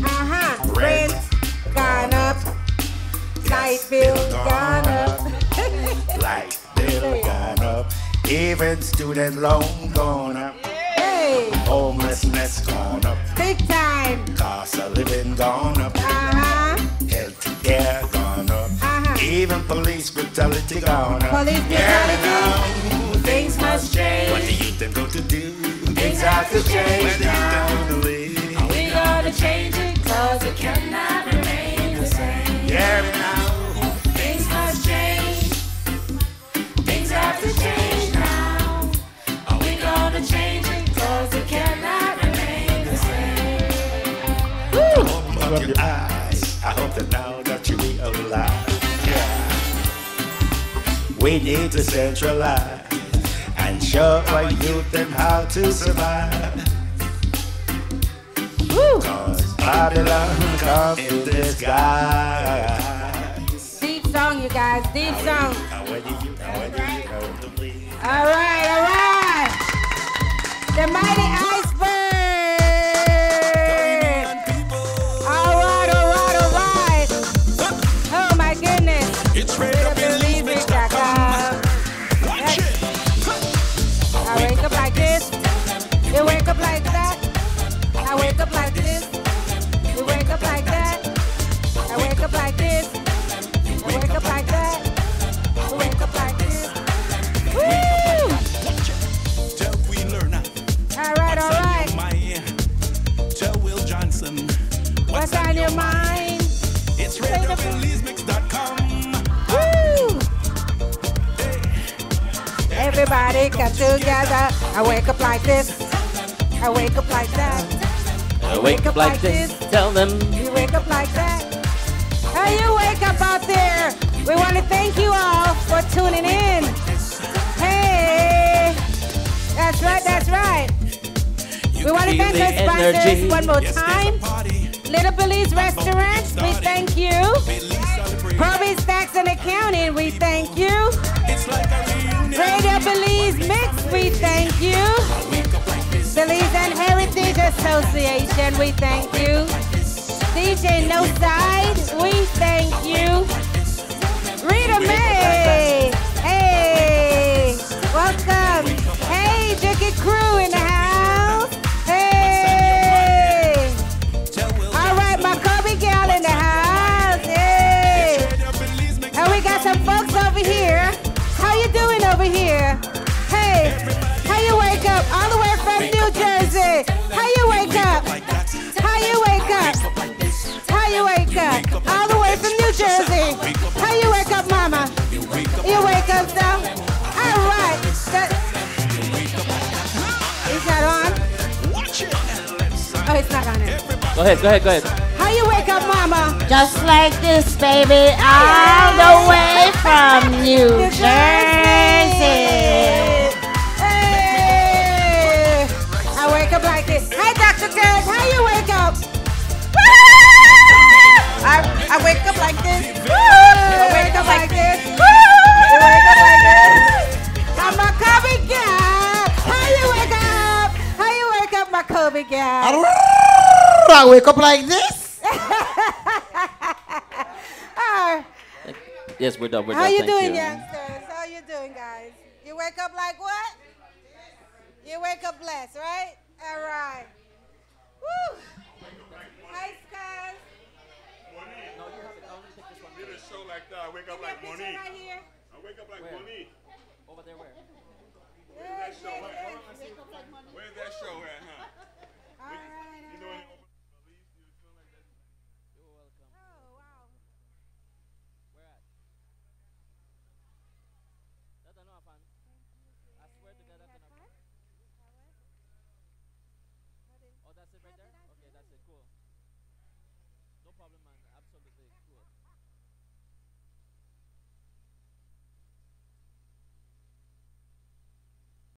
Rent gone up. Light bill gone up. Light bill gone up. Even student loan gone up. Hey. Homelessness gone up. Big time. Cost of living gone up. Health care gone up. Even police brutality gone up. Police brutality. Things must change. What the youth them go to do? Things have to change Where the youth now. them gonna live? Are we gonna change it? Cause it cannot remain the same. Yeah, me now. Things must change. Things have to change now. Are we gonna change it? Cause it cannot remain the same. Open up your eyes. I hope that now that you realize, yeah, we need to centralize and show our youth them how to survive. Cause Babylon come in disguise. Deep song, you guys. Deep song. All right, all right. The Mighty Iceberg. All right, all right, all right. Oh my goodness. It's Belizemix.com. I wake up like this. You wake up like that. I wake up like this. You What's on your mind? It's RadioBelizemix.com. Woo! Everybody come together. I wake up like this. I wake up like that. I wake up like this. Tell them. You wake up like that. How you wake up out there? We want to thank you all for tuning in. Hey, that's right, that's right. We want to thank our sponsors one more time. Little Belize Restaurant, we thank you. Probate Stacks and Accounting, we thank you. Radio Belizemix, we thank you. Belize and Heritage Association, we thank you. DJ No Side, we thank you. Rita May, hey, welcome. Hey, Jicky Crew in the house. Hey, all right, my Kobe gal in the house. Hey, and we got some folks over here. How you doing over here? Hey, how you wake up? All the way from New Jersey. How you wake up? How you wake up? How you wake up? All the way from New Jersey. How you wake up, mama? You wake up, so? All right. Is that on? Oh, it's not on it. Go ahead, go ahead, go ahead. How you wake up, mama? Just like this, baby, all the way from New Jersey. Hey! I wake up like this. Hi, Dr. Terrence. How you wake up? I wake up like this. I wake up like this. I wake up like this. I'm a Kobe gal. How you wake up? How you wake up, my Kobe gal? I wake up like this. Yes, we're done. We're How done. you Thank doing, you. youngsters? How you doing, guys? You wake up like what? You wake up blessed, right? All right. Woo! Hi, Scars. Did a show like that. I wake up like Monique. Right here. I wake up like Monique. Over there, where? Where's that show at? Where's that show at, huh? All right. You know